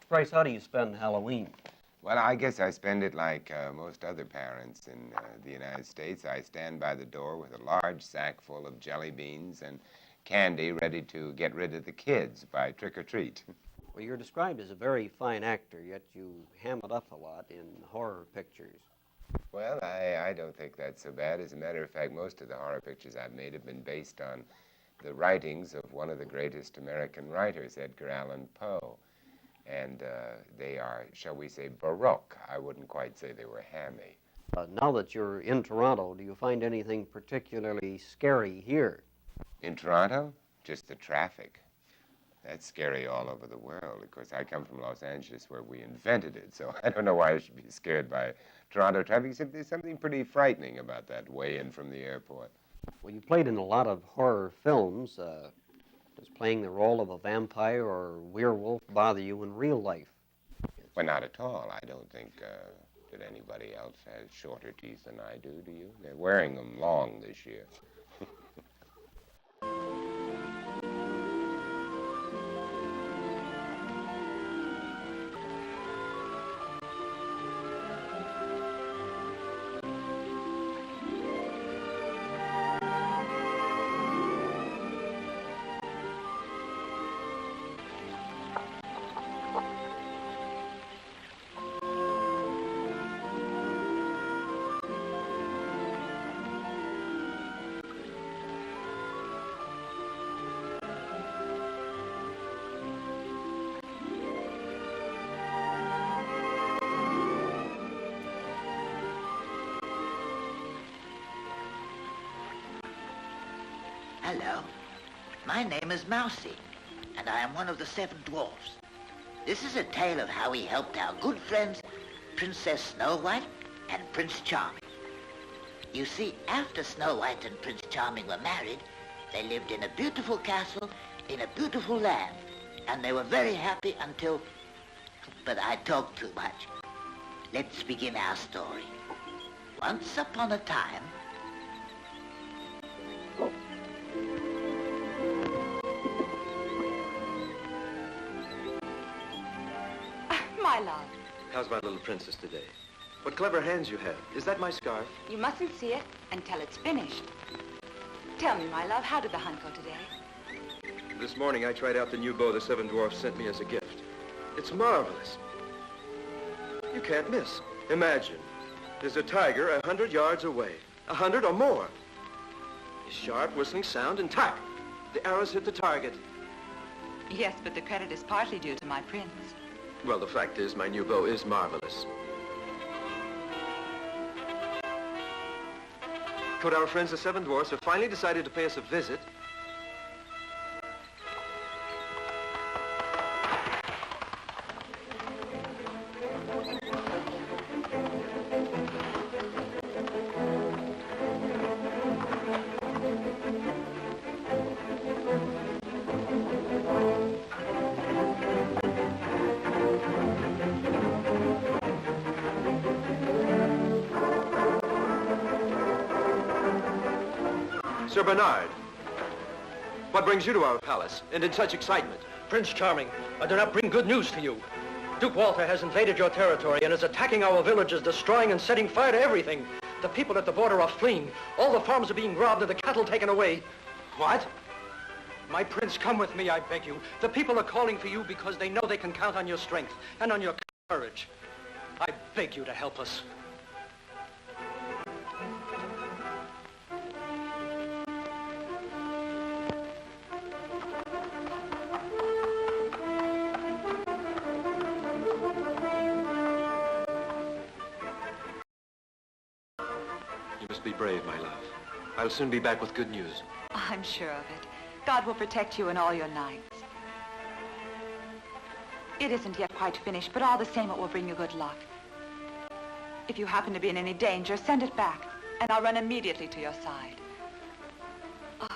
Bryce, how do you spend Halloween? Well, I guess I spend it like most other parents in the United States. I stand by the door with a large sack full of jelly beans and candy ready to get rid of the kids by trick or treat. Well, you're described as a very fine actor, yet you ham it up a lot in horror pictures. Well, I don't think that's so bad. As a matter of fact, most of the horror pictures I've made have been based on the writings of one of the greatest American writers, Edgar Allan Poe. And they are, shall we say, baroque. I wouldn't quite say they were hammy. Now that you're in Toronto, do you find anything particularly scary here? In Toronto? Just the traffic. That's scary all over the world. Of course, I come from Los Angeles where we invented it, so I don't know why I should be scared by Toronto traffic, except there's something pretty frightening about that way in from the airport. Well, you played in a lot of horror films. Does playing the role of a vampire or werewolf bother you in real life? Well, not at all. I don't think that anybody else has shorter teeth than I do you? They're wearing them long this year. Hello. My name is Mousy, and I am one of the 7 dwarfs. This is a tale of how we helped our good friends, Princess Snow White and Prince Charming. You see, after Snow White and Prince Charming were married, they lived in a beautiful castle in a beautiful land, and they were very happy until... But I talk too much. Let's begin our story. Once upon a time, my love. How's my little princess today? What clever hands you have. Is that my scarf? You mustn't see it until it's finished. Tell me, my love, how did the hunt go today? This morning I tried out the new bow the 7 dwarfs sent me as a gift. It's marvelous. You can't miss. Imagine, there's a tiger 100 yards away. 100 or more. A sharp whistling sound and tack. The arrows hit the target. Yes, but the credit is partly due to my prince. Well, the fact is, my new bow is marvelous. Could our friends the 7 dwarfs have finally decided to pay us a visit? Sir Bernard, what brings you to our palace and in such excitement? Prince Charming, I do not bring good news to you. Duke Walter has invaded your territory and is attacking our villages, destroying and setting fire to everything. The people at the border are fleeing. All the farms are being robbed and the cattle taken away. What? My prince, come with me, I beg you. The people are calling for you because they know they can count on your strength and on your courage. I beg you to help us. Be brave, my love. I'll soon be back with good news. I'm sure of it. God will protect you in all your nights. It isn't yet quite finished, but all the same it will bring you good luck. If you happen to be in any danger, send it back, and I'll run immediately to your side. Oh.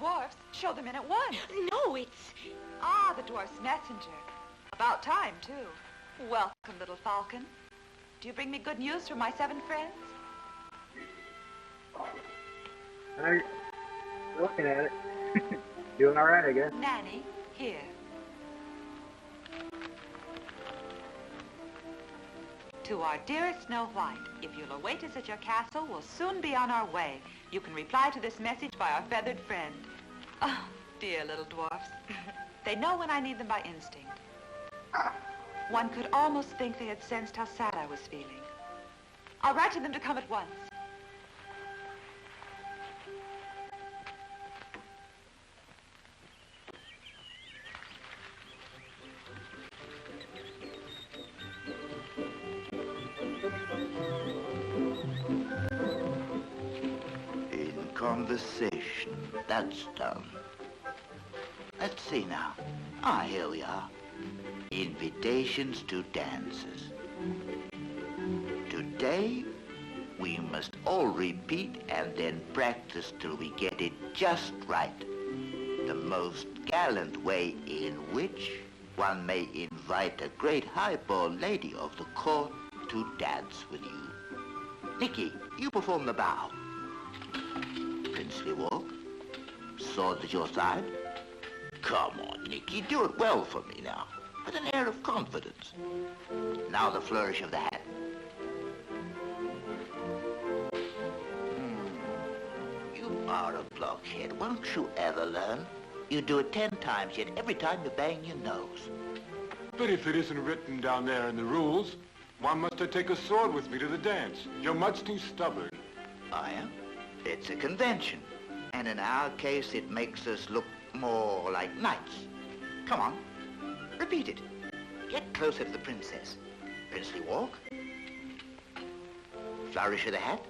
dwarfs. Show them in at once. No, it's... Ah, the dwarf's messenger. About time, too. Welcome, little falcon. Do you bring me good news from my 7 friends? I'm looking at it. Doing all right, I guess. Nanny, here. To our dearest Snow White, if you'll await us at your castle, we'll soon be on our way. You can reply to this message by our feathered friend. Oh, dear little dwarfs. They know when I need them by instinct. One could almost think they had sensed how sad I was feeling. I'll write to them to come at once. In conversation, that's done. Let's see now. Ah, here we are. Invitations to dances. Today, we must all repeat and then practice till we get it just right. The most gallant way in which one may invite a great highborn lady of the court to dance with you. Nicky, you perform the bow. Princely walk. Sword at your side. Come on, Nicky, do it well for me now, with an air of confidence. Now the flourish of the hat. You are a blockhead. Won't you ever learn? You do it 10 times, yet every time you bang your nose. But if it isn't written down there in the rules, why must I take a sword with me to the dance? You're much too stubborn. I am. It's a convention. And in our case, it makes us look more like knights. Come on, repeat it. Get closer to the princess. Princely walk. Flourish of the hat.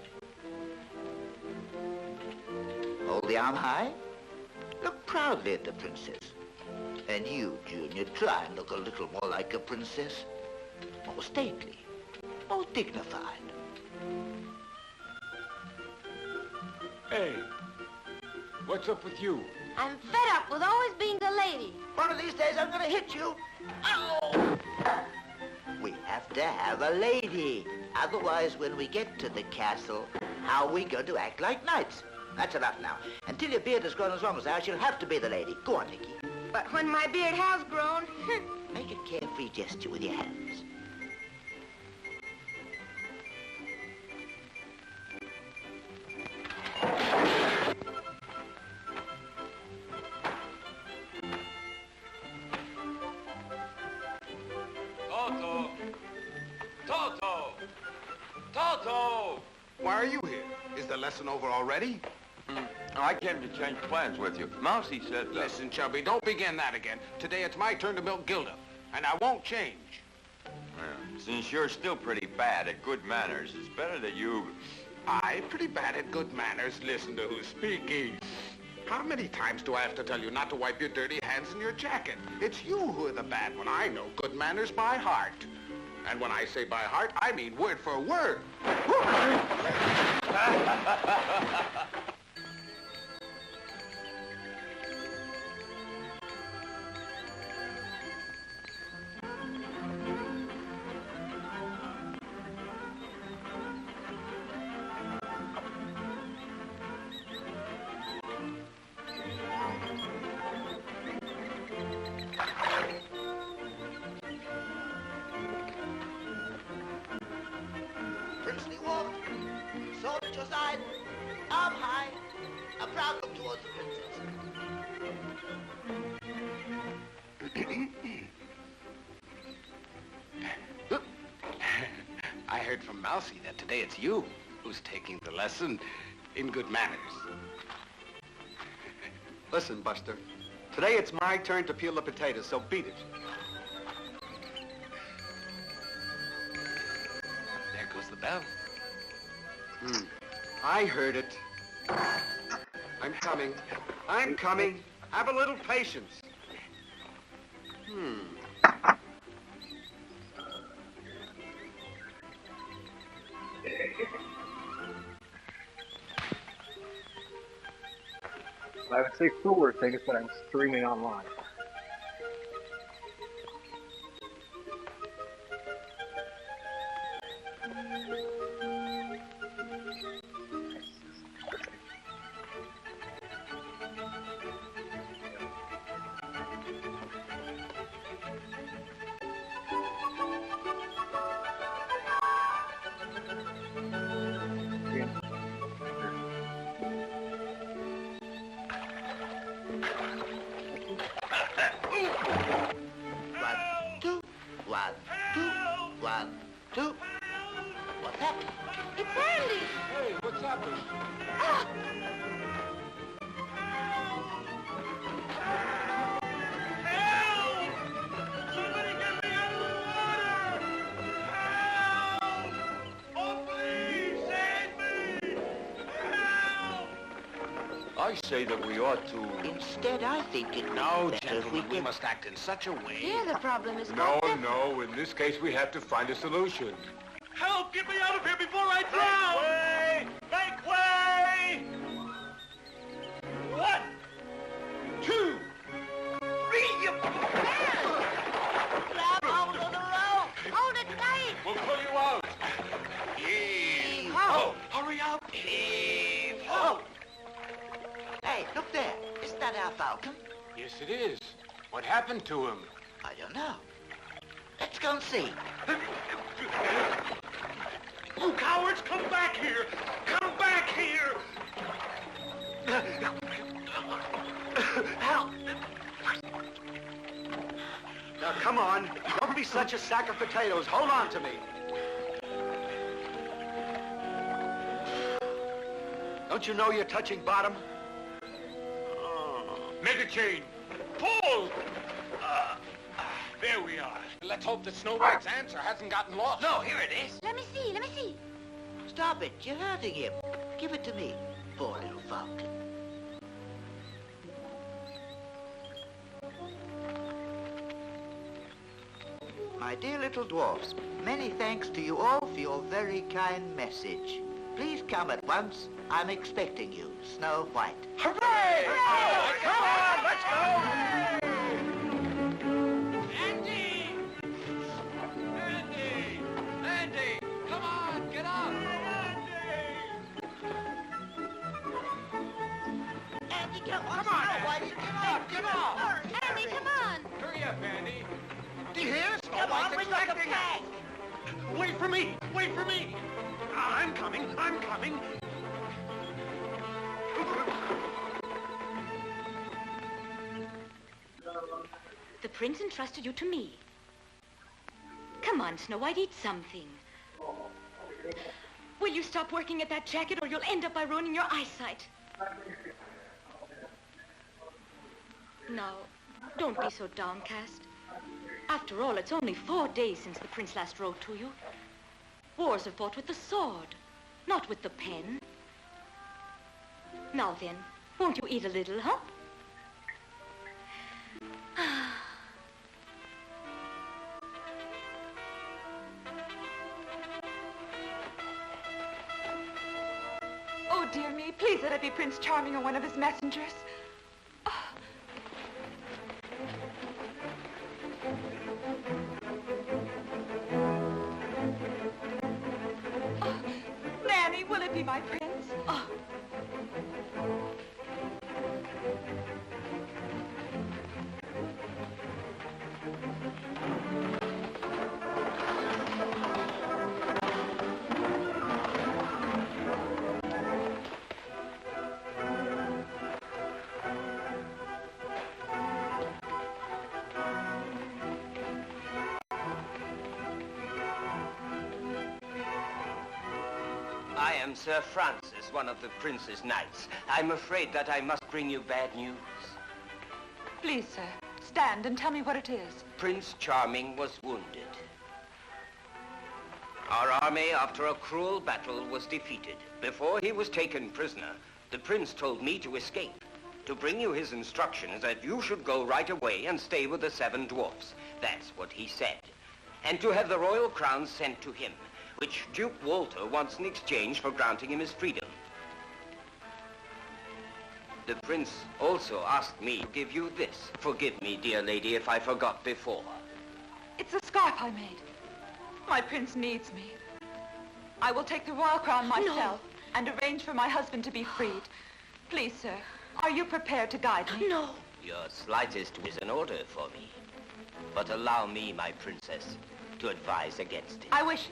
Hold the arm high. Look proudly at the princess. And you, Junior, try and look a little more like a princess. More stately, more dignified. Hey, what's up with you? I'm fed up with always being the lady. One of these days I'm gonna hit you. Ow! We have to have a lady. Otherwise, when we get to the castle, how are we going to act like knights? That's enough now. Until your beard has grown as long as ours, you'll have to be the lady. Go on, Nicky. But when my beard has grown... Make a carefree gesture with your hands. Toto! Toto! Toto! Why are you here? Is the lesson over already? I came to change plans with you. Mousy said... Listen, Chubby, don't begin that again. Today it's my turn to milk Gilda, and I won't change. Since you're still pretty bad at good manners, it's better that you... I, pretty bad at good manners. Listen to who's speaking. How many times do I have to tell you not to wipe your dirty hands in your jacket? It's you who are the bad one. I know good manners by heart. And when I say by heart, I mean word for word. Princely walk. Sword at your side. Arm high. A proud look towards the princess. I heard from Mousy that today it's you who's taking the lesson in good manners. Listen, Buster. Today it's my turn to peel the potatoes, so beat it. There goes the bell. I heard it. I'm coming. I'm coming. Have a little patience. I would say cooler things, but I'm streaming online. One, two, one, two. What's happened? It's Andy. Hey, what's happened? Ah! I say that we ought to... Instead, I think it would No, be better if gentlemen, we could- must act in such a way. Here the problem is No, no. In this case, we have to find a solution. Help! Get me out of here before I drown! Make way! One, two, three, you... Grab hold of the rope! Hold it tight. We'll pull you out. Heave Oh, hurry up! Heave ho! Hey, look there. Isn't that our falcon? Yes, it is. What happened to him? I don't know. Let's go and see. You cowards, come back here! Come back here! Help! Now, come on. Don't be such a sack of potatoes. Hold on to me. Don't you know you're touching bottom? Make a chain. Pull! There we are. Let's hope that Snow White's answer hasn't gotten lost. No, here it is. Let me see. Let me see. Stop it. You're hurting him. Give it to me. Poor little falcon. My dear little dwarfs, many thanks to you all for your very kind message. Please come at once. I'm expecting you, Snow White. Hooray! Come on, let's go! Andy! Andy! Andy! Come on, get up! Andy, come on, Snow White, get on! Andy, come on. Hurry up, Andy. Do you hear? Snow Come on, White's we're like a expecting pack. us. Wait for me! Wait for me! I'm coming! I'm coming! The prince entrusted you to me. Come on, Snow White, eat something. Will you stop working at that jacket or you'll end up by ruining your eyesight? No, don't be so downcast. After all, it's only 4 days since the prince last wrote to you. Wars are fought with the sword, not with the pen. Now then, won't you eat a little, huh? Oh, dear me, please let it be Prince Charming or one of his messengers. Oh, Nanny, will it be my prince? Oh. I am Sir Francis, one of the prince's knights. I'm afraid that I must bring you bad news. Please, sir, stand and tell me what it is. Prince Charming was wounded. Our army, after a cruel battle, was defeated. Before he was taken prisoner, the prince told me to escape. To bring you his instructions that you should go right away and stay with the 7 dwarfs. That's what he said. And to have the royal crown sent to him, which Duke Walter wants in exchange for granting him his freedom. The prince also asked me to give you this. Forgive me, dear lady, if I forgot before. It's a scarf I made. My prince needs me. I will take the royal crown myself and arrange for my husband to be freed. Please, sir, are you prepared to guide me? No. Your slightest is an order for me. But allow me, my princess, to advise against it. I wish...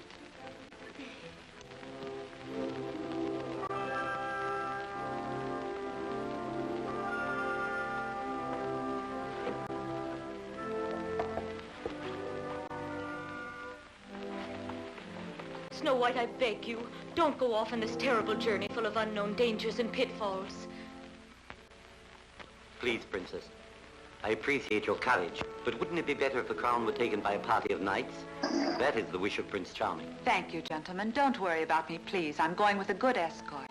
Snow White, I beg you, don't go off on this terrible journey full of unknown dangers and pitfalls. Please, Princess. I appreciate your courage, but wouldn't it be better if the crown were taken by a party of knights? That is the wish of Prince Charming. Thank you, gentlemen. Don't worry about me, please. I'm going with a good escort.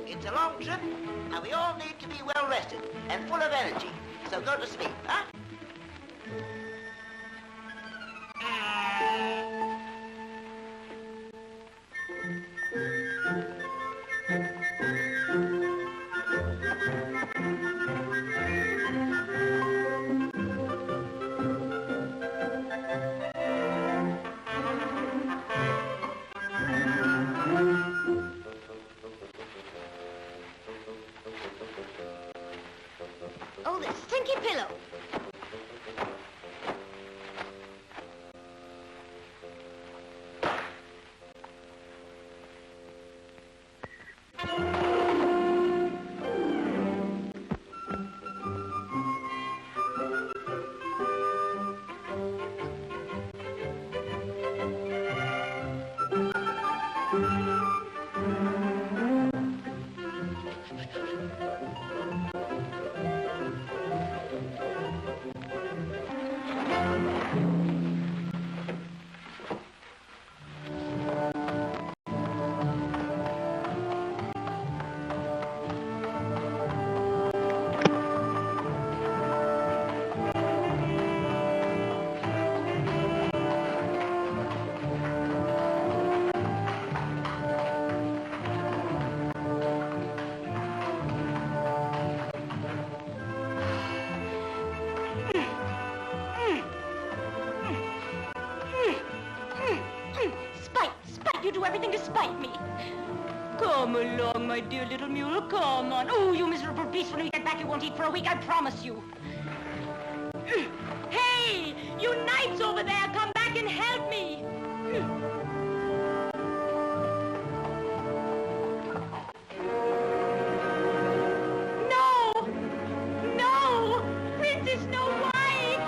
It's a long trip, and we all need to be well rested and full of energy. So go to sleep, huh? Oh, this stinky pillow. You do everything to spite me. Come along, my dear little mule. Come on. Oh, you miserable beast. When we get back, you won't eat for a week. I promise you. Hey, you knights over there, come back and help me. No! No! Princess Snow White!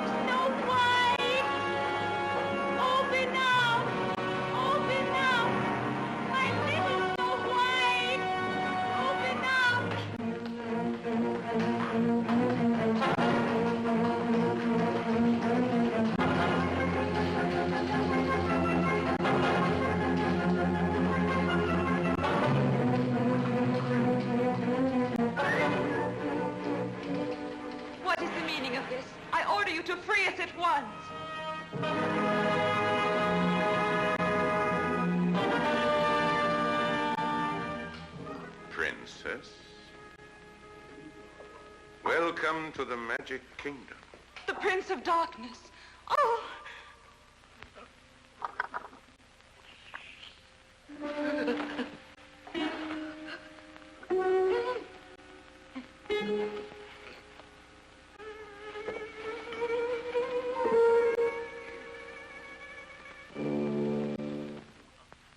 Snow White! Open up! Open up! My little to free us at once. Princess, welcome to the Magic Kingdom. The Prince of Darkness. Oh!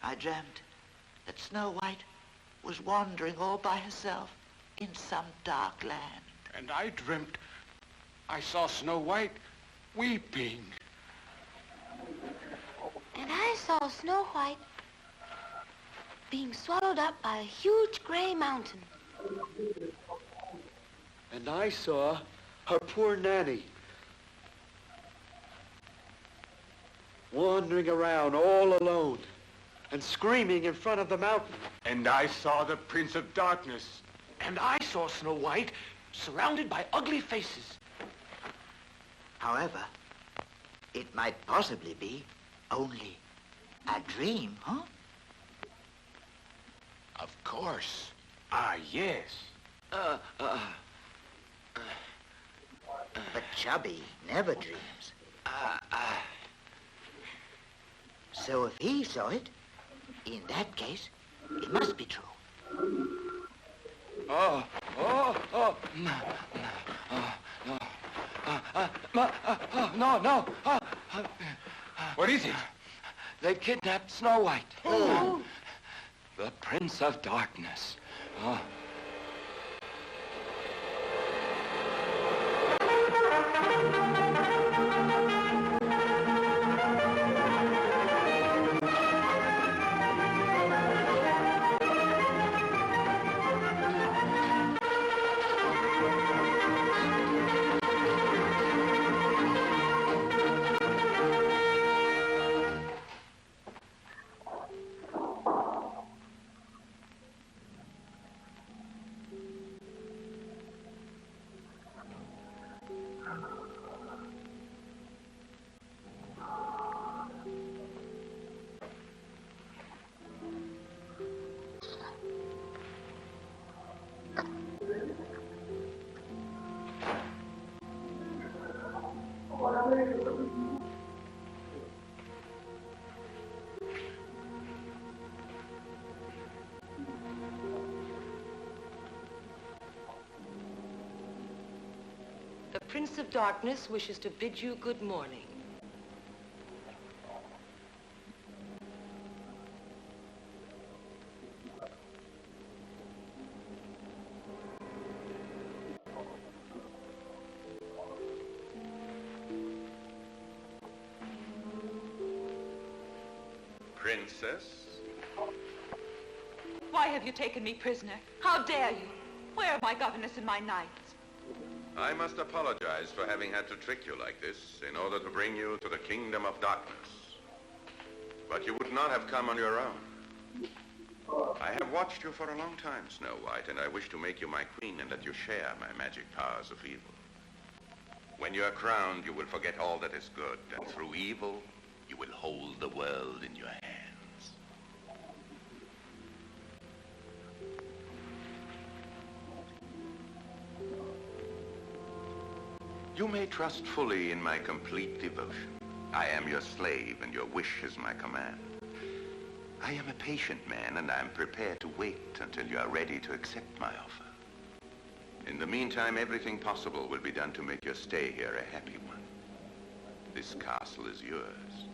I dreamt that Snow White was wandering all by herself in some dark land. And I dreamt I saw Snow White weeping. And I saw Snow White being swallowed up by a huge gray mountain. And I saw her poor nanny wandering around all alone and screaming in front of the mountain. And I saw the Prince of Darkness. And I saw Snow White surrounded by ugly faces. However, it might possibly be only a dream, huh? Of course. Ah, yes. But Chubby never dreams. So if he saw it, in that case, it must be true. No. What is it? They kidnapped Snow White. The Prince of Darkness. The Prince of Darkness wishes to bid you good morning. Princess? Why have you taken me prisoner? How dare you? Where are my governess and my knights? I must apologize for having had to trick you like this in order to bring you to the Kingdom of Darkness. But you would not have come on your own. I have watched you for a long time, Snow White, and I wish to make you my queen and let you share my magic powers of evil. When you are crowned, you will forget all that is good, and through evil, you will hold the world in your hands. You may trust fully in my complete devotion. I am your slave, and your wish is my command. I am a patient man, and I am prepared to wait until you are ready to accept my offer. In the meantime, everything possible will be done to make your stay here a happy one. This castle is yours.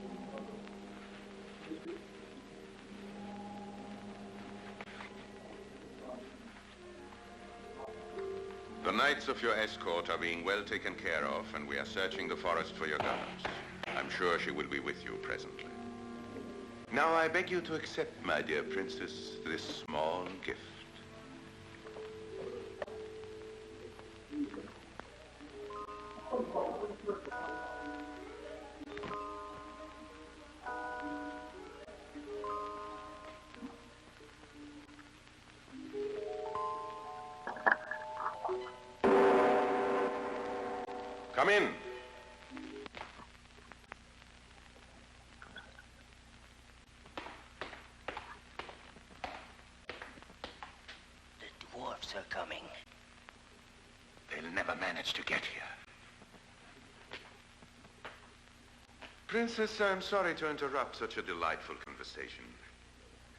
The knights of your escort are being well taken care of, and we are searching the forest for your governess. I'm sure she will be with you presently. Now I beg you to accept, my dear princess, this small gift. Come in. dwarfs are coming. They'll never manage to get here. Princess, I'm sorry to interrupt such a delightful conversation.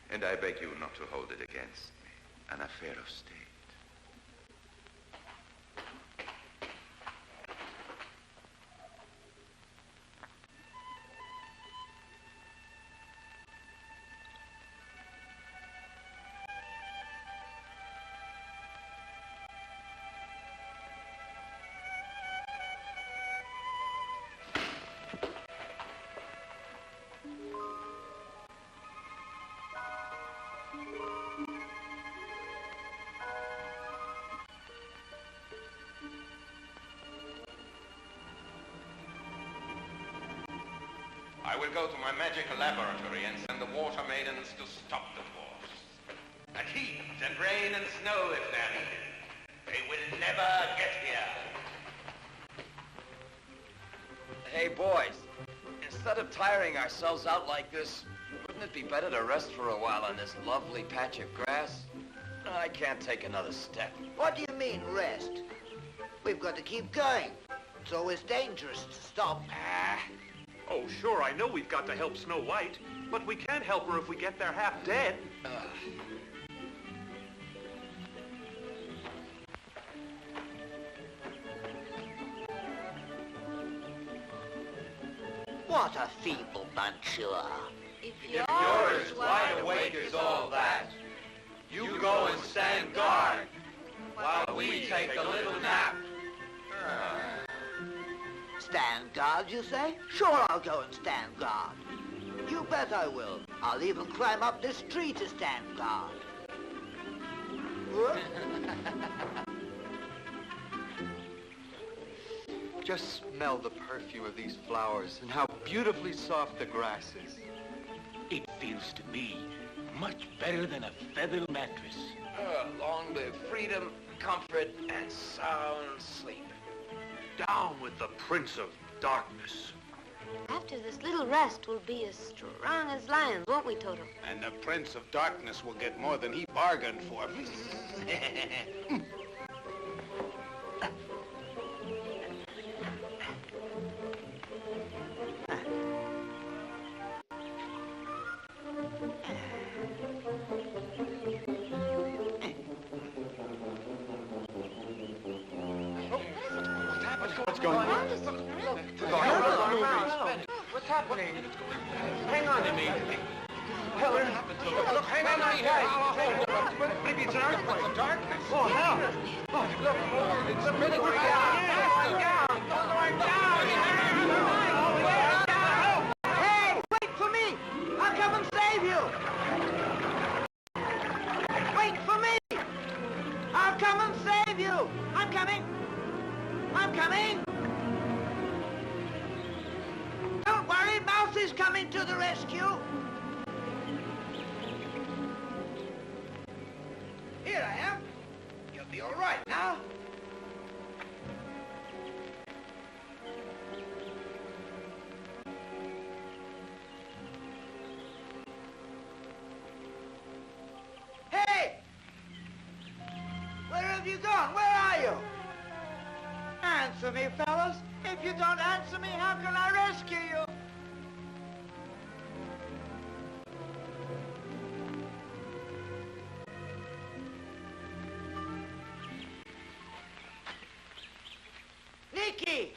And I beg you not to hold it against me. An affair of state. I will go to my magical laboratory and send the water maidens to stop the dwarfs. And heat and rain and snow if they're needed. They will never get here. Hey, boys. Instead of tiring ourselves out like this, wouldn't it be better to rest for a while on this lovely patch of grass? I can't take another step. What do you mean, rest? We've got to keep going. It's always dangerous to stop. Oh, sure, I know we've got to help Snow White, but we can't help her if we get there half dead. What a feeble bunch you are. If you're as wide awake as all that, you go and stand guard while we take a little nap. Stand guard, you say? Sure, I'll go and stand guard. You bet I will. I'll even climb up this tree to stand guard. Just smell the perfume of these flowers and how beautifully soft the grass is. It feels to me much better than a feather mattress. Long live freedom, comfort, and sound sleep. Down with the Prince of Darkness. After this little rest, we'll be as strong as lions, won't we, Toto? And the Prince of Darkness will get more than he bargained for. What's going on? What's happening? Hang on to me. Look, hang on to me. Maybe it's an earthquake. It's darkness. Oh, hell. Oh, look, it's really going down. Going down. Hey, wait for me! I'll come and save you! Wait for me! I'll come and save you! I'm coming! I'm coming! Don't worry, Mousie's coming to the rescue! Here I am. You'll be all right now. Hey! Where have you gone? Where are you? Answer me, fellas. If you don't answer me, how can I rescue you? Nicky!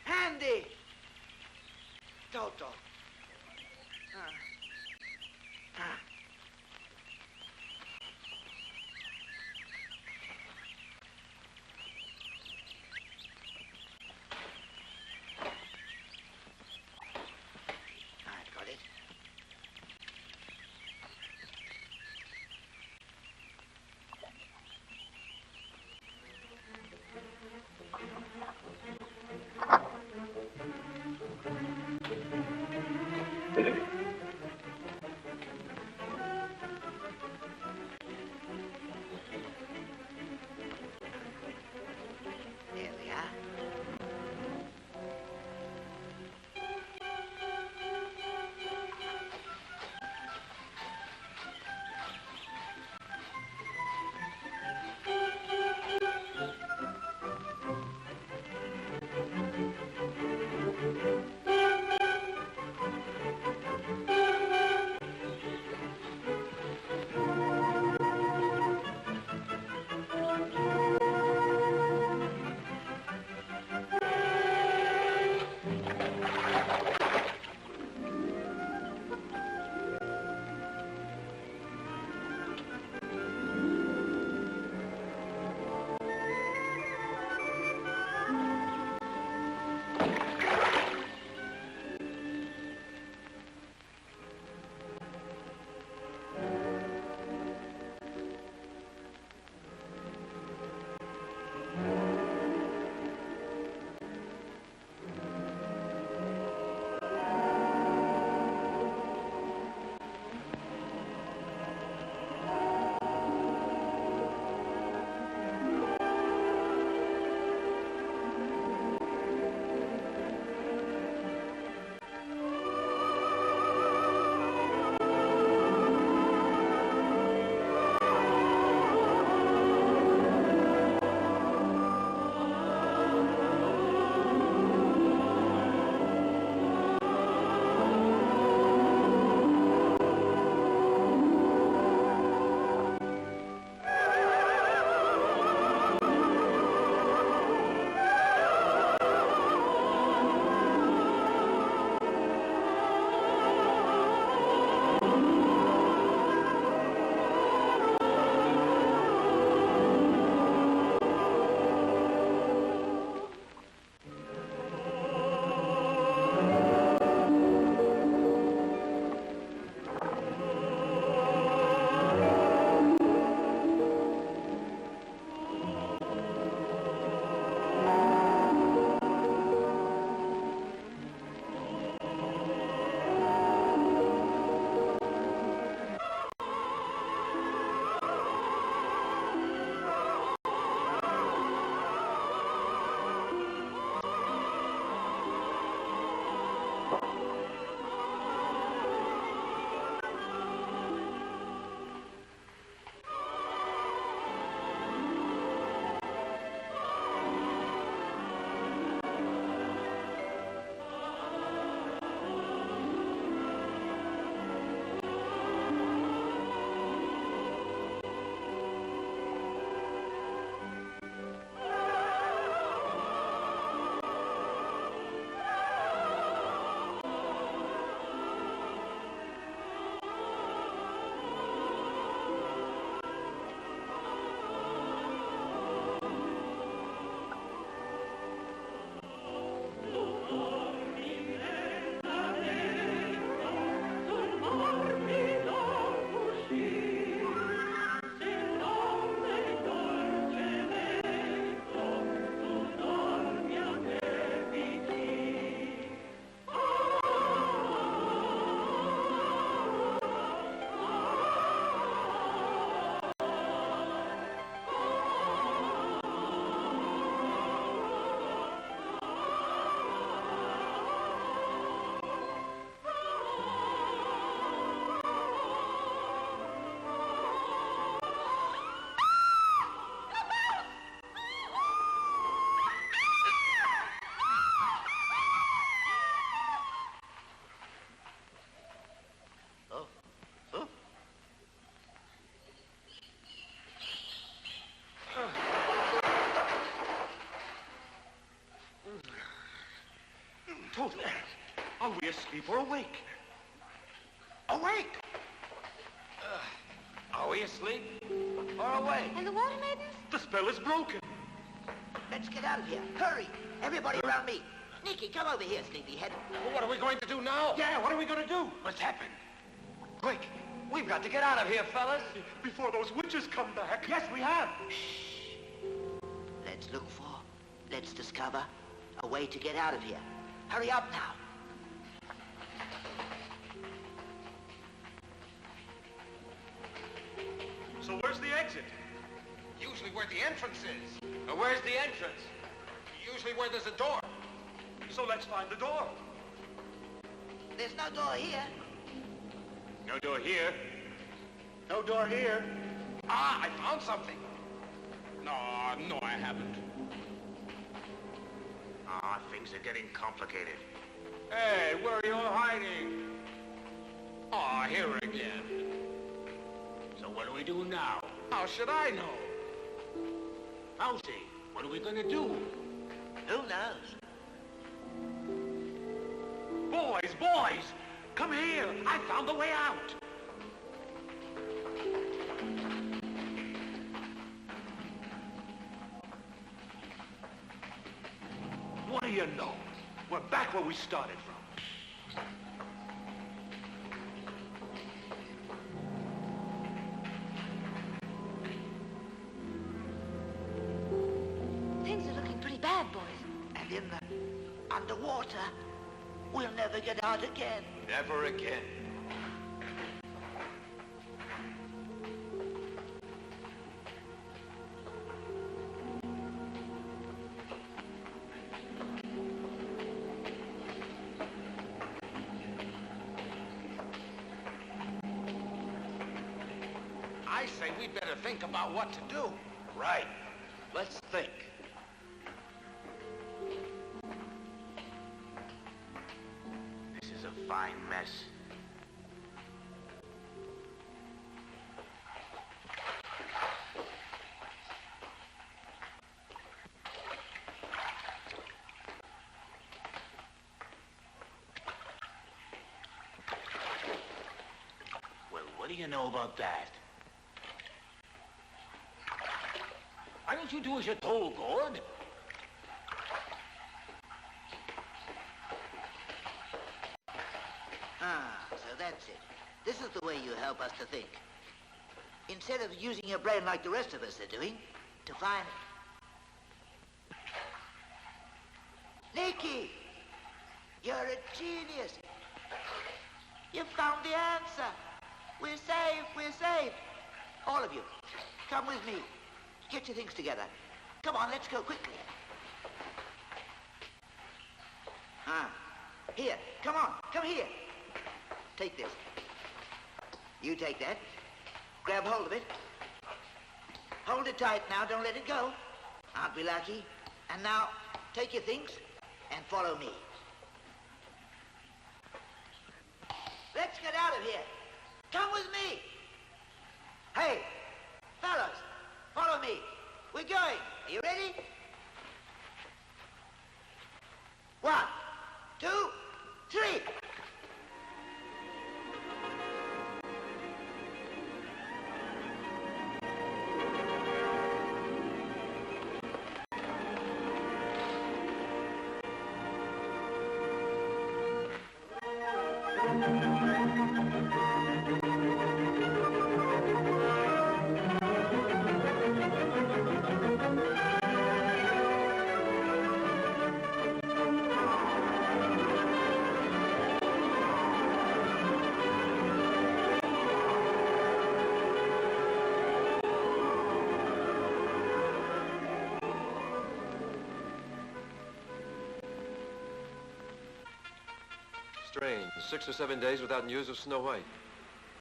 Handy! Toto. I've got it. Are we asleep or awake? Awake! Are we asleep or awake? And the water maidens? The spell is broken. Let's get out of here. Hurry. Everybody around me. Nicky, come over here, sleepyhead. Well, what are we going to do now? Yeah, what are we going to do? What's happened? Quick, we've got to get out of here, fellas. Before those witches come back. Yes, we have. Let's discover a way to get out of here. Hurry up now. So where's the exit? Usually where the entrance is. Where's the entrance? Usually where there's a door. So let's find the door. There's no door here. No door here. No door here. Ah, I found something. No, I haven't. Ah, things are getting complicated. Hey, where are you hiding? Ah, here again. So what do we do now? How should I know? Mousy, what are we gonna do? Who knows? Boys! Come here! I found the way out! What do you know? We're back where we started from. Things are looking pretty bad, boys. And in the underwater, we'll never get out again. Never again. I say we'd better think about what to do. Right. Let's think. This is a fine mess. Well, what do you know about that? Why don't you do as you're told, Gord? So that's it. This is the way you help us to think. Instead of using your brain like the rest of us are doing, to find... Nicky! You're a genius! You found the answer! We're saved! We're saved! All of you, come with me. Get your things together. Come on, let's go quickly. Here, come on, come here. Take this. You take that. Grab hold of it. Hold it tight now, don't let it go. Aren't we lucky? And now, take your things and follow me. Let's get out of here. Come with me. Hey, fellas, follow me. We're going. Are you ready? 1, 2, 3. Strange. 6 or 7 days without news of Snow White.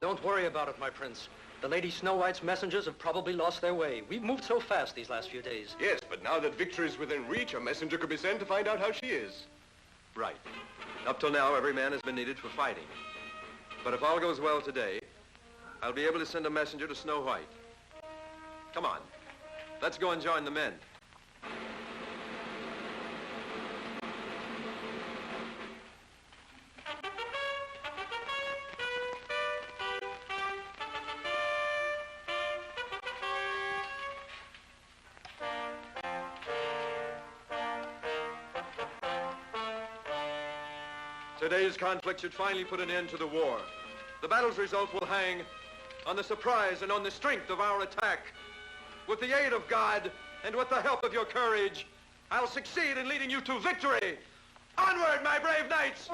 Don't worry about it, my prince. The Lady Snow White's messengers have probably lost their way. We've moved so fast these last few days. Yes, but now that victory is within reach, a messenger could be sent to find out how she is. Right. Up till now, every man has been needed for fighting. But if all goes well today, I'll be able to send a messenger to Snow White. Come on. Let's go and join the men. Today's conflict should finally put an end to the war. The battle's result will hang on the surprise and on the strength of our attack. With the aid of God and with the help of your courage, I'll succeed in leading you to victory. Onward, my brave knights!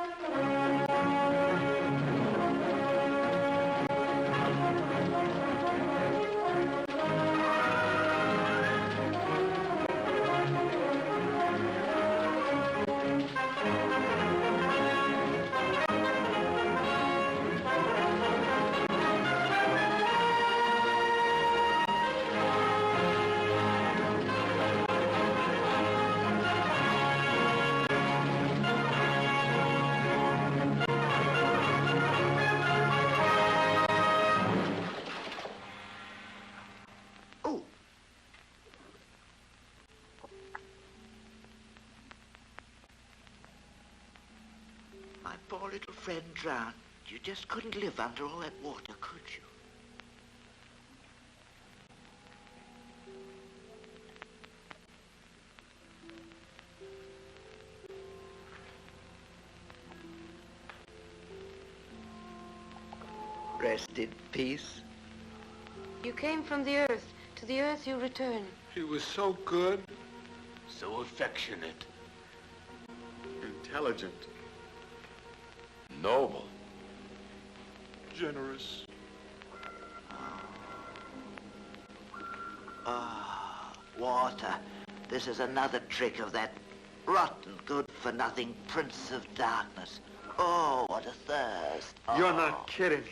My poor little friend drowned. You just couldn't live under all that water, could you? Rest in peace. You came from the earth. To the earth you return. He was so good. So affectionate. Intelligent. Noble. Generous. Water. This is another trick of that rotten, good-for-nothing Prince of Darkness. Oh, what a thirst. You're not kidding.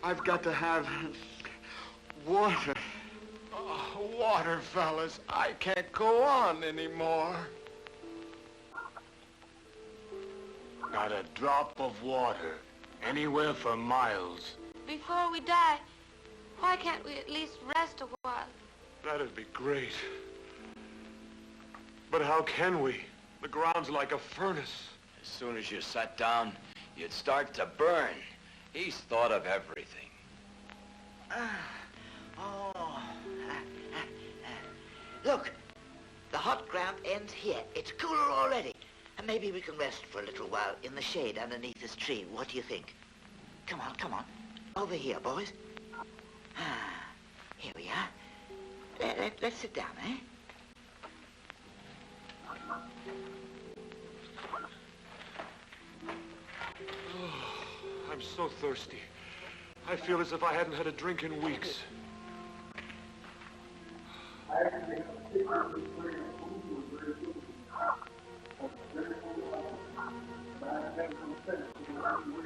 I've got to have water. Oh, water, fellas. I can't go on anymore. Not a drop of water. Anywhere for miles. Before we die, why can't we at least rest a while? That'd be great. But how can we? The ground's like a furnace. As soon as you sat down, you'd start to burn. He's thought of everything. Look, the hot ground ends here. It's cooler already. And maybe we can rest for a little while in the shade underneath this tree. What do you think? Come on, come on. Over here, boys. Here we are. Let's sit down, eh? I'm so thirsty. I feel as if I hadn't had a drink in weeks.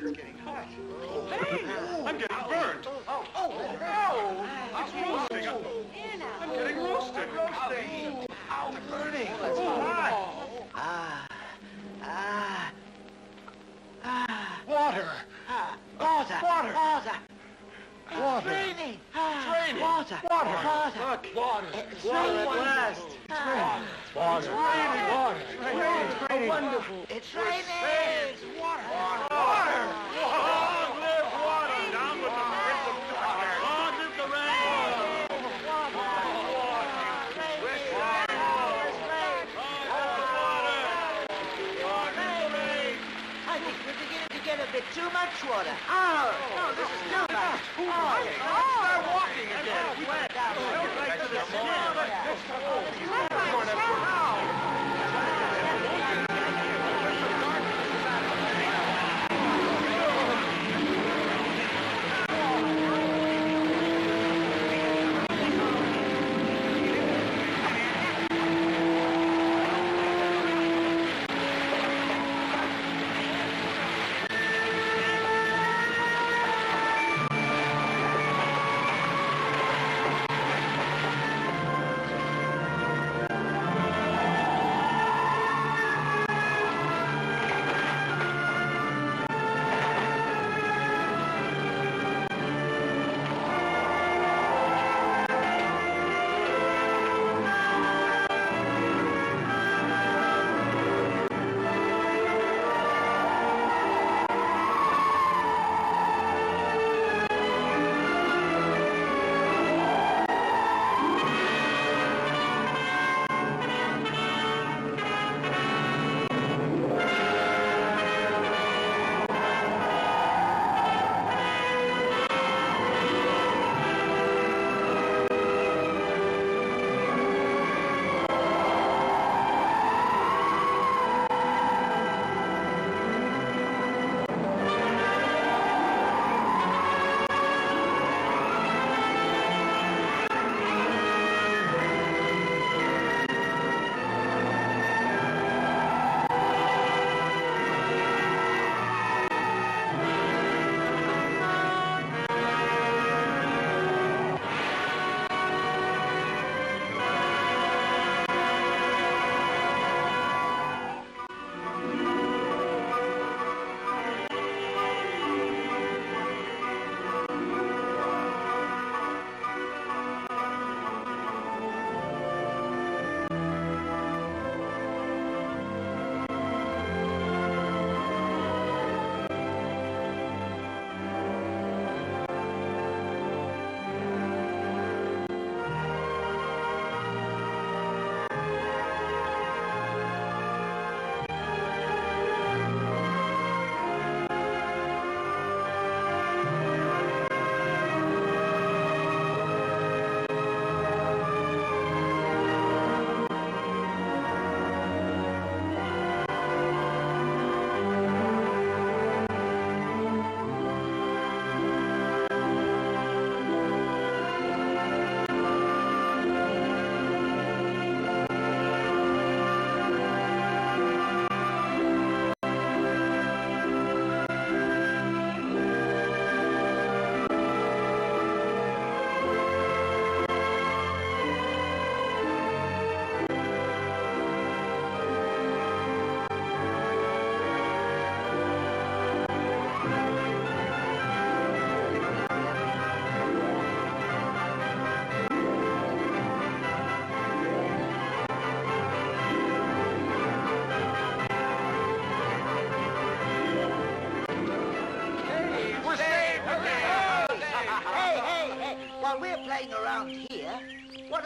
It's getting hot. Hey! I'm getting burned. It's roasting. I'm getting roasted. Ow, burning. It's hot. Water. Water. Water. Water. Water. It's raining. It's raining. Water. Water. Water. Look. Water. It's Water raining. at last. It's raining. Water. It's raining. Water. It's raining. It's raining. Wonderful. It's raining. It's water. Water. Long live water. Down with the Prince of Darkness. Long live the rain. I think we're beginning to get a bit too much water. Oh, no, this is too much. Start walking again. We went down. Right to the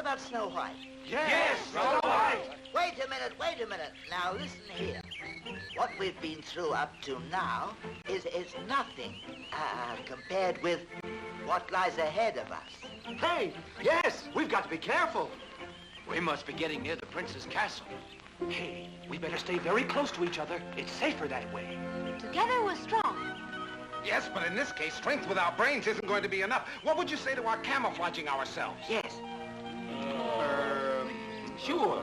about Snow White? Yes, Snow White. Wait a minute. Now listen here. What we've been through up to now is nothing compared with what lies ahead of us. Hey, yes, we've got to be careful. We must be getting near the prince's castle. Hey, we better stay very close to each other. It's safer that way. Together we're strong. Yes, but in this case, strength without brains isn't going to be enough. What would you say to our camouflaging ourselves? Yes. Sure.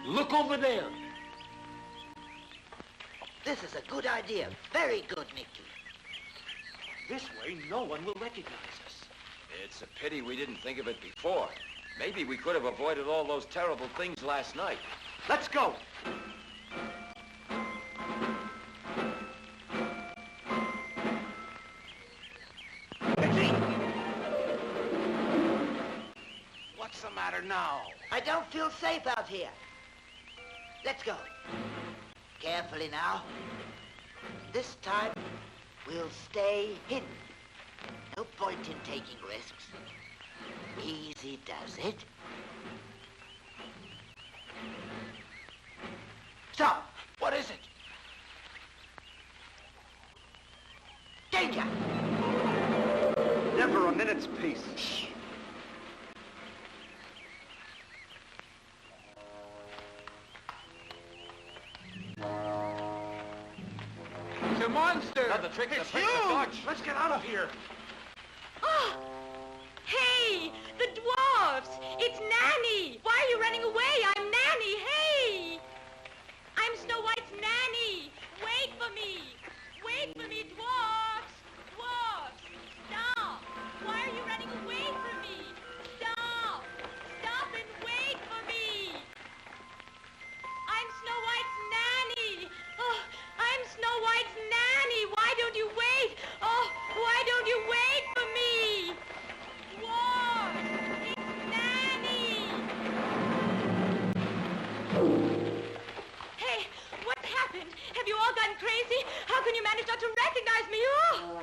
Look over there. This is a good idea. Very good, Mickey. This way, no one will recognize us. It's a pity we didn't think of it before. Maybe we could have avoided all those terrible things last night. Let's go. What's the matter now? I don't feel safe out here. Let's go. Carefully now. This time, we'll stay hidden. No point in taking risks. Easy does it. Stop! What is it? Danger! Never a minute's peace. Shh. It's a monster! Another trick It's to huge! Let's get out of here. Oh! Hey, the dwarfs! It's Nanny! Why are you running away? I'm Nanny! Hey! I'm Snow White's Nanny! Wait for me! Wait for me, dwarfs! Dwarfs! Stop! Why are you running away from me? Stop! Stop and wait for me! I'm Snow White's Nanny! Oh, I'm Snow White's Nanny! Why don't you wait? Oh, why don't you wait for me? Dwarfs! It's Nanny! Hey, what's happened? Have you all gone crazy? How can you manage not to recognize me? Oh!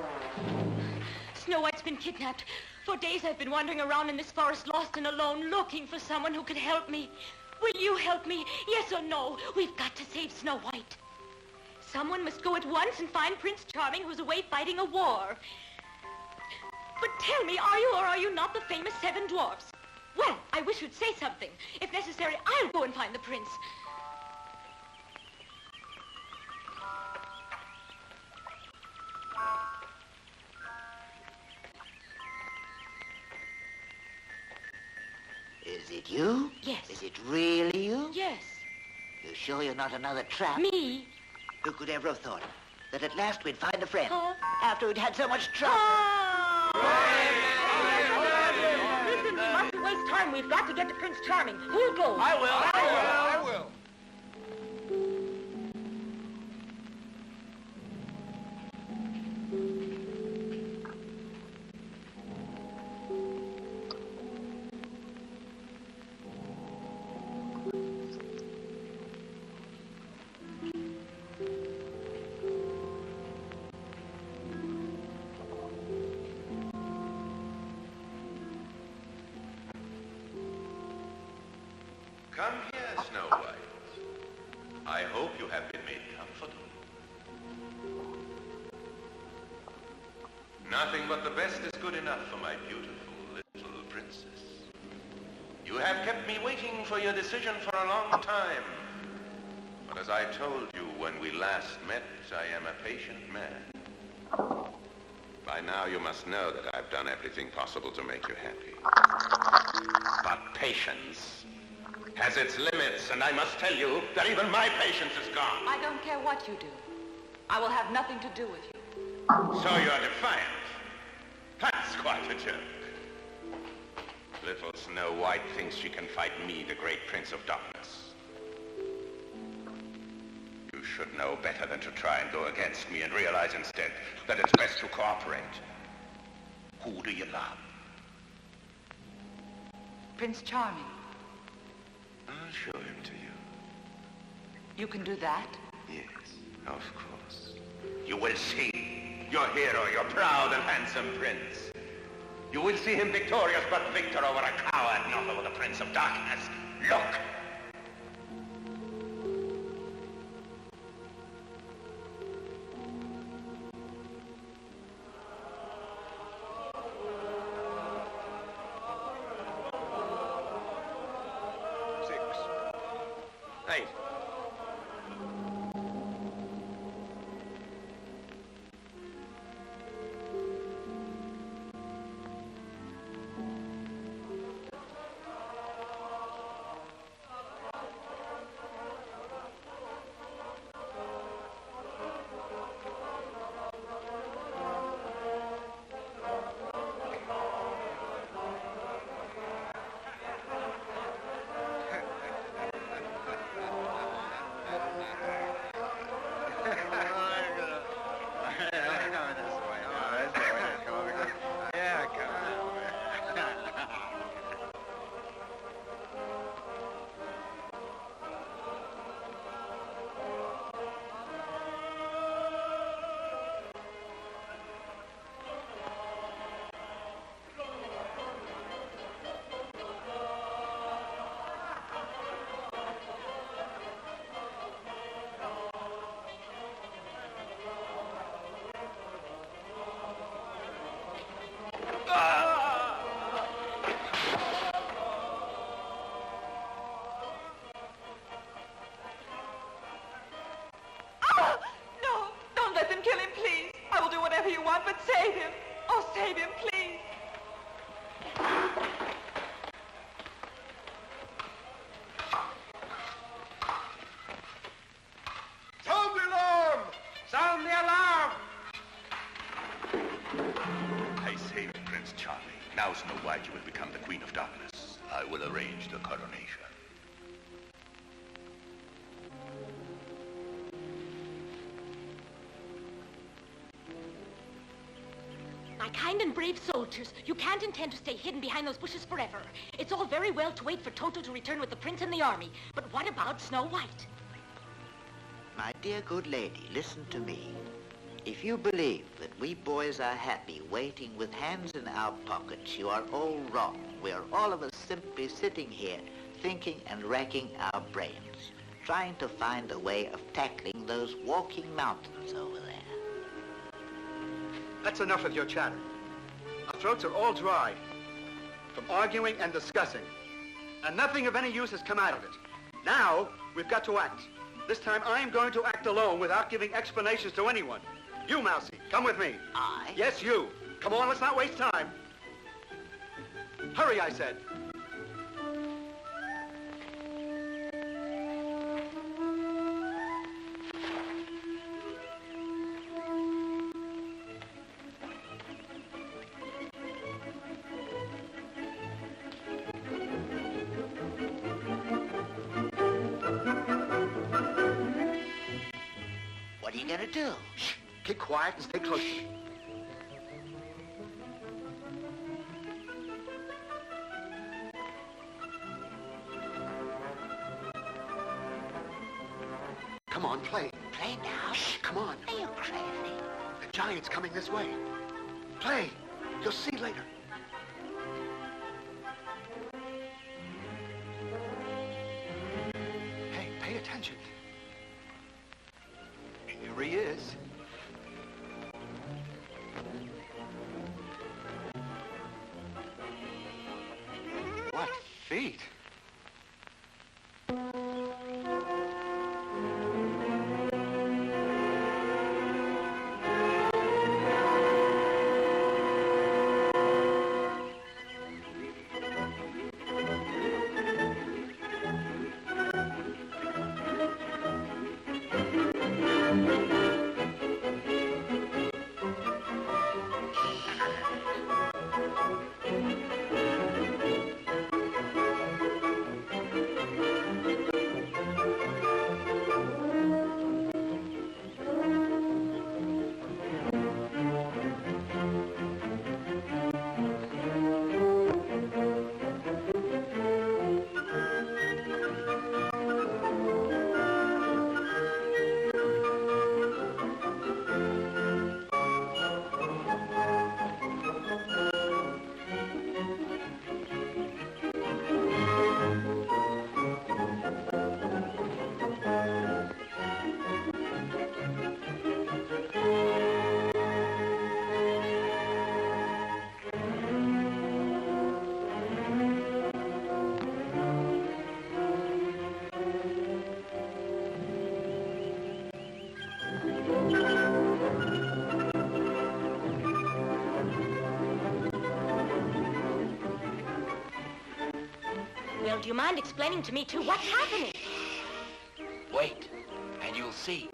Snow White's been kidnapped. For days I've been wandering around in this forest, lost and alone, looking for someone who could help me. Will you help me? Yes or no? We've got to save Snow White. Someone must go at once and find Prince Charming, who's away fighting a war. But tell me, are you or are you not the famous 7 dwarfs? Well, I wish you'd say something. If necessary, I'll go and find the prince. Is it you? Yes. Is it really you? Yes. You sure you're not another trap? Me? Who could ever have thought that at last we'd find a friend Huh? after we'd had so much trouble? Listen, we mustn't waste time. We've got to get to Prince Charming. Who'll go? I will. Come here, Snow White. I hope you have been made comfortable. Nothing but the best is good enough for my beautiful little princess. You have kept me waiting for your decision for a long time. But as I told you when we last met, I am a patient man. By now you must know that I've done everything possible to make you happy. But patience has its limits, and I must tell you that even my patience is gone. I don't care what you do. I will have nothing to do with you. So you're defiant. That's quite a joke. Little Snow White thinks she can fight me, the great Prince of Darkness. You should know better than to try and go against me and realize instead that it's best to cooperate. Who do you love? Prince Charming. I'll show him to you. You can do that? Yes, of course. You will see your hero, your proud and handsome prince. You will see him victorious, but victor over a coward, not over the Prince of Darkness. Look! But save him. Oh, save him, please. Sound the alarm! Sound the alarm! I saved Prince Charlie. Now, Snow White, you will become the Queen of Darkness. I will arrange the coronation. My kind and brave soldiers, you can't intend to stay hidden behind those bushes forever. It's all very well to wait for Toto to return with the prince and the army, but what about Snow White? My dear good lady, listen to me. If you believe that we boys are happy waiting with hands in our pockets, you are all wrong. We are all of us simply sitting here thinking and racking our brains, trying to find a way of tackling those walking mountains over there. That's enough of your chatter. Our throats are all dry from arguing and discussing, and nothing of any use has come out of it. Now, we've got to act. This time, I'm going to act alone without giving explanations to anyone. You, Mousy, come with me. I? Yes, you. Come on, let's not waste time. Hurry, I said. What are you gonna do? Shh. Keep quiet and stay close to me. Come on, play. Play now? Shh, come on. Are you crazy? The giant's coming this way. Play. You'll see later. Hey, pay attention. Here he is. What feet? Well, do you mind explaining to me, too, what's happening? Wait, and you'll see.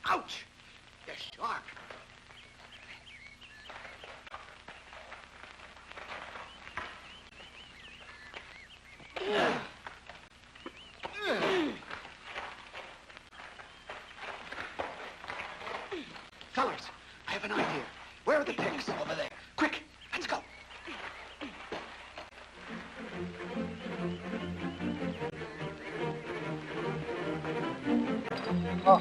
Ouch! They're sharp. Fellas, I have an idea. Where are the pigs? Over there. Quick, let's go. Oh.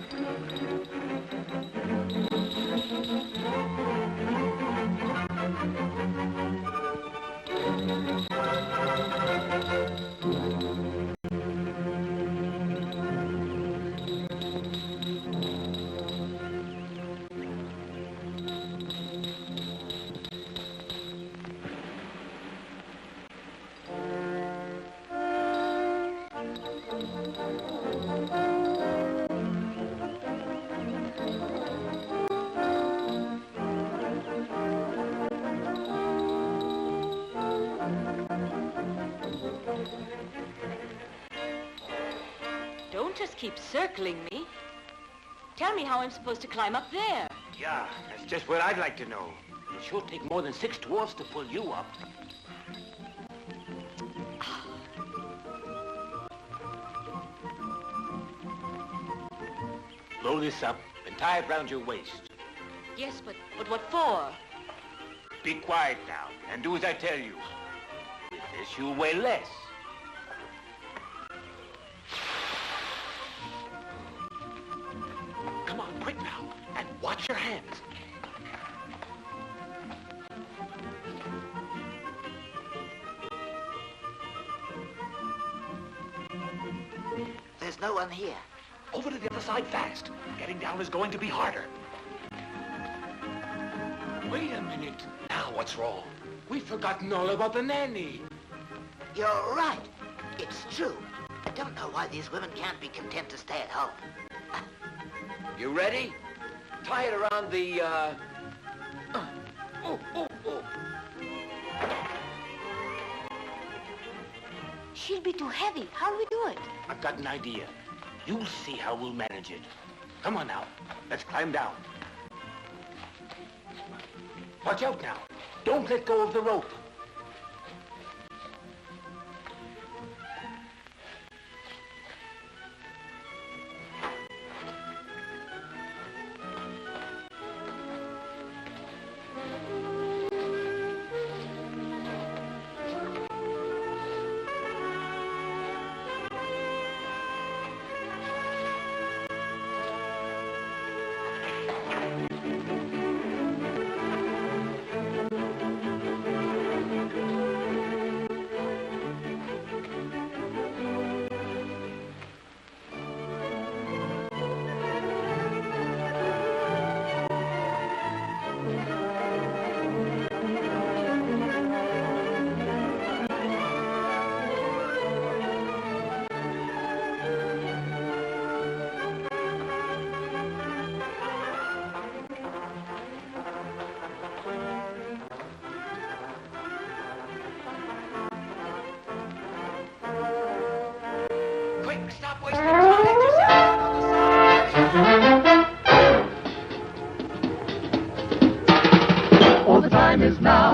Don't just keep circling me. Tell me how I'm supposed to climb up there. Yeah, that's just what I'd like to know. It sure take more than 6 dwarfs to pull you up. Roll this up and tie it round your waist. Yes, but what for? Be quiet now and do as I tell you. With this, you'll weigh less. Come on, quick now, and watch your hands. There's no one here. Over to the other side fast. Getting down is going to be harder. Wait a minute. Now what's wrong? We've forgotten all about the nanny. You're right. It's true. I don't know why these women can't be content to stay at home. You ready? Tie it around the, She'll be too heavy. How'll we do it? I've got an idea. You'll see how we'll manage it. Come on now. Let's climb down. Watch out now. Don't let go of the rope.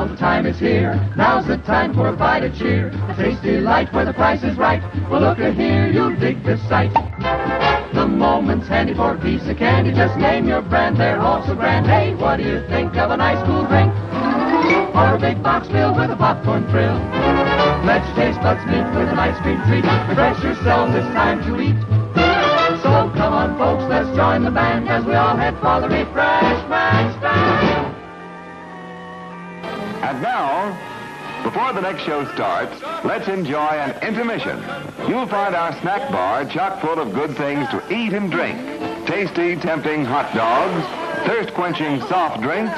Well, the time is here. Now's the time for a bite of cheer. A tasty light where the price is right. Well, look at here, you'll dig this sight. The moment's handy for a piece of candy. Just name your brand, they're all so grand. Hey, what do you think of a nice cool drink? Or a big box filled with a popcorn thrill? Let your taste buds meet with an ice cream treat. Refresh yourselves, it's time to eat. So come on, folks, let's join the band as we all head for the refreshment stand. And now, before the next show starts, let's enjoy an intermission. You'll find our snack bar chock full of good things to eat and drink. Tasty, tempting hot dogs, thirst-quenching soft drinks,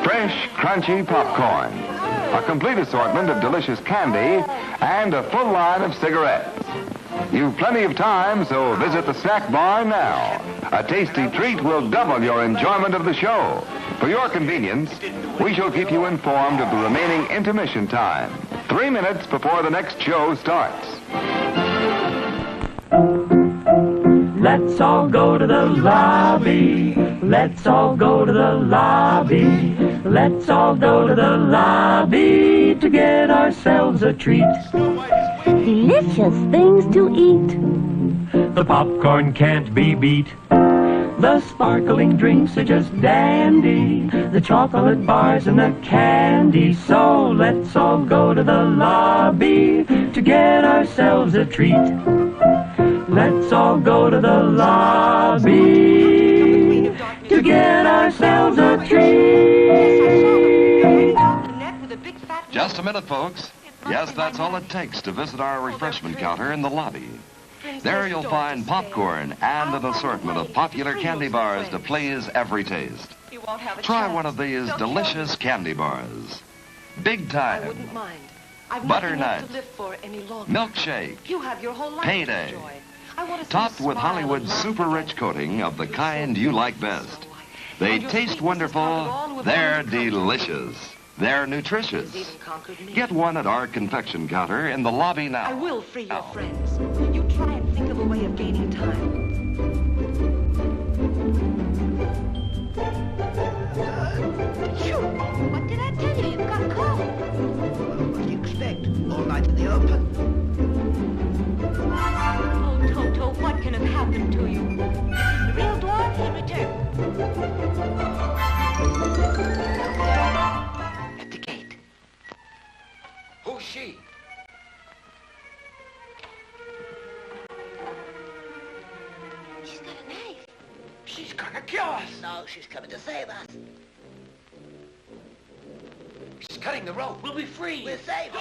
fresh, crunchy popcorn, a complete assortment of delicious candy, and a full line of cigarettes. You've plenty of time, so visit the snack bar now. A tasty treat will double your enjoyment of the show. For your convenience, we shall keep you informed of the remaining intermission time, 3 minutes before the next show starts. Let's all go to the lobby. Let's all go to the lobby. Let's all go to the lobby to get ourselves a treat. Delicious things to eat. The popcorn can't be beat. The sparkling drinks are just dandy. The chocolate bars and the candy. So let's all go to the lobby to get ourselves a treat. Let's all go to the lobby to get ourselves a treat. Just a minute, folks. Yes, that's all it takes to visit our refreshment counter in the lobby. There you'll find popcorn and an assortment of popular candy bars to please every taste. Try one of these delicious candy bars. Big Time, I wouldn't mind. I've Butternut, nothing left to live for any longer. Milkshake, You have your whole life to Payday, enjoy. I want to see topped you with smile Hollywood's and super rich coating of the kind you like best. They taste wonderful, they're delicious, they're nutritious. Get one at our confection counter in the lobby now. I will free your friends. You try and think of a way of gaining time. Shoot! What did I tell you? You've got cold. Well, what do you expect? All night in the open? Oh, Toto, what can have happened to you? The real dwarf has returned. At the gate. Who's she? She's got a knife. She's gonna kill us. No, she's coming to save us. She's cutting the rope. We'll be free. We're safe. You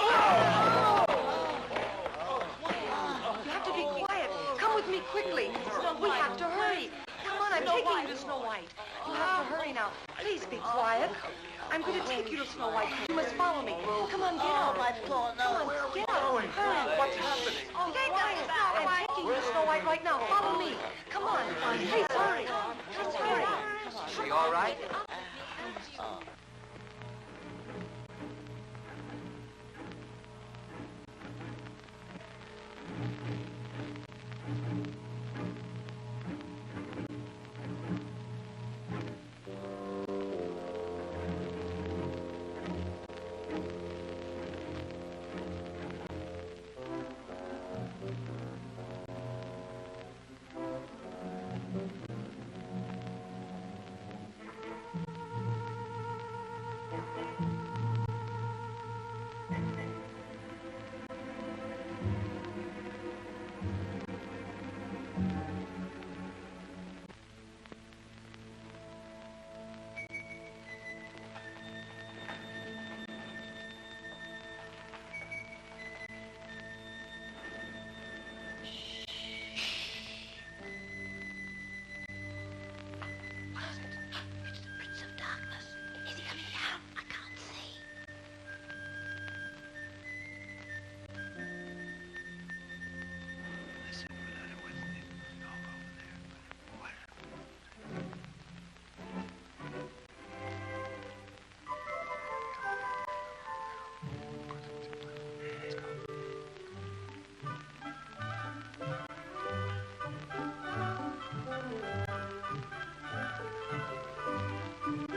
have to be quiet. Come with me quickly. We have to hurry. Come on, I'm taking you to Snow White. You have to hurry now. Please be quiet. I'm going to take you to Snow White. You must follow me. Come on, get out. my floor, no. Come on, get out. Hurry. What's happening? Oh, quiet. I'm taking you to Snow White right now. Follow me. Come on. Please hurry. Just hurry. She all right?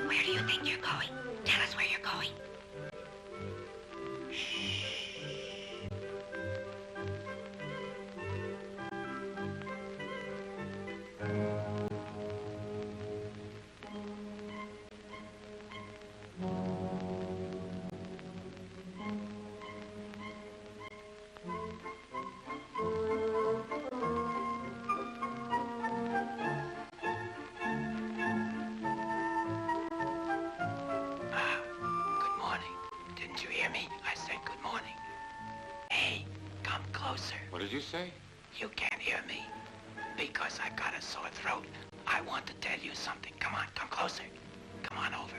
Where do you think you're going? Tell us where you're going. What did you say? You can't hear me because I've got a sore throat. I want to tell you something. Come on, come closer. Come on over.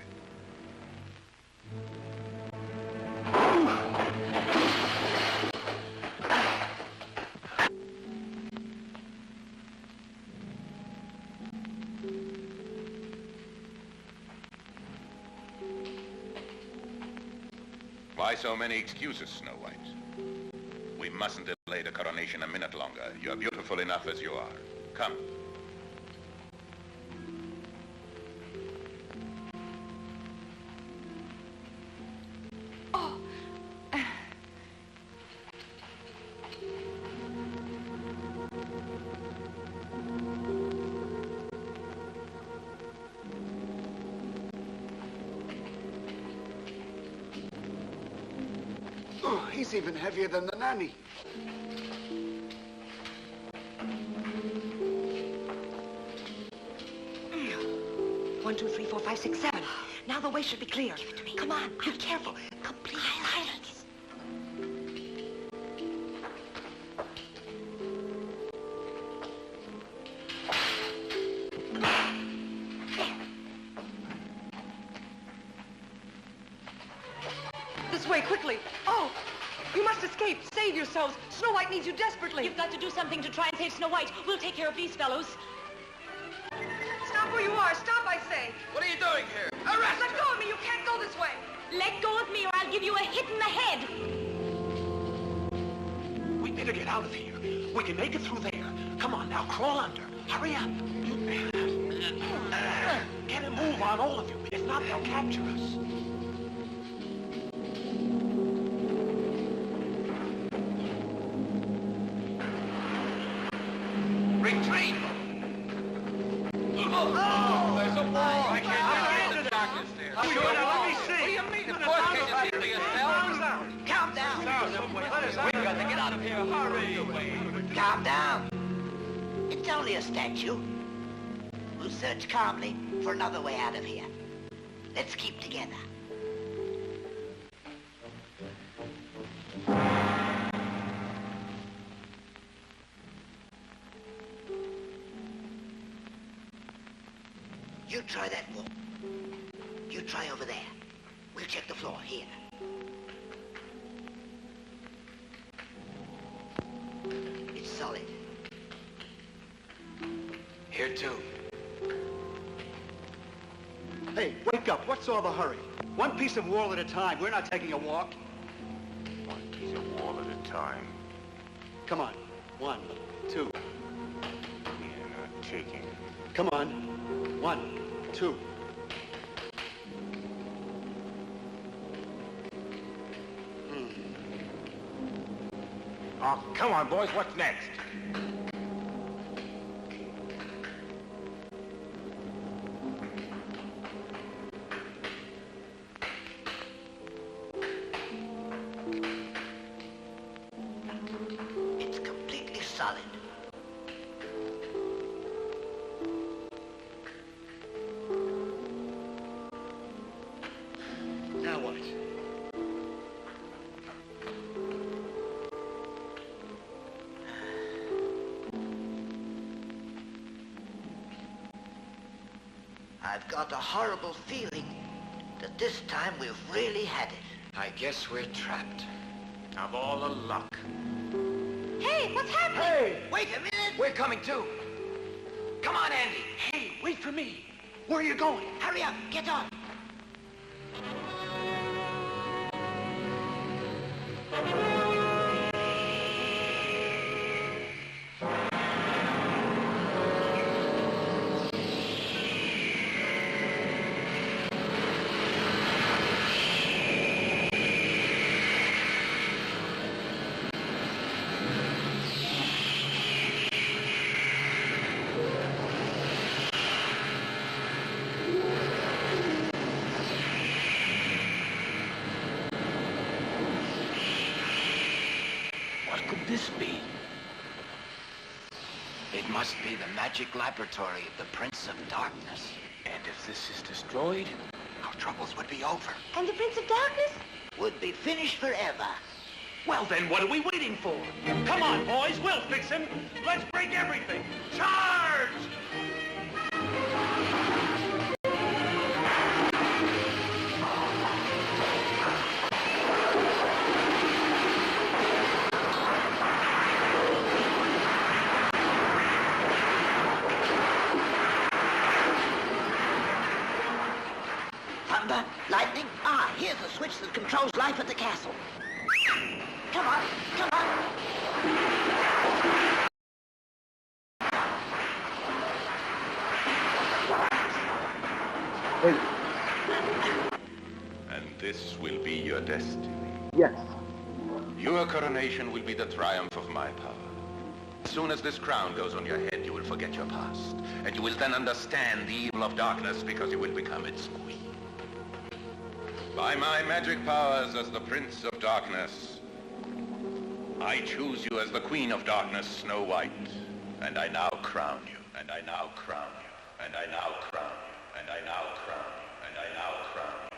Why so many excuses, Snow White? We mustn't delay the coronation a minute longer. You're beautiful enough as you are. Come. Oh, he's even heavier than the nanny. 1, 2, 3, 4, 5, 6, 7. Now the way should be clear. Give it to me. Come on, be careful. Complete silence. This way, quickly. Oh, you must escape. Save yourselves. Snow White needs you desperately. You've got to do something to try and save Snow White. We'll take care of these fellows. Stop where you are. Stop, I say. What are you doing here? Arrest Let go of me. You can't go this way. Let go of me or I'll give you a hit in the head. We better get out of here. We can make it through there. Come on now, crawl under. Hurry up. Get a move on, all of you. If not, they'll capture us. Retreat! Oh, there's a wall. I can't get into darkness there. Let me see. What do you mean? Of course, can you see for yourself? Calm down. We've got to get out of here. Hurry. Calm down. It's only a statue. We'll search calmly for another way out of here. Let's keep together. You try that wall. You try over there. We'll check the floor here. It's solid. Here, too. Hey, wake up. What's all the hurry? One piece of wall at a time. We're not taking a walk. One piece of wall at a time. Come on. 1, 2. We're not taking. Come on. 1, 2. Oh, come on, boys. What's next? It's completely solid. Now what? I've got a horrible feeling that this time we've really had it. I guess we're trapped. Of all the luck. Hey, what's happening? Hey! Wait a minute! We're coming, too. Come on, Andy. Hey, wait for me. Where are you going? Hurry up! Get on! What could this be? It must be the magic laboratory of the Prince of Darkness. And if this is destroyed, our troubles would be over. And the Prince of Darkness? Would be finished forever. Well, then what are we waiting for? Come on, boys, we'll fix him. Let's break everything. Charge! Thunder, lightning. Ah, here's the switch that controls life at the castle. Come on, come on. And this will be your destiny. Yes. Your coronation will be the triumph of my power. As soon as this crown goes on your head, you will forget your past. And you will then understand the evil of darkness because you will become its queen. By my magic powers as the Prince of Darkness, I choose you as the Queen of Darkness, Snow White. And I now crown you. And I now crown you. And I now crown you. And I now crown you. And I now crown you.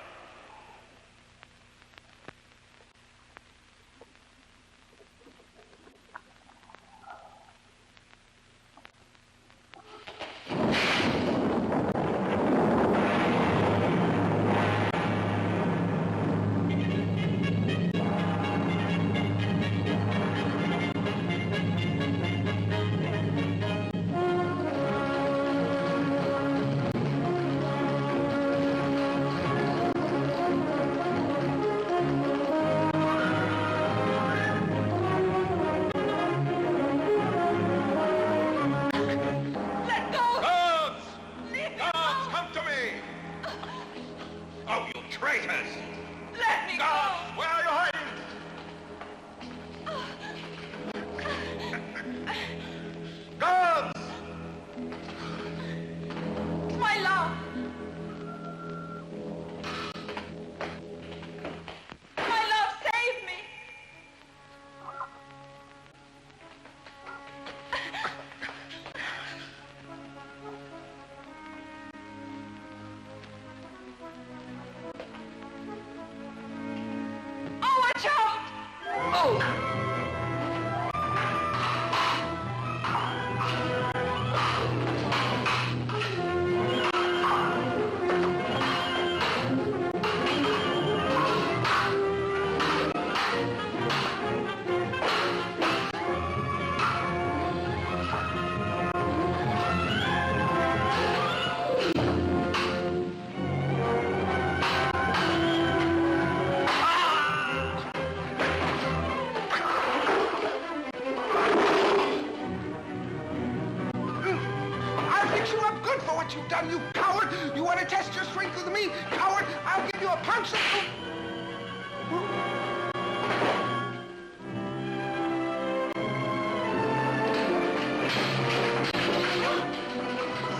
You've done, you coward! You want to test your strength with me? Coward, I'll give you a punch that...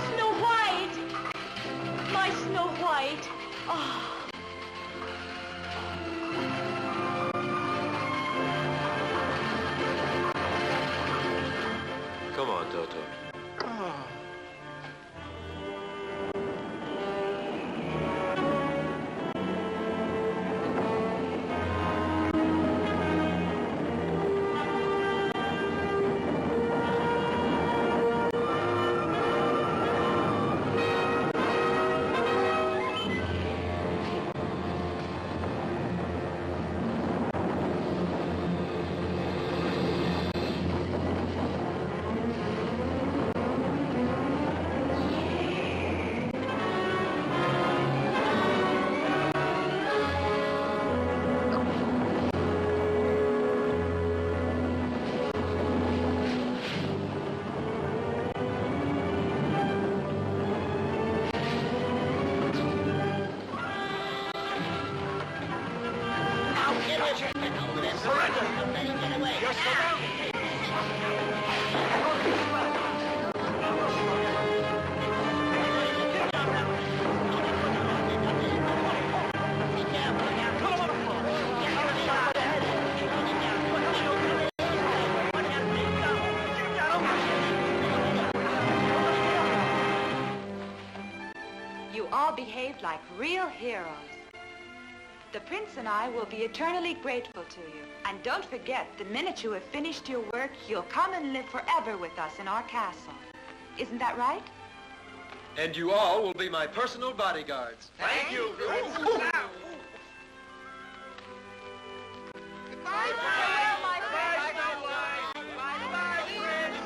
Snow White! My Snow White! Oh. Come on, Toto. Oh. You all behaved like real heroes. The prince and I will be eternally grateful to you. And don't forget, the minute you have finished your work, you'll come and live forever with us in our castle. Isn't that right? And you all will be my personal bodyguards. Thank you, Prince. Goodbye, my friend. Bye-bye, Prince.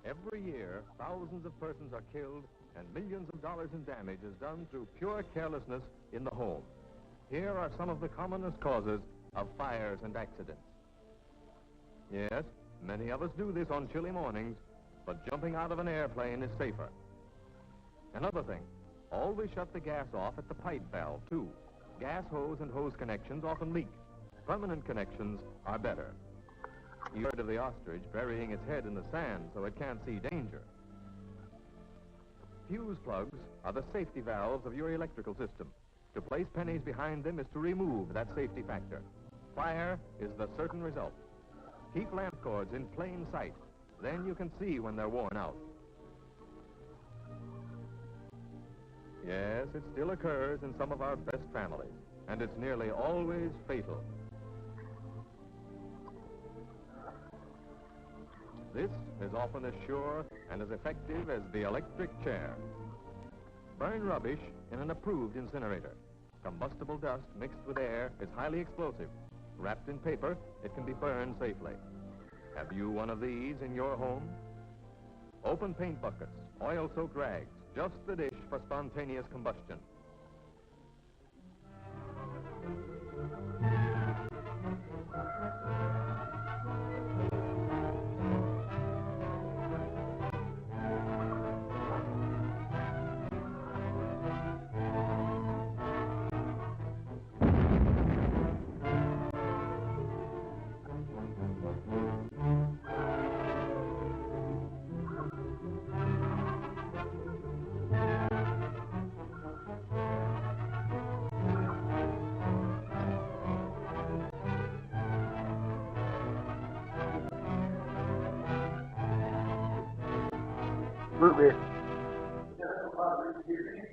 Every year, thousands of persons are killed and millions of dollars in damage is done through pure carelessness in the home. Here are some of the commonest causes of fires and accidents. Yes, many of us do this on chilly mornings, but jumping out of an airplane is safer. Another thing, always shut the gas off at the pipe valve, too. Gas hose and hose connections often leak. Permanent connections are better. You heard of the ostrich burying its head in the sand so it can't see danger. Fuse plugs are the safety valves of your electrical system. To place pennies behind them is to remove that safety factor. Fire is the certain result. Keep lamp cords in plain sight. Then you can see when they're worn out. Yes, it still occurs in some of our best families, and it's nearly always fatal. This is often as sure and as effective as the electric chair. Burn rubbish in an approved incinerator. Combustible dust mixed with air is highly explosive. Wrapped in paper, it can be burned safely. Have you one of these in your home? Open paint buckets, oil-soaked rags, just the dish for spontaneous combustion.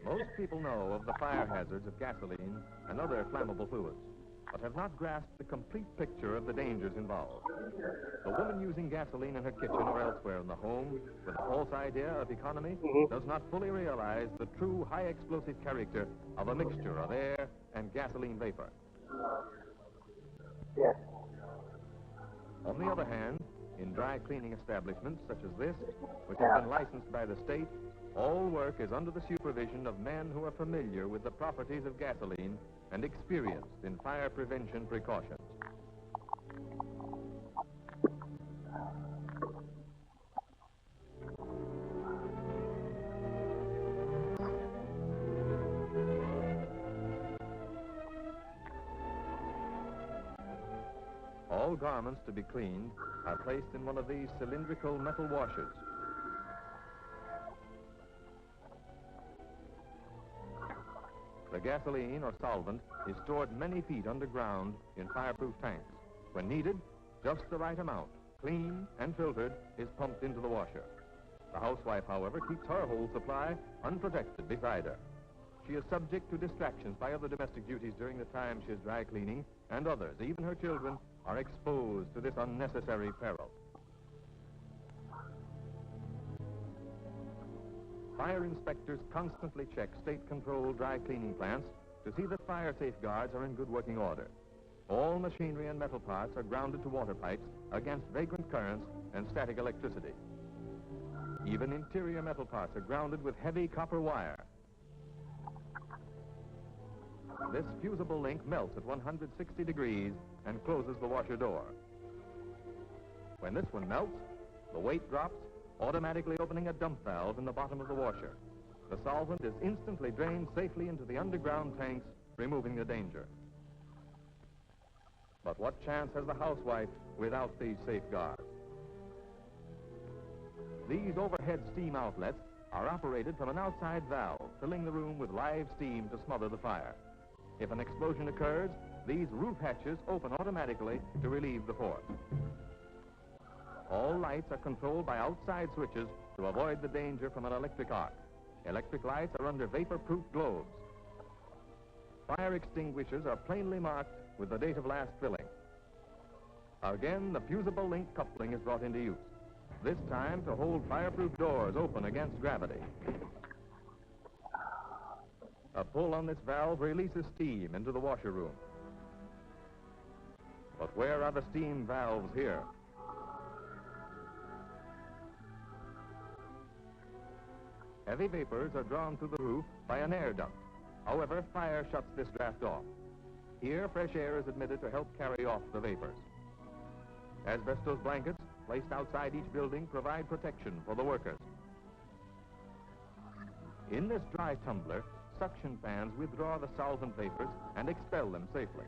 Most people know of the fire hazards of gasoline and other flammable fluids, but have not grasped the complete picture of the dangers involved. The woman using gasoline in her kitchen or elsewhere in the home with a false idea of economy does not fully realize the true high explosive character of a mixture of air and gasoline vapor. Yes. On the other hand, in dry cleaning establishments such as this, which have been licensed by the state, all work is under the supervision of men who are familiar with the properties of gasoline and experienced in fire prevention precautions. All garments to be cleaned are placed in one of these cylindrical metal washers. The gasoline or solvent is stored many feet underground in fireproof tanks. When needed, just the right amount, clean and filtered, is pumped into the washer. The housewife, however, keeps her whole supply unprotected beside her. She is subject to distractions by other domestic duties during the time she is dry cleaning, and others, even her children, are exposed to this unnecessary peril. Fire inspectors constantly check state-controlled dry cleaning plants to see that fire safeguards are in good working order. All machinery and metal parts are grounded to water pipes against vagrant currents and static electricity. Even interior metal parts are grounded with heavy copper wire. This fusible link melts at 160 degrees and closes the washer door. When this one melts, the weight drops, automatically opening a dump valve in the bottom of the washer. The solvent is instantly drained safely into the underground tanks, removing the danger. But what chance has the housewife without these safeguards? These overhead steam outlets are operated from an outside valve, filling the room with live steam to smother the fire. If an explosion occurs, these roof hatches open automatically to relieve the force. All lights are controlled by outside switches to avoid the danger from an electric arc. Electric lights are under vapor-proof globes. Fire extinguishers are plainly marked with the date of last filling. Again, the fusible link coupling is brought into use, this time to hold fireproof doors open against gravity. A pull on this valve releases steam into the washer room. But where are the steam valves here? Heavy vapors are drawn through the roof by an air duct. However, fire shuts this draft off. Here, fresh air is admitted to help carry off the vapors. Asbestos blankets placed outside each building provide protection for the workers. In this dry tumbler, suction fans withdraw the solvent vapors and expel them safely.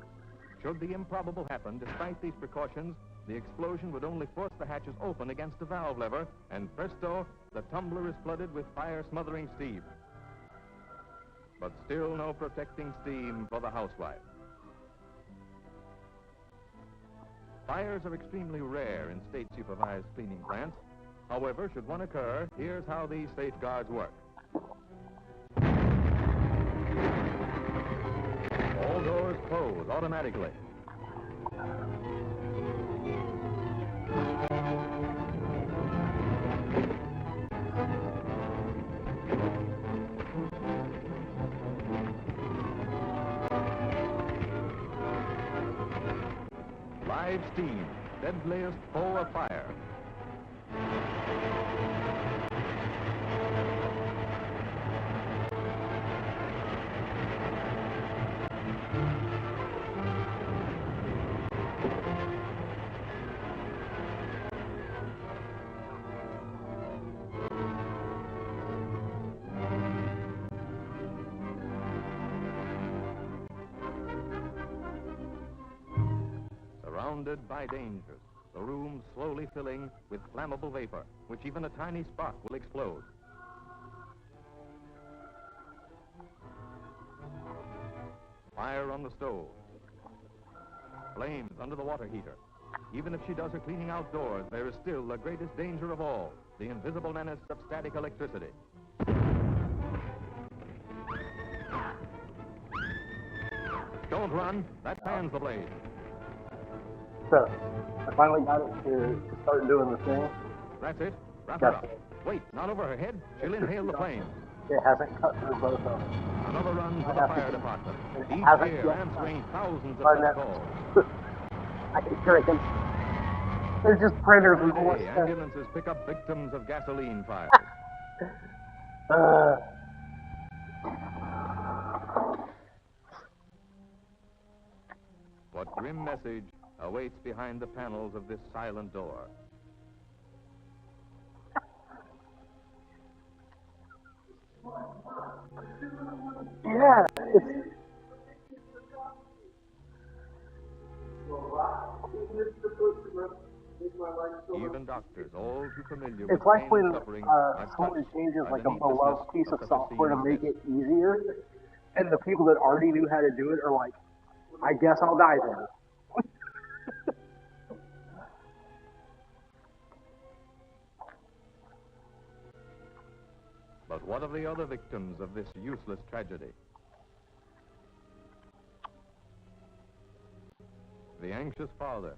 Should the improbable happen, despite these precautions, the explosion would only force the hatches open against the valve lever, and presto, the tumbler is flooded with fire-smothering steam. But still no protecting steam for the housewife. Fires are extremely rare in state-supervised cleaning plants. However, should one occur, here's how these safeguards work. All doors close automatically. Live steam, deadliest foe of fire. Surrounded by dangers, the room slowly filling with flammable vapor, which even a tiny spark will explode. Fire on the stove. Flames under the water heater. Even if she does her cleaning outdoors, there is still the greatest danger of all, the invisible menace of static electricity. Don't run, that fans the blaze. So, I finally got it to start doing the thing. That's it. Wrap her up. Wait, not over her head. She'll inhale the flames. It hasn't cut through both of them. Another run to the fire department. Each year answering thousands of such calls. I can hear it. There's just printers and all that stuff. Ambulances pick up victims of gasoline fires. What grim message awaits behind the panels of this silent door? Yeah, Even doctors, all too familiar it's with like pain when and suffering, someone changes like a beloved piece of software to make it easier, and the people that already knew how to do it are like, I guess I'll die then. But what of the other victims of this useless tragedy? The anxious father,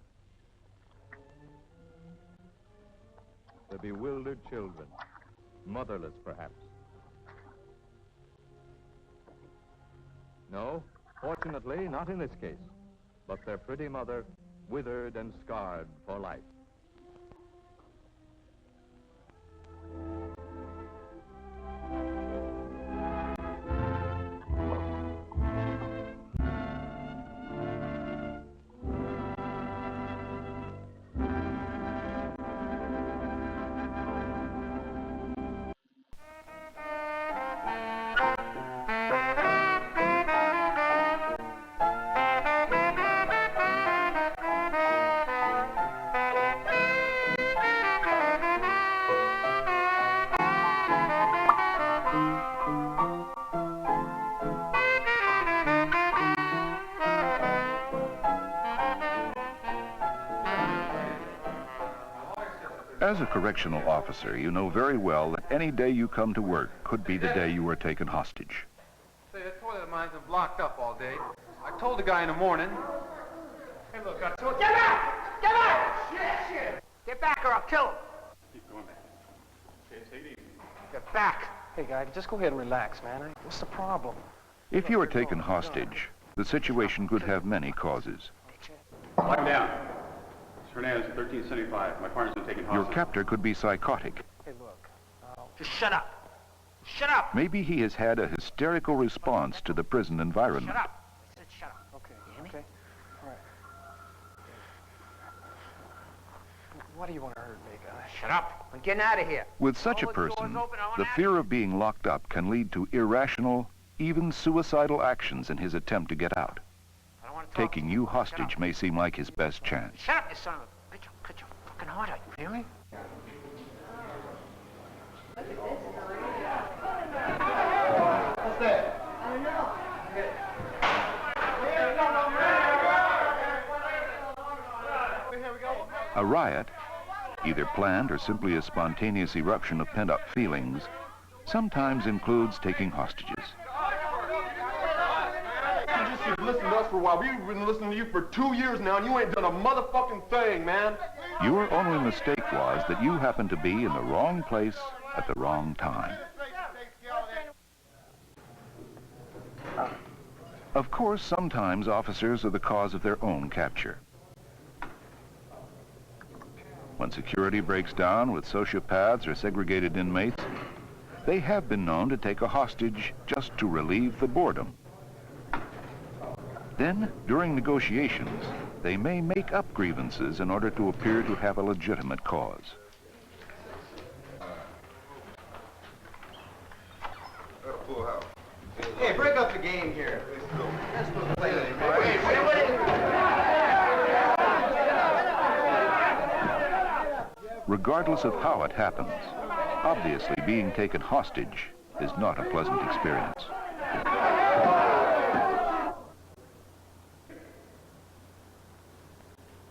the bewildered children, motherless perhaps, No, fortunately, not in this case. But their pretty mother, withered and scarred for life. As a correctional officer, you know very well that any day you come to work could be the day you are taken hostage. Say, the toilet of mine's been blocked up all day. I told the guy in the morning. Hey, look, I told... Get back! Get back! Shit! Get back or I'll kill him! Keep going back. Okay, take it easy. Get back! Hey, guy, just go ahead and relax, man. What's the problem? If you are taken hostage, the situation could have many causes. Lock him down. It's Hernandez, 1375. My partner's been taken hostage. Your captor could be psychotic. Hey, look. Just shut up. Shut up! Maybe he has had a hysterical response to the prison environment. Shut up! I said shut up. Okay, okay. All right. What do you want to hurt me, guy? Shut up! I'm getting out of here. With such a person, the fear of being locked up can lead to irrational, even suicidal actions in his attempt to get out. Taking you hostage may seem like his best chance. Shut up, you son of a bitch! I'll cut your fucking heart out, you hear me? What's that? I don't know. A riot, either planned or simply a spontaneous eruption of pent-up feelings, sometimes includes taking hostages. You just should listen to us for a while. We've been listening to you for 2 years now, and you ain't done a motherfucking thing, man. Your only mistake was that you happened to be in the wrong place at the wrong time. Of course, sometimes officers are the cause of their own capture. When security breaks down with sociopaths or segregated inmates, they have been known to take a hostage just to relieve the boredom. Then, during negotiations, they may make up grievances in order to appear to have a legitimate cause. Hey, break up the game here. Let's go play it. Regardless of how it happens, obviously being taken hostage is not a pleasant experience.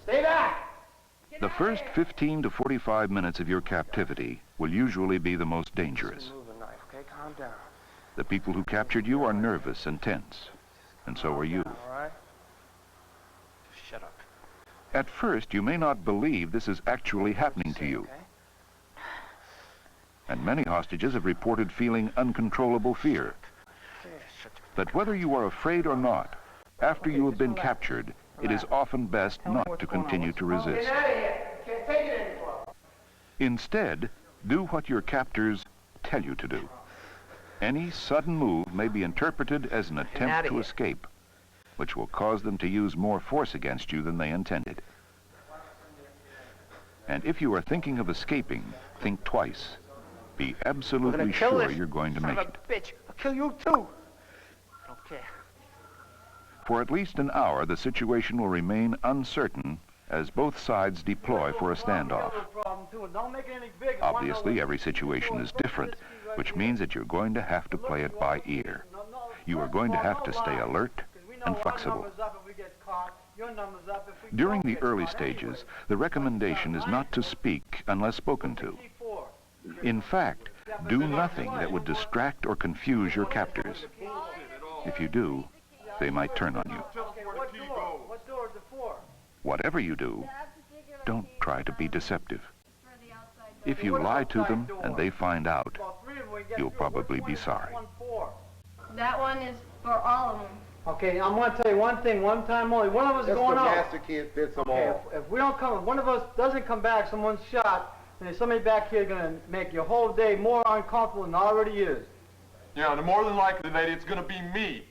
Stay back! The first 15 to 45 minutes of your captivity will usually be the most dangerous. Move the knife, okay? Calm down. The people who captured you are nervous and tense, and so are you. All right? Just shut up. At first, you may not believe this is actually happening to you. And many hostages have reported feeling uncontrollable fear. But whether you are afraid or not, after you have been captured, it is often best not to continue to resist. Get out of here! Can't take it anymore. Instead, do what your captors tell you to do. Any sudden move may be interpreted as an attempt to escape, which will cause them to use more force against you than they intended. And if you are thinking of escaping, think twice. Be absolutely sure you're going to make it. Bitch, I'll kill you too. I don't care. For at least an hour, the situation will remain uncertain as both sides deploy for a standoff. Obviously, every situation is different, which means that you're going to have to play it by ear. You are going to have to stay alert and flexible. During the early stages, the recommendation is not to speak unless spoken to. In fact, do nothing that would distract or confuse your captors. If you do, they might turn on you. Whatever you do, don't try to be deceptive. If you lie to them and they find out, you'll probably be sorry. That one is for all of them. Okay, I'm going to tell you one thing, one time only. One of us is going out. Master kid fits them Okay, all. if we don't come, if one of us doesn't come back, someone's shot, and there's somebody back here going to make your whole day more uncomfortable than it already is. Yeah, and more than likely, lady, it's going to be me.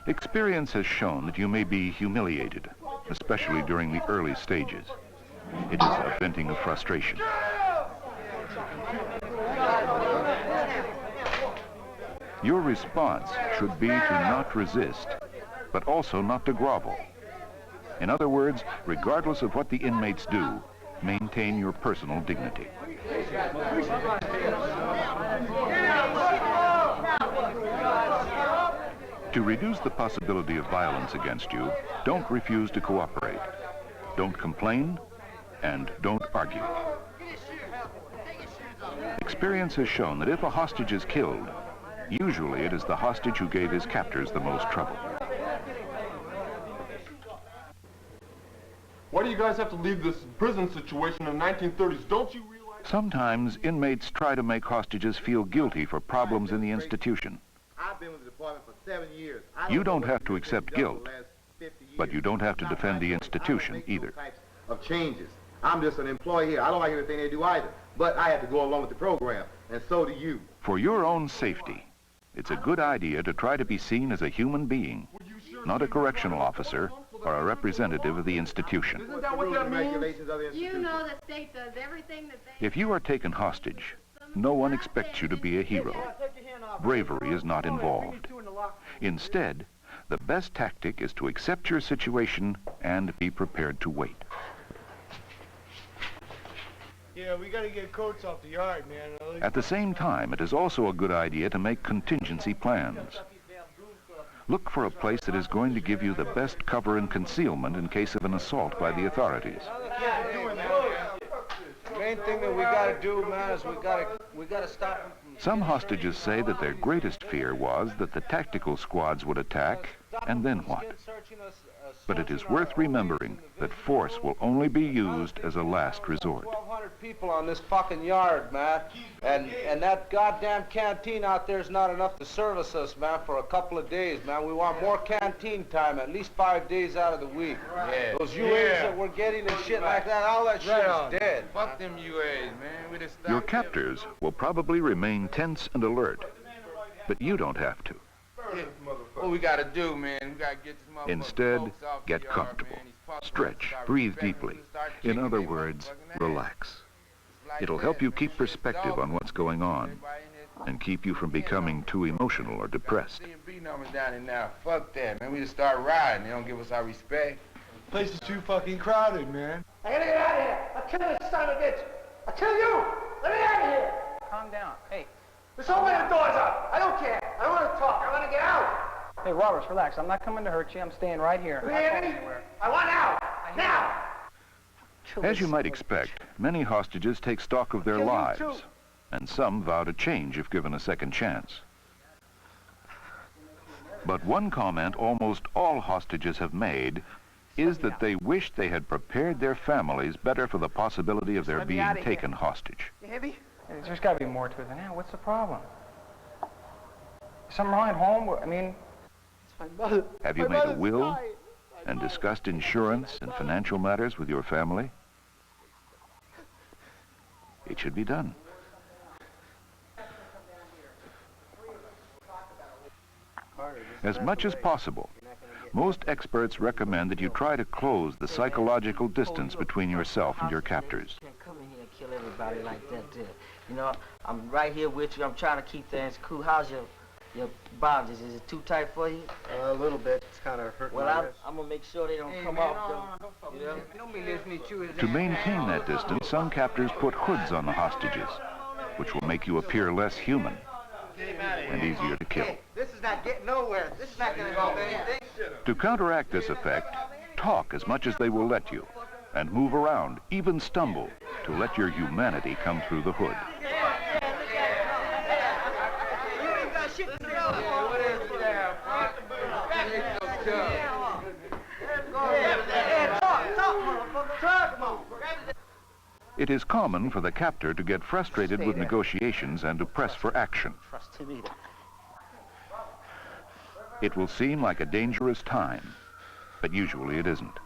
Experience has shown that you may be humiliated, especially during the early stages. It is a venting of frustration. Your response should be to not resist, but also not to grovel. In other words, regardless of what the inmates do, maintain your personal dignity. To reduce the possibility of violence against you, don't refuse to cooperate. Don't complain, and don't argue. Experience has shown that if a hostage is killed, usually it is the hostage who gave his captors the most trouble. Why do you guys have to leave this prison situation in the 1930s? Don't you realize? Sometimes inmates try to make hostages feel guilty for problems in the institution. I've been with the department for 7 years. You don't have to accept guilt, but you don't have to defend the institution either. Of changes. I'm just an employee here. I don't like everything they do either, but I have to go along with the program, and so do you. For your own safety, it's a good idea to try to be seen as a human being, not a correctional officer or a representative of the institution. Isn't that what that means? You know the state does everything that they... If you are taken hostage, no one expects you to be a hero. Bravery is not involved. Instead, the best tactic is to accept your situation and be prepared to wait. Yeah, we gotta get coats off the yard, man. At the same time, it is also a good idea to make contingency plans. Look for a place that is going to give you the best cover and concealment in case of an assault by the authorities. The main thing that we gotta do, man, is we gotta stop them from... Some hostages say that their greatest fear was that the tactical squads would attack, and then what? But it is worth remembering that force will only be used as a last resort. 1,200 people on this fucking yard, man. And that goddamn canteen out there is not enough to service us, man, for a couple of days, man. We want more canteen time, at least 5 days out of the week. Yeah. Those UAs that we're getting and shit like that, all that shit is dead. Fuck them UAs, man. We just Your captors will probably remain tense and alert, but you don't have to. What we gotta do, man? We gotta get this motherfucker. Instead, get comfortable. Stretch, breathe deeply. In other words, relax. It'll help you keep perspective on what's going on and keep you from becoming too emotional or depressed. C&B numbers down in now. Fuck that, man. We just start riding. They don't give us our respect. The place is too fucking crowded, man. I gotta get out of here. I'll kill this son of a bitch. I'll kill you. Let me out of here. Calm down. Hey. Just open the doors up. I don't care. I don't want to talk. I want to get out. Hey, Roberts, relax. I'm not coming to hurt you. I'm staying right here. You hear me? I want out. Now. As you might expect, many hostages take stock of their lives, and some vow to change if given a second chance. But one comment almost all hostages have made is that they wish they had prepared their families better for the possibility of their being taken hostage. You heavy? There's got to be more to it than that. What's the problem? Something wrong at home? I mean... It's my mother. Have you made a will and discussed insurance and financial matters with your family? It should be done. As much as possible, most experts recommend that you try to close the psychological distance between yourself and your captors. You can't come in here and kill everybody like that there. You know, I'm right here with you. I'm trying to keep things cool. How's your boundaries? Is it too tight for you? A little bit. It's kind of hurting. Well, I'm going to make sure they don't come off. You know? Don't be listening to it. To maintain that distance, some captors put hoods on the hostages, which will make you appear less human and easier to kill. This is not getting nowhere. This is not going to involve anything. To counteract this effect, talk as much as they will let you, and move around, even stumble, to let your humanity come through the hood. It is common for the captor to get frustrated Stay with there. negotiations and to press for action. Trust him either. It will seem like a dangerous time, but usually it isn't.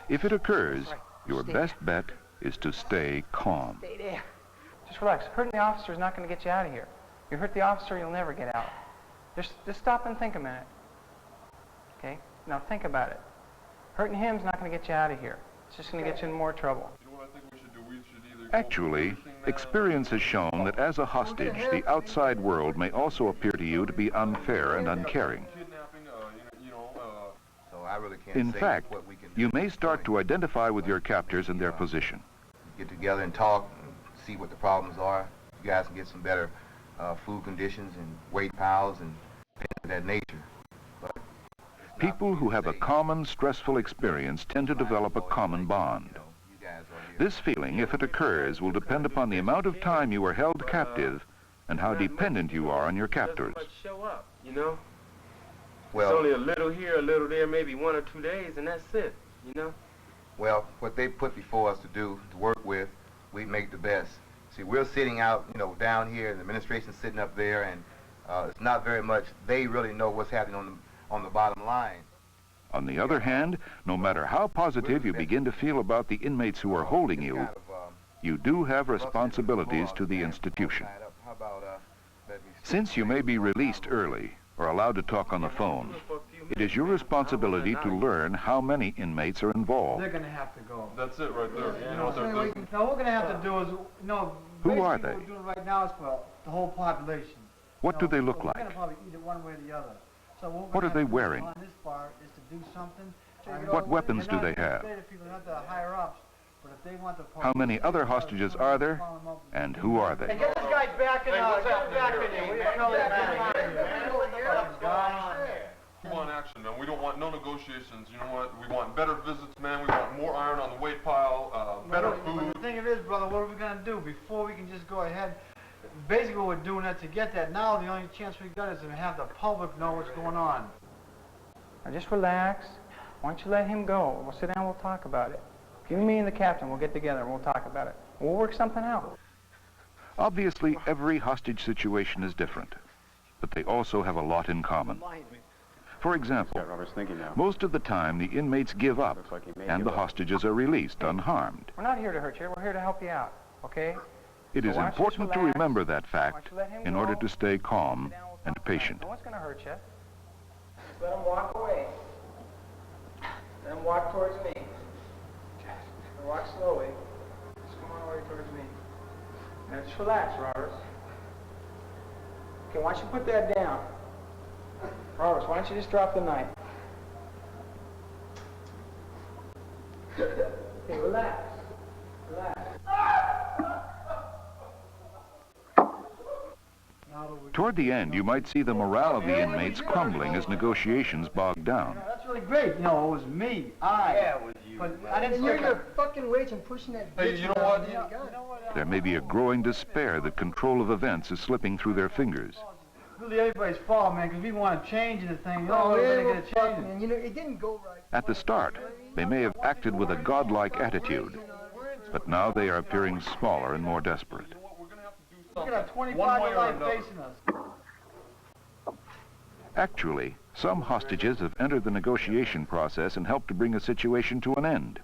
If it occurs, your best bet is to stay calm. Stay there. Just relax. Hurting the officer is not going to get you out of here. You hurt the officer, you'll never get out. Just stop and think a minute. Okay? Now think about it. Hurting him's not going to get you out of here. It's just going to get you in more trouble. Actually, experience has shown that as a hostage, the outside world may also appear to you to be unfair and uncaring. So I really can't In say fact, what we can you may start to identify with your captors and their position. get together and talk, and see what the problems are. You guys can get some better food conditions and weight piles and things of that nature. But People who have a common stressful experience tend to develop a common bond. This feeling, if it occurs, will depend upon the amount of time you are held captive and how dependent you are on your captors. Show up, you know? Well, it's only a little here, a little there, maybe 1 or 2 days, and that's it, you know? well, what they put before us to do, to work with, we make the best. See, we're sitting out, you know, down here, and the administration's sitting up there, and it's not very much. They really know what's happening on the bottom line. On the other hand, no matter how positive you begin to feel about the inmates who are holding you, you do have responsibilities to the institution. Since you may be released early or allowed to talk on the phone, it is your responsibility to learn how many inmates are involved. They're going to have to go. That's it right there. You know what they're Now, doing. what we're going to have to do is, you know, Who are basically they? what we're doing right now is for the whole population. What do they look We're like? going to probably eat it one way or the other. So What are they wearing? On this part is to do something. What weapons do they have? How many other hostages are there, and who are they? Hey, get this guy back in get him back in here. We don't know that We want action, man. We don't want no negotiations. You know what? We want better visits, man. We want more iron on the weight pile, better food. The thing of it is, brother, what are we going to do before we can just go ahead? Basically, what we're doing that to get that now, the only chance we got is to have the public know what's going on. Now just relax. Why don't you let him go? We'll sit down, we'll talk about it. You, me, and the captain will get together and we'll talk about it. We'll work something out. Obviously, every hostage situation is different, but they also have a lot in common. For example, most of the time the inmates give up and the hostages are released unharmed. We're not here to hurt you. We're here to help you out, okay? It is important to remember that fact in order to stay calm and patient. No one's going to hurt you. Just let him walk away. Let him walk towards me. Walk slowly. Just come on away towards me. Now just relax, Roberts. Okay, why don't you put that down? Roberts, why don't you just drop the knife? Okay, relax. Relax. Toward the end, you might see the morale of the inmates crumbling as negotiations bog down. That's really great. You know, it was me. Yeah, it was you. But I didn't You're say your fucking wage and pushing that Hey, you know what? There may be a growing despair that control of events is slipping through their fingers. Really everybody's fault, man, because we want to change the thing. You know, Oh, we're yeah, going to get a change. man. You know, it didn't go right. At the start, they may have acted with a godlike attitude, but now they are appearing smaller and more desperate. Look at that 25 to life facing us. Actually, some hostages have entered the negotiation process and helped to bring a situation to an end.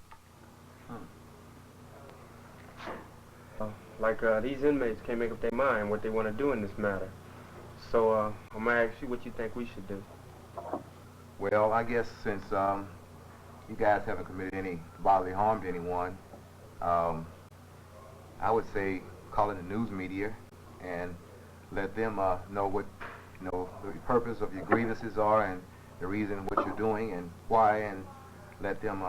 Like these inmates can't make up their mind what they want to do in this matter. So I'm going to ask you what you think we should do. Well, I guess since you guys haven't committed any bodily harm to anyone, I would say call in the news media and let them know what the purpose of your grievances are and the reason what you're doing and why, and let them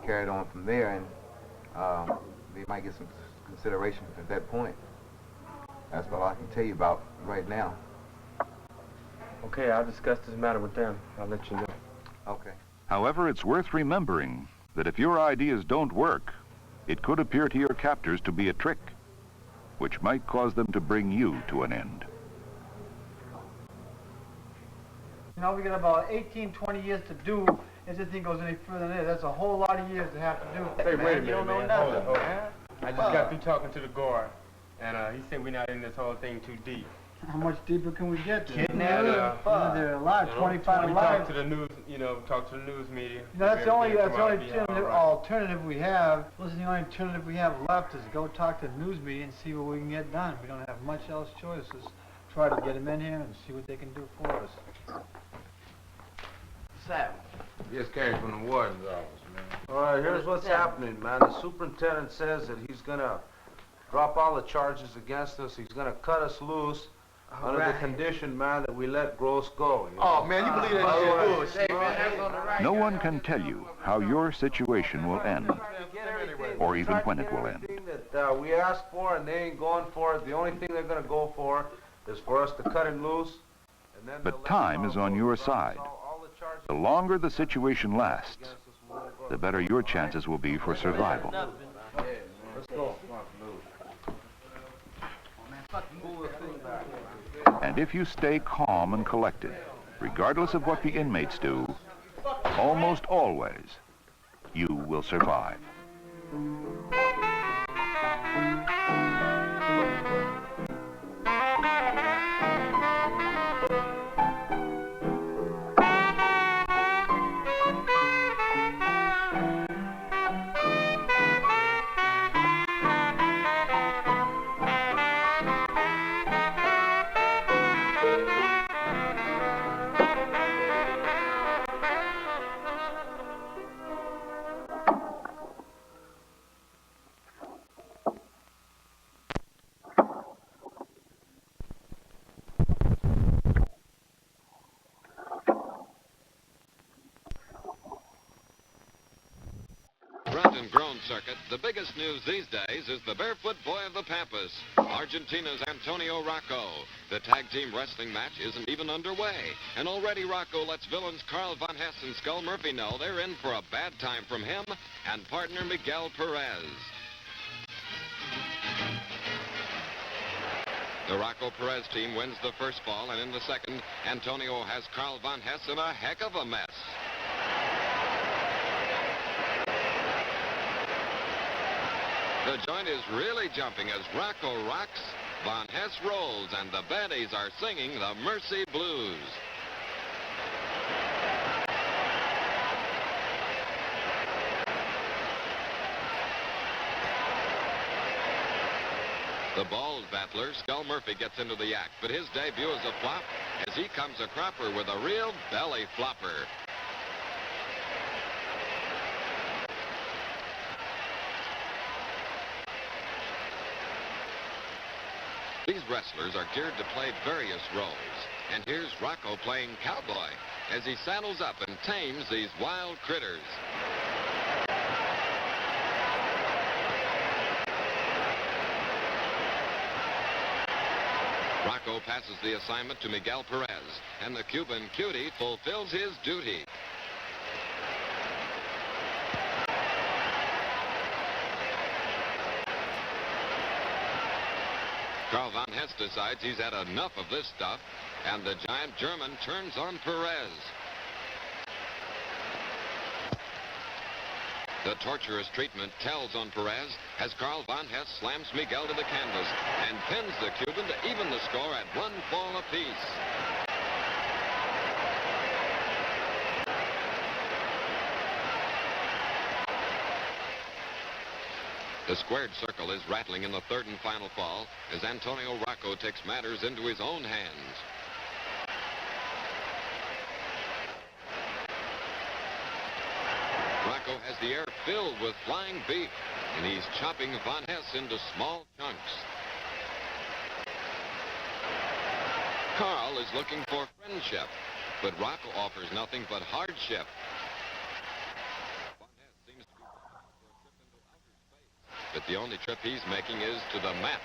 carry it on from there, and they might get some consideration at that point. That's all I can tell you about right now. Okay, I'll discuss this matter with them. I'll let you know. Okay. However, it's worth remembering that if your ideas don't work, it could appear to your captors to be a trick, which might cause them to bring you to an end. You know, we got about 18, 20 years to do if this thing goes any further than this. That's a whole lot of years to have to do. Hey, wait a minute, You don't know man. nothing, Hold it, man. I just got through talking to the guard, and he said we're not in this whole thing too deep. How much deeper can we get there? Kidnapping? There are a lot, 25 lives. Talk to the news, talk to the news media. That's the only alternative we have. Listen, the only alternative we have left is go talk to the news media and see what we can get done. We don't have much else choices. Try to get them in here and see what they can do for us. Sam. Just came from the warden's office, man. All right, here's what's happening, man. The superintendent says that he's gonna drop all the charges against us. He's gonna cut us loose under the condition, man, that we let Gross go. Oh, man, you believe that shit bullshit, man. No one can tell you how your situation will end, or even when it will end. That we asked for and they ain't going for it. The only thing they're gonna go for is for us to cut him loose. And then but time is on your side. The longer the situation lasts, the better your chances will be for survival. Let's go. And if you stay calm and collected, regardless of what the inmates do, almost always, you will survive. Circuit, the biggest news these days is the barefoot boy of the Pampas, Argentina's Antonio Rocco. The tag team wrestling match isn't even underway, and already Rocco lets villains Carl Von Hess and Skull Murphy know they're in for a bad time from him and partner Miguel Perez. The Rocco Perez team wins the first fall, and in the second, Antonio has Carl Von Hess in a heck of a mess. The joint is really jumping as Rocco rocks, Von Hess rolls, and the baddies are singing the Mercy Blues. The bald battler, Skull Murphy, gets into the act, but his debut is a flop as he comes a cropper with a real belly flopper. These wrestlers are geared to play various roles, and here's Rocco playing cowboy as he saddles up and tames these wild critters. Rocco passes the assignment to Miguel Perez, and the Cuban cutie fulfills his duty. Carl Von Hess decides he's had enough of this stuff, and the giant German turns on Perez. The torturous treatment tells on Perez as Carl Von Hess slams Miguel to the canvas and pins the Cuban to even the score at 1 fall apiece. The squared circle is rattling in the third and final fall as Antonio Rocco takes matters into his own hands. Rocco has the air filled with flying beef, and he's chopping Von Hess into small chunks. Carl is looking for friendship, but Rocco offers nothing but hardship. But the only trip he's making is to the map.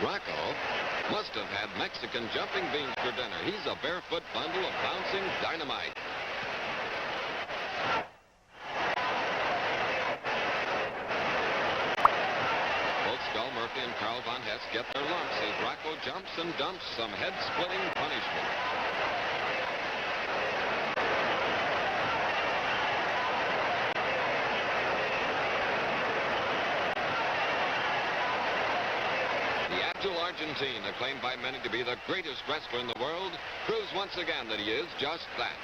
Rocco must have had Mexican jumping beans for dinner. He's a barefoot bundle of bouncing dynamite. Both Skull Murphy and Carl Von Hess get their lumps as Rocco jumps and dumps some head-splitting punishment. Abdul Argentine, acclaimed by many to be the greatest wrestler in the world, proves once again that he is just that.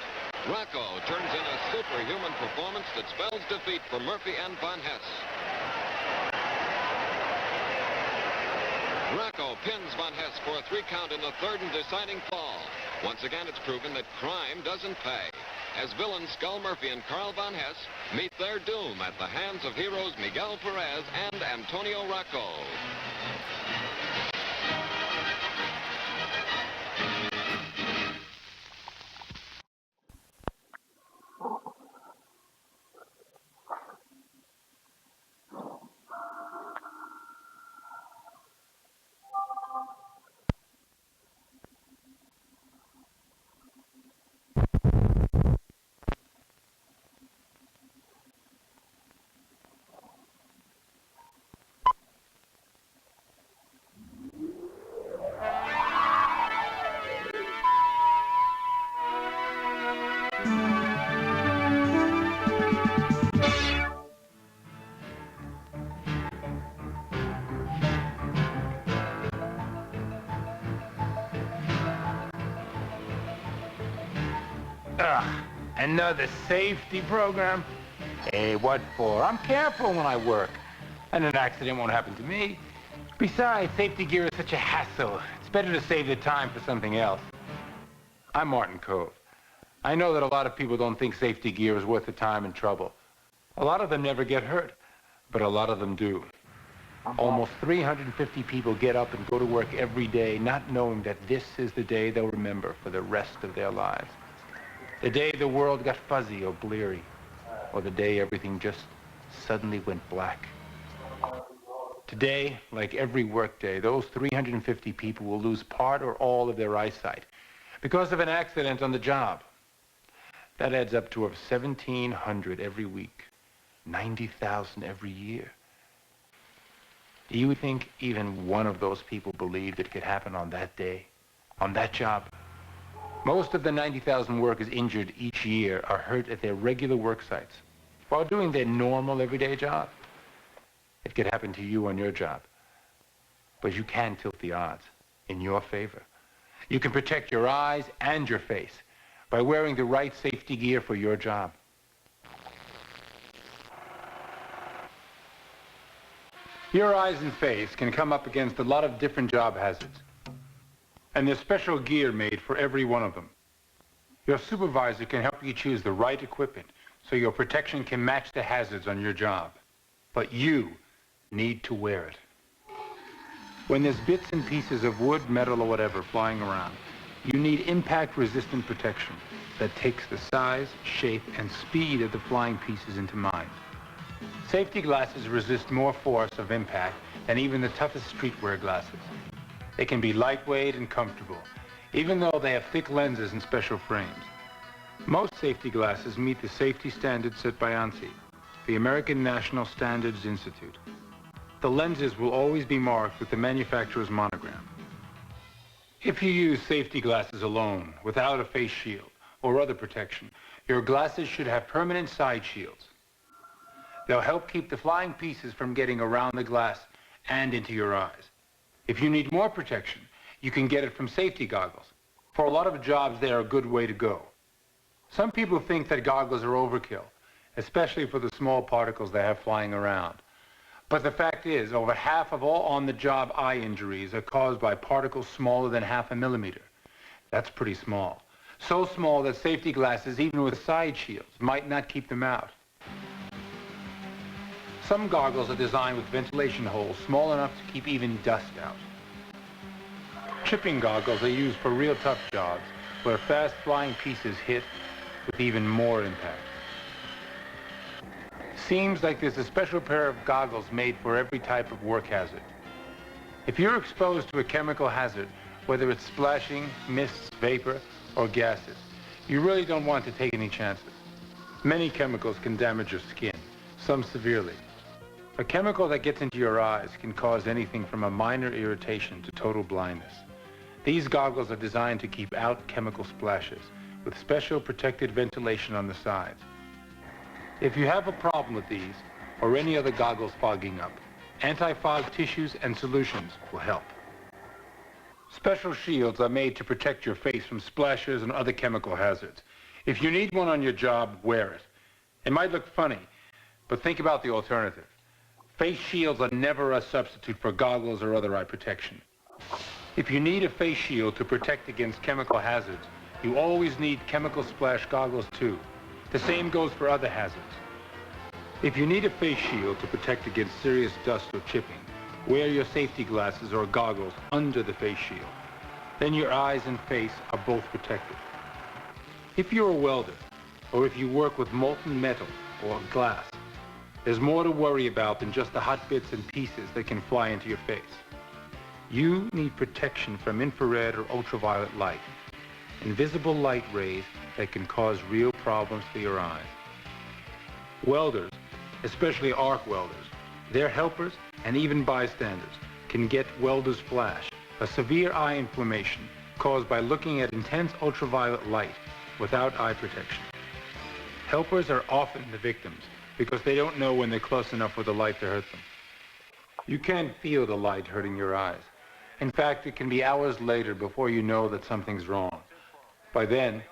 Rocco turns in a superhuman performance that spells defeat for Murphy and Von Hess. Rocco pins Von Hess for a 3 count in the third and deciding fall. Once again, it's proven that crime doesn't pay, as villains Skull Murphy and Carl Von Hess meet their doom at the hands of heroes Miguel Perez and Antonio Rocco. Another safety program? Hey, what for? I'm careful when I work. And an accident won't happen to me. Besides, safety gear is such a hassle. It's better to save the time for something else. I'm Martin Cove. I know that a lot of people don't think safety gear is worth the time and trouble. A lot of them never get hurt, but a lot of them do. Almost 350 people get up and go to work every day not knowing that this is the day they'll remember for the rest of their lives. The day the world got fuzzy or bleary, or the day everything just suddenly went black. Today, like every workday, those 350 people will lose part or all of their eyesight because of an accident on the job. That adds up to over 1,700 every week, 90,000 every year. Do you think even one of those people believed it could happen on that day, on that job? Most of the 90,000 workers injured each year are hurt at their regular work sites while doing their normal everyday job. It could happen to you on your job, but you can tilt the odds in your favor. You can protect your eyes and your face by wearing the right safety gear for your job. Your eyes and face can come up against a lot of different job hazards. And there's special gear made for every one of them. Your supervisor can help you choose the right equipment so your protection can match the hazards on your job. But you need to wear it. When there's bits and pieces of wood, metal, or whatever flying around, you need impact-resistant protection that takes the size, shape, and speed of the flying pieces into mind. Safety glasses resist more force of impact than even the toughest streetwear glasses. They can be lightweight and comfortable, even though they have thick lenses and special frames. Most safety glasses meet the safety standards set by ANSI, the American National Standards Institute. The lenses will always be marked with the manufacturer's monogram. If you use safety glasses alone, without a face shield or other protection, your glasses should have permanent side shields. They'll help keep the flying pieces from getting around the glass and into your eyes. If you need more protection, you can get it from safety goggles. For a lot of jobs, they're a good way to go. Some people think that goggles are overkill, especially for the small particles they have flying around. But the fact is, over half of all on-the-job eye injuries are caused by particles smaller than 0.5 millimeter. That's pretty small. So small that safety glasses, even with side shields, might not keep them out. Some goggles are designed with ventilation holes small enough to keep even dust out. Chipping goggles are used for real tough jobs where fast flying pieces hit with even more impact. Seems like there's a special pair of goggles made for every type of work hazard. If you're exposed to a chemical hazard, whether it's splashing, mists, vapor, or gases, you really don't want to take any chances. Many chemicals can damage your skin, some severely. A chemical that gets into your eyes can cause anything from a minor irritation to total blindness. These goggles are designed to keep out chemical splashes with special protected ventilation on the sides. If you have a problem with these or any other goggles fogging up, anti-fog tissues and solutions will help. Special shields are made to protect your face from splashes and other chemical hazards. If you need one on your job, wear it. It might look funny, but think about the alternative. Face shields are never a substitute for goggles or other eye protection. If you need a face shield to protect against chemical hazards, you always need chemical splash goggles too. The same goes for other hazards. If you need a face shield to protect against serious dust or chipping, wear your safety glasses or goggles under the face shield. Then your eyes and face are both protected. If you're a welder, or if you work with molten metal or glass, there's more to worry about than just the hot bits and pieces that can fly into your face. You need protection from infrared or ultraviolet light, invisible light rays that can cause real problems for your eyes. Welders, especially arc welders, their helpers, and even bystanders can get welder's flash, a severe eye inflammation caused by looking at intense ultraviolet light without eye protection. Helpers are often the victims because they don't know when they're close enough with the light to hurt them. You can't feel the light hurting your eyes. In fact, it can be hours later before you know that something's wrong. By then,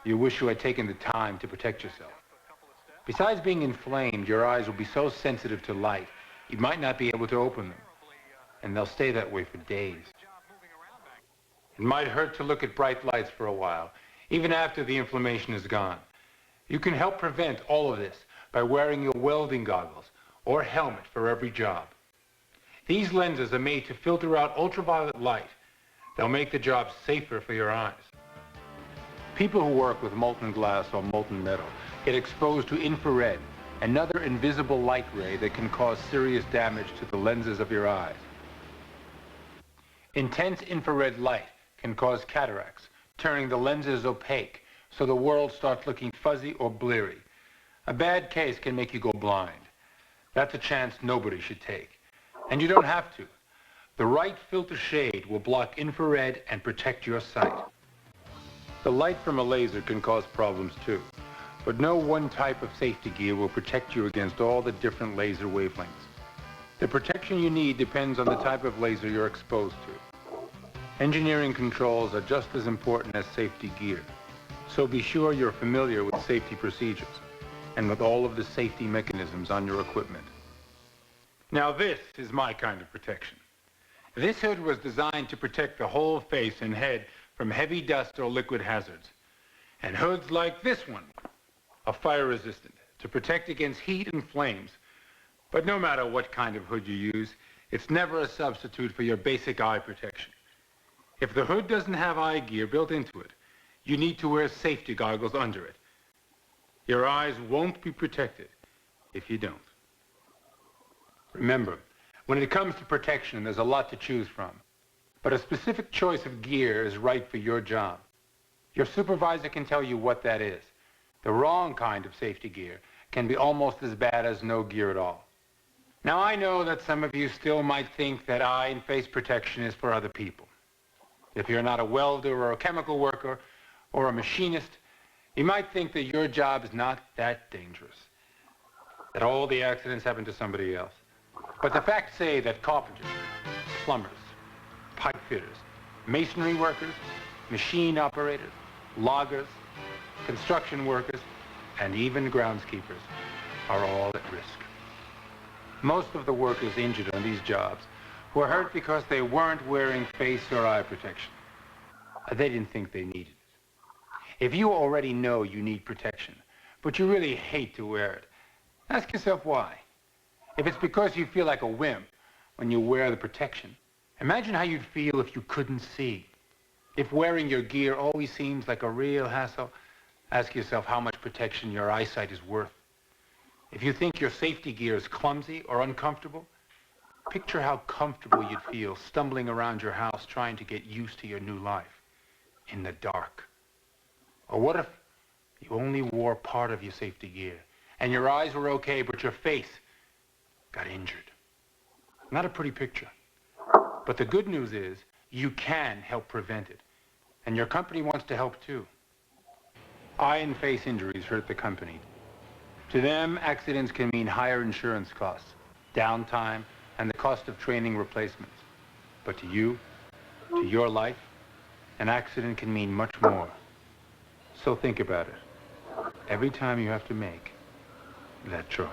you wish you had taken the time to protect yourself. Besides being inflamed, your eyes will be so sensitive to light, you might not be able to open them, and they'll stay that way for days. It might hurt to look at bright lights for a while, even after the inflammation is gone. You can help prevent all of this by wearing your welding goggles or helmet for every job. These lenses are made to filter out ultraviolet light. They'll make the job safer for your eyes. People who work with molten glass or molten metal get exposed to infrared, another invisible light ray that can cause serious damage to the lenses of your eyes. Intense infrared light can cause cataracts, turning the lenses opaque so the world starts looking fuzzy or bleary. A bad case can make you go blind. That's a chance nobody should take. And you don't have to. The right filter shade will block infrared and protect your sight. The light from a laser can cause problems too, but no one type of safety gear will protect you against all the different laser wavelengths. The protection you need depends on the type of laser you're exposed to. Engineering controls are just as important as safety gear, so be sure you're familiar with safety procedures and with all of the safety mechanisms on your equipment. Now this is my kind of protection. This hood was designed to protect the whole face and head from heavy dust or liquid hazards. And hoods like this one are fire resistant to protect against heat and flames. But no matter what kind of hood you use, it's never a substitute for your basic eye protection. If the hood doesn't have eye gear built into it, you need to wear safety goggles under it. Your eyes won't be protected if you don't. Remember, when it comes to protection, there's a lot to choose from. But a specific choice of gear is right for your job. Your supervisor can tell you what that is. The wrong kind of safety gear can be almost as bad as no gear at all. Now, I know that some of you still might think that eye and face protection is for other people. If you're not a welder or a chemical worker or a machinist, you might think that your job is not that dangerous, that all the accidents happen to somebody else. But the facts say that carpenters, plumbers, pipe fitters, masonry workers, machine operators, loggers, construction workers, and even groundskeepers are all at risk. Most of the workers injured on these jobs were hurt because they weren't wearing face or eye protection. They didn't think they needed it. If you already know you need protection, but you really hate to wear it, ask yourself why. If it's because you feel like a wimp when you wear the protection, imagine how you'd feel if you couldn't see. If wearing your gear always seems like a real hassle, ask yourself how much protection your eyesight is worth. If you think your safety gear is clumsy or uncomfortable, picture how comfortable you'd feel stumbling around your house trying to get used to your new life in the dark. Or what if you only wore part of your safety gear and your eyes were okay, but your face got injured? Not a pretty picture. But the good news is you can help prevent it. And your company wants to help too. Eye and face injuries hurt the company. To them, accidents can mean higher insurance costs, downtime, and the cost of training replacements. But to you, To your life, an accident can mean much more. So think about it. Every time you have to make that choice.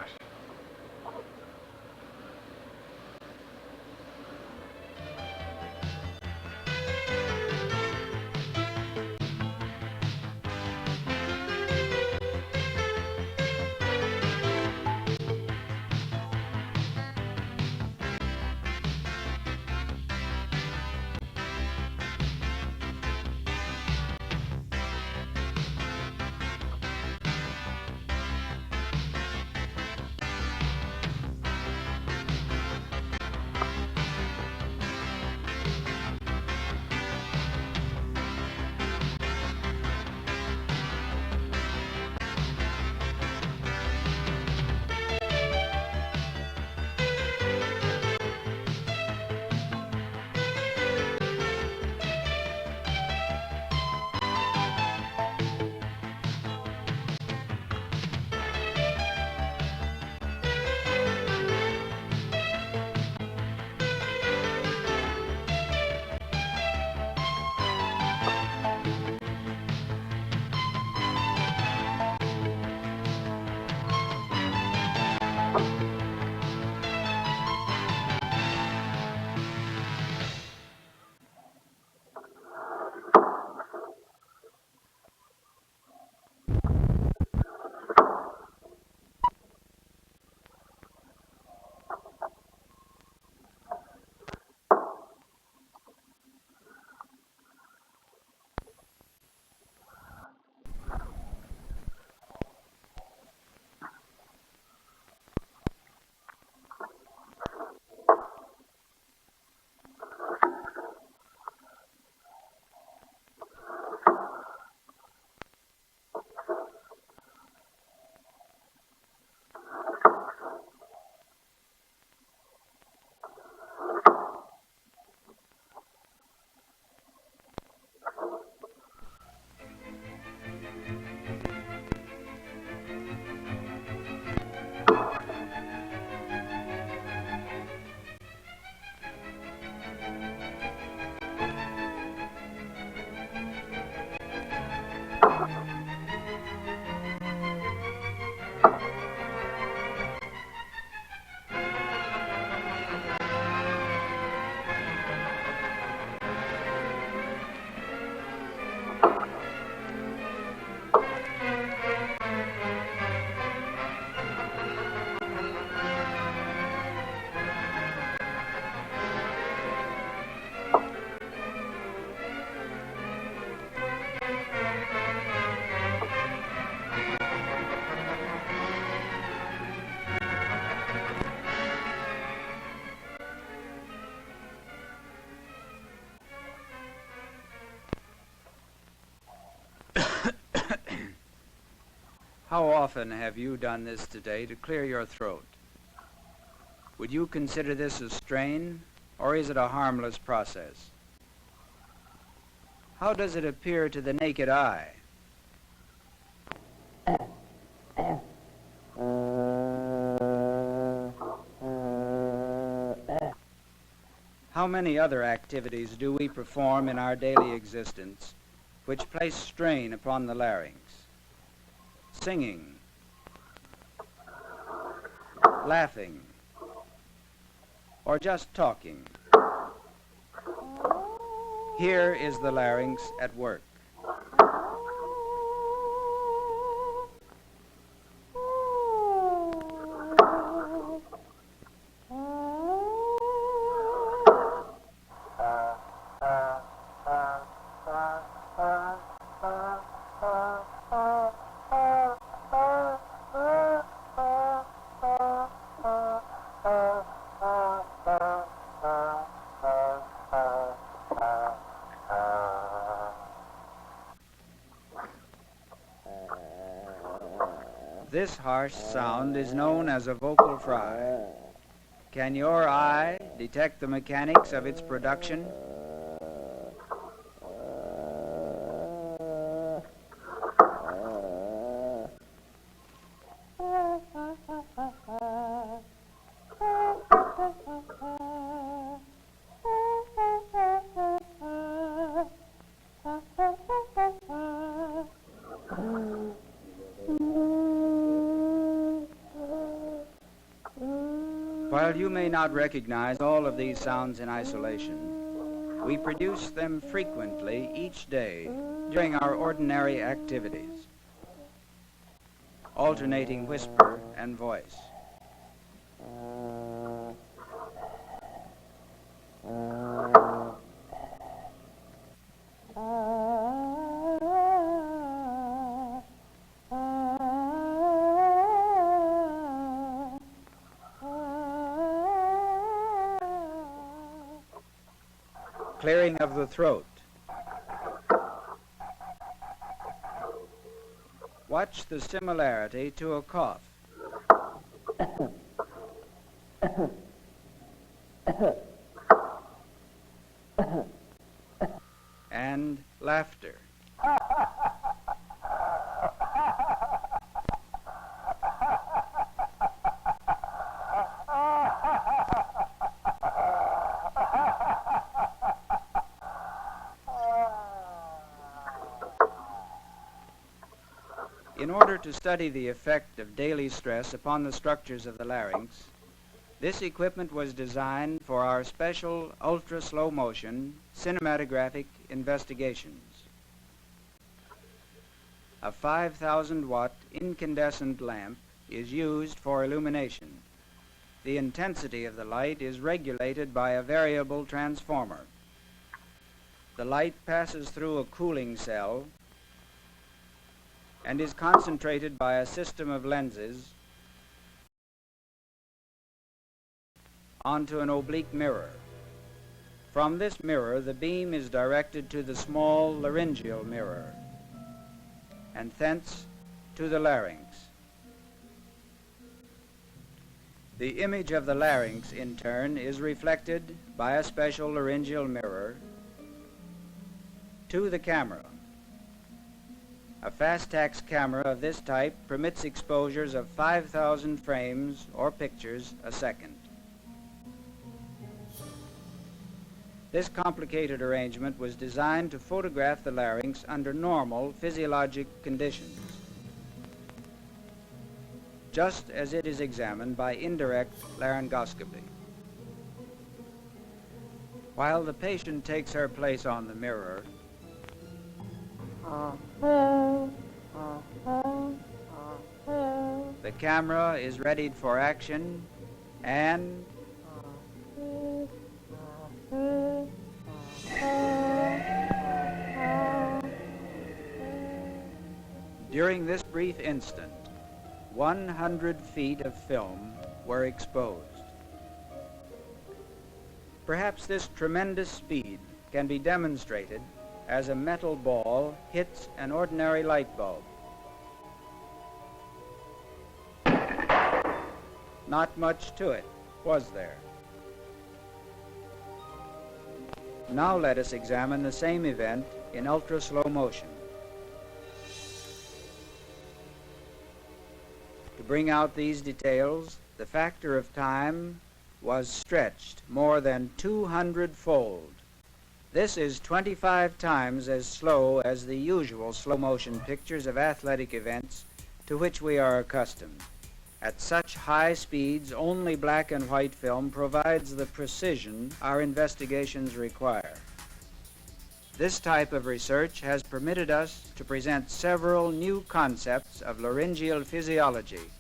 How often have you done this today to clear your throat? Would you consider this a strain, or is it a harmless process? How does it appear to the naked eye? How many other activities do we perform in our daily existence which place strain upon the larynx? Singing, laughing, or just talking. Here is the larynx at work. This harsh sound is known as a vocal fry. Can your eye detect the mechanics of its production? While you may not recognize all of these sounds in isolation, we produce them frequently each day during our ordinary activities, alternating whisper and voice. Clearing of the throat. Watch the similarity to a cough. And laughter. In order to study the effect of daily stress upon the structures of the larynx, this equipment was designed for our special ultra-slow motion cinematographic investigations. A 5,000-watt incandescent lamp is used for illumination. The intensity of the light is regulated by a variable transformer. The light passes through a cooling cell and is concentrated by a system of lenses onto an oblique mirror. From this mirror, the beam is directed to the small laryngeal mirror, and thence to the larynx. The image of the larynx, in turn, is reflected by a special laryngeal mirror to the camera. A Fast-Tax camera of this type permits exposures of 5,000 frames or pictures a second. This complicated arrangement was designed to photograph the larynx under normal physiologic conditions, just as it is examined by indirect laryngoscopy. While the patient takes her place on the mirror, the camera is readied for action, and during this brief instant, 100 feet of film were exposed. Perhaps this tremendous speed can be demonstrated as a metal ball hits an ordinary light bulb. Not much to it, was there? Now let us examine the same event in ultra-slow motion. To bring out these details, the factor of time was stretched more than 200-fold. This is 25 times as slow as the usual slow-motion pictures of athletic events to which we are accustomed. At such high speeds, only black and white film provides the precision our investigations require. This type of research has permitted us to present several new concepts of laryngeal physiology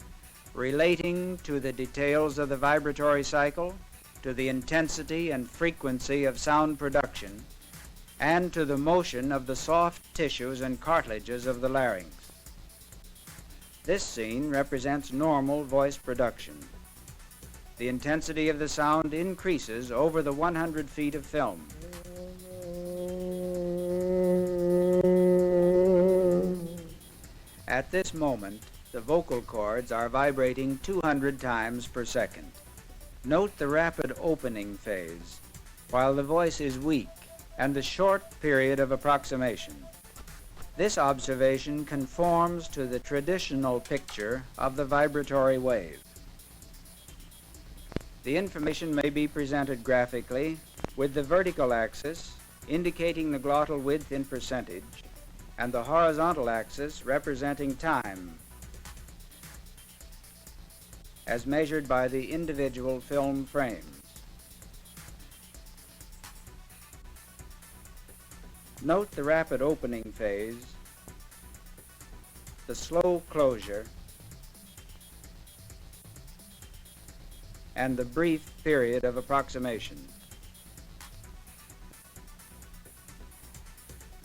relating to the details of the vibratory cycle, to the intensity and frequency of sound production, and to the motion of the soft tissues and cartilages of the larynx. This scene represents normal voice production. The intensity of the sound increases over the 100 feet of film. At this moment, the vocal cords are vibrating 200 times per second. Note the rapid opening phase, while the voice is weak, and the short period of approximation. This observation conforms to the traditional picture of the vibratory wave. The information may be presented graphically with the vertical axis indicating the glottal width in percentage and the horizontal axis representing time. as measured by the individual film frames. Note the rapid opening phase, the slow closure, and the brief period of approximation.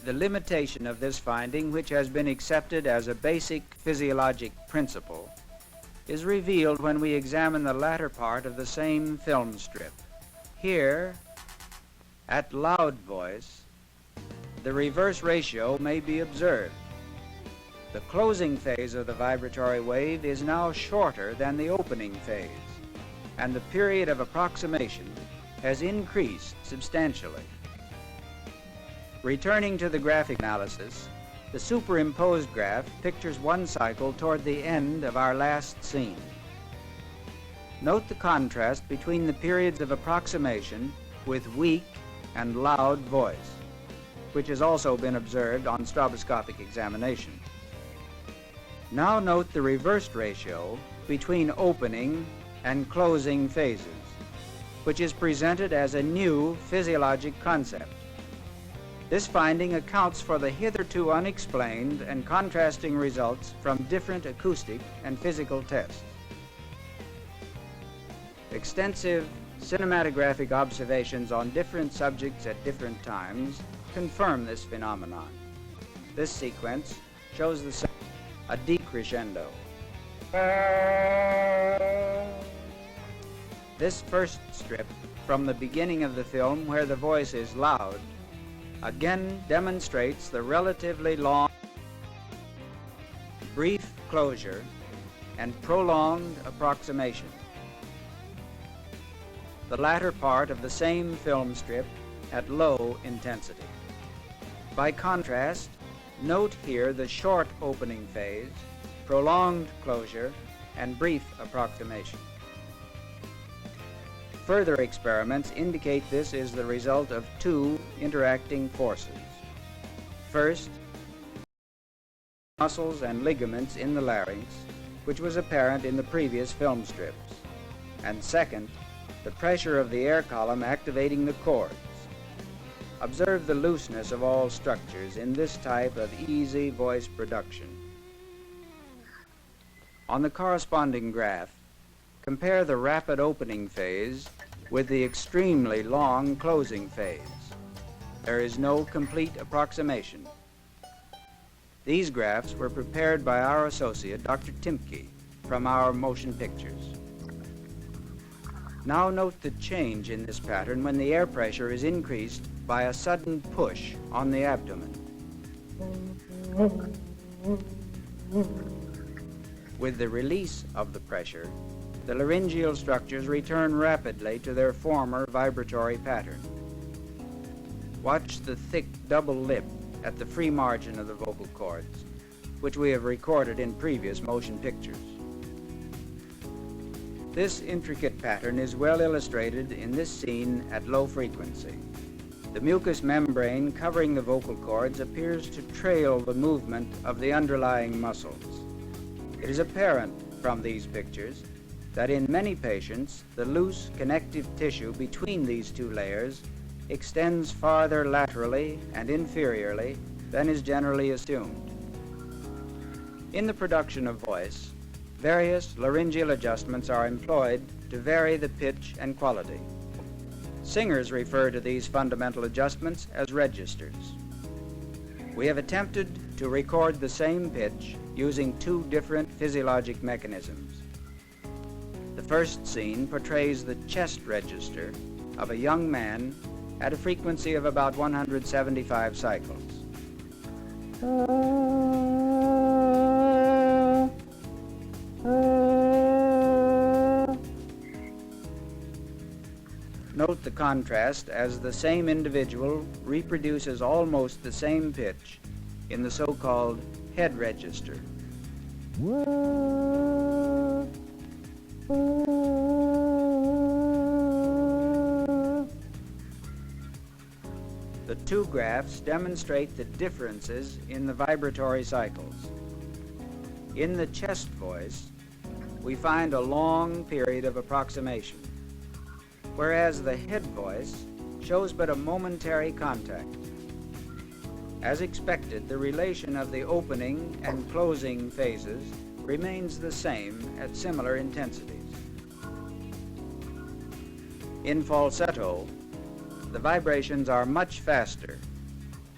The limitation of this finding, which has been accepted as a basic physiologic principle, is revealed when we examine the latter part of the same film strip. Here, at loud voice, the reverse ratio may be observed. The closing phase of the vibratory wave is now shorter than the opening phase, and the period of approximation has increased substantially. Returning to the graphic analysis, the superimposed graph pictures one cycle toward the end of our last scene. Note the contrast between the periods of approximation with weak and loud voice, which has also been observed on stroboscopic examination. Now note the reversed ratio between opening and closing phases, which is presented as a new physiologic concept. This finding accounts for the hitherto unexplained and contrasting results from different acoustic and physical tests. Extensive cinematographic observations on different subjects at different times confirm this phenomenon. This sequence shows a decrescendo. This first strip from the beginning of the film, where the voice is loud, again demonstrates the relatively long, brief closure and prolonged approximation. The latter part of the same film strip at low intensity. By contrast, note here the short opening phase, prolonged closure, and brief approximation. Further experiments indicate this is the result of two interacting forces. First, muscles and ligaments in the larynx, which was apparent in the previous film strips. And second, the pressure of the air column activating the cords. Observe the looseness of all structures in this type of easy voice production. On the corresponding graph, compare the rapid opening phase with the extremely long closing phase. There is no complete approximation. These graphs were prepared by our associate, Dr. Timke, from our motion pictures. Now note the change in this pattern when the air pressure is increased by a sudden push on the abdomen. With the release of the pressure, the laryngeal structures return rapidly to their former vibratory pattern. Watch the thick double lip at the free margin of the vocal cords, which we have recorded in previous motion pictures. This intricate pattern is well illustrated in this scene at low frequency. The mucous membrane covering the vocal cords appears to trail the movement of the underlying muscles. It is apparent from these pictures that in many patients, the loose connective tissue between these two layers extends farther laterally and inferiorly than is generally assumed. In the production of voice, various laryngeal adjustments are employed to vary the pitch and quality. Singers refer to these fundamental adjustments as registers. We have attempted to record the same pitch using two different physiologic mechanisms. The first scene portrays the chest register of a young man at a frequency of about 175 cycles. Note the contrast as the same individual reproduces almost the same pitch in the so-called head register. The two graphs demonstrate the differences in the vibratory cycles. In the chest voice, we find a long period of approximation, whereas the head voice shows but a momentary contact. As expected, the relation of the opening and closing phases remains the same at similar intensities. In falsetto, the vibrations are much faster,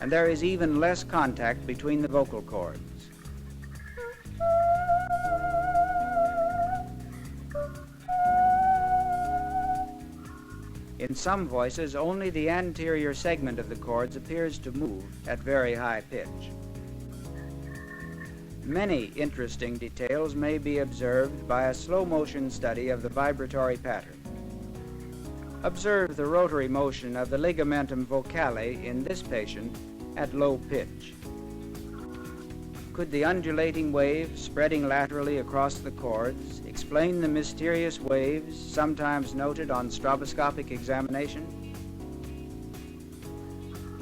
and there is even less contact between the vocal cords. In some voices, only the anterior segment of the cords appears to move at very high pitch. Many interesting details may be observed by a slow motion study of the vibratory pattern. Observe the rotary motion of the ligamentum vocale in this patient at low pitch. Could the undulating wave spreading laterally across the cords explain the mysterious waves sometimes noted on stroboscopic examination?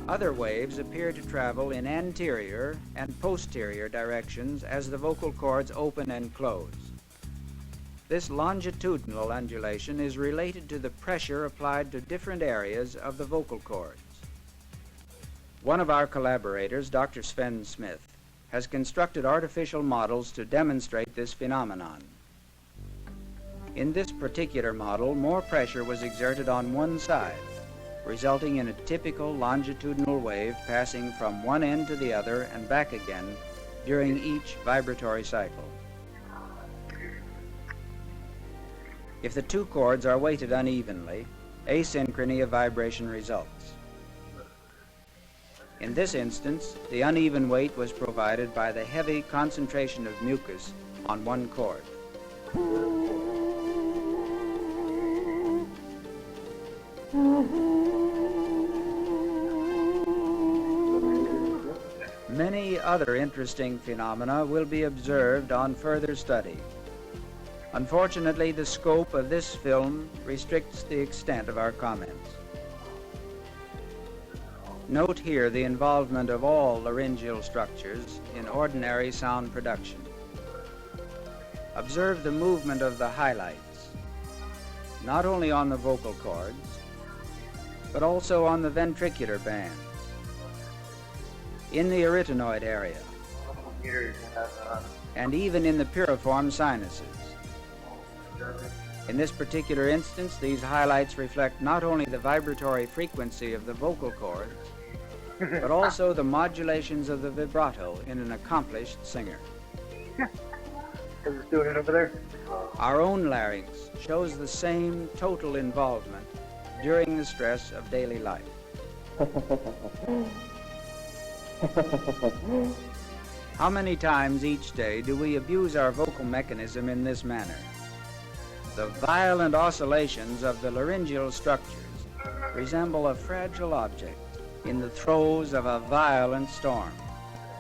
Other waves appear to travel in anterior and posterior directions as the vocal cords open and close. This longitudinal undulation is related to the pressure applied to different areas of the vocal cords. One of our collaborators, Dr. Sven Smith, has constructed artificial models to demonstrate this phenomenon. In this particular model, more pressure was exerted on one side, resulting in a typical longitudinal wave passing from one end to the other and back again during each vibratory cycle. If the two cords are weighted unevenly, asynchrony of vibration results. In this instance, the uneven weight was provided by the heavy concentration of mucus on one cord. Many other interesting phenomena will be observed on further study. Unfortunately, the scope of this film restricts the extent of our comments. Note here the involvement of all laryngeal structures in ordinary sound production. Observe the movement of the highlights, not only on the vocal cords, but also on the ventricular bands, in the arytenoid area, and even in the piriform sinuses. In this particular instance, these highlights reflect not only the vibratory frequency of the vocal cords, but also the modulations of the vibrato in an accomplished singer. Is it doing it over there? Our own larynx shows the same total involvement during the stress of daily life. How many times each day do we abuse our vocal mechanism in this manner? The violent oscillations of the laryngeal structures resemble a fragile object in the throes of a violent storm.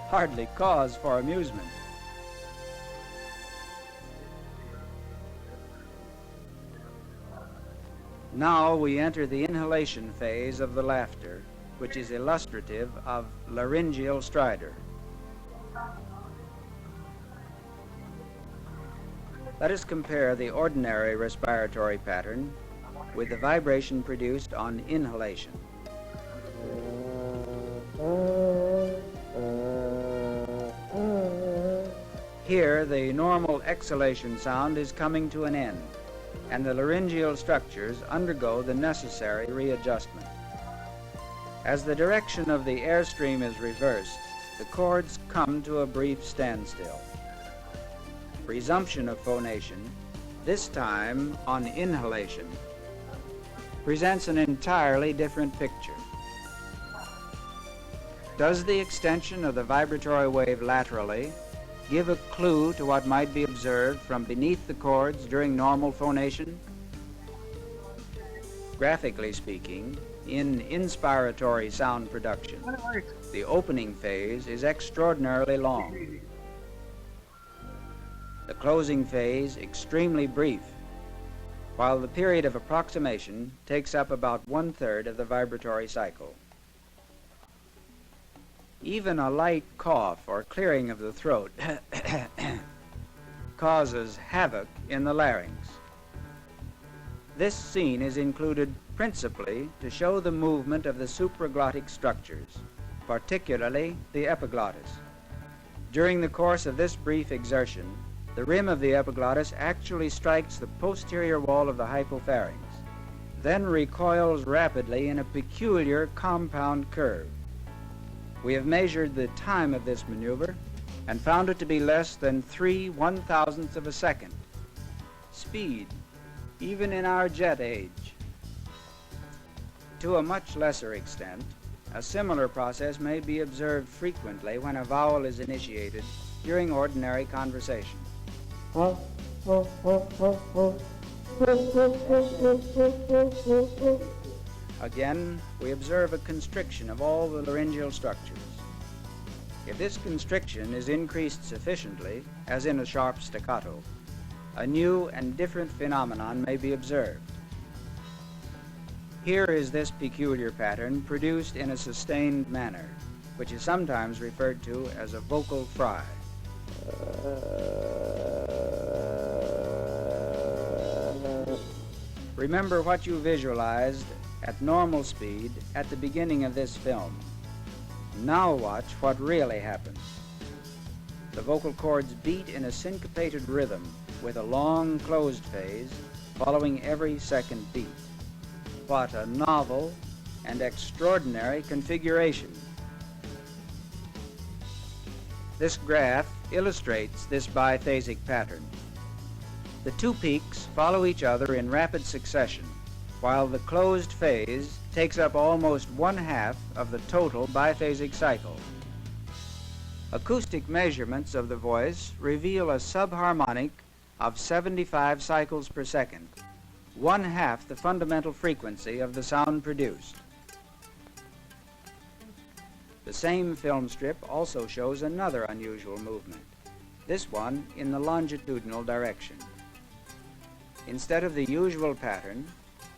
Hardly cause for amusement. Now we enter the inhalation phase of the laughter, which is illustrative of laryngeal stridor. Let us compare the ordinary respiratory pattern with the vibration produced on inhalation. Here, the normal exhalation sound is coming to an end, and the laryngeal structures undergo the necessary readjustment. As the direction of the airstream is reversed, the cords come to a brief standstill. Resumption of phonation, this time on inhalation, presents an entirely different picture. Does the extension of the vibratory wave laterally give a clue to what might be observed from beneath the cords during normal phonation? Graphically speaking, in inspiratory sound production, the opening phase is extraordinarily long. The closing phase extremely brief, while the period of approximation takes up about 1/3 of the vibratory cycle. Even a light cough or clearing of the throat causes havoc in the larynx. This scene is included principally to show the movement of the supraglottic structures, particularly the epiglottis. During the course of this brief exertion, the rim of the epiglottis actually strikes the posterior wall of the hypopharynx, then recoils rapidly in a peculiar compound curve. We have measured the time of this maneuver and found it to be less than 3/1000th of a second. Speed, even in our jet age. To a much lesser extent, a similar process may be observed frequently when a vowel is initiated during ordinary conversation. Again, we observe a constriction of all the laryngeal structures. If this constriction is increased sufficiently, as in a sharp staccato, a new and different phenomenon may be observed. Here is this peculiar pattern produced in a sustained manner, which is sometimes referred to as a vocal fry. Remember what you visualized at normal speed at the beginning of this film. Now watch what really happens. The vocal cords beat in a syncopated rhythm with a long closed phase following every second beat. What a novel and extraordinary configuration. This graph illustrates this biphasic pattern. The two peaks follow each other in rapid succession, while the closed phase takes up almost 1/2 of the total biphasic cycle. Acoustic measurements of the voice reveal a subharmonic of 75 cycles per second, 1/2 the fundamental frequency of the sound produced. The same film strip also shows another unusual movement, this one in the longitudinal direction. Instead of the usual pattern,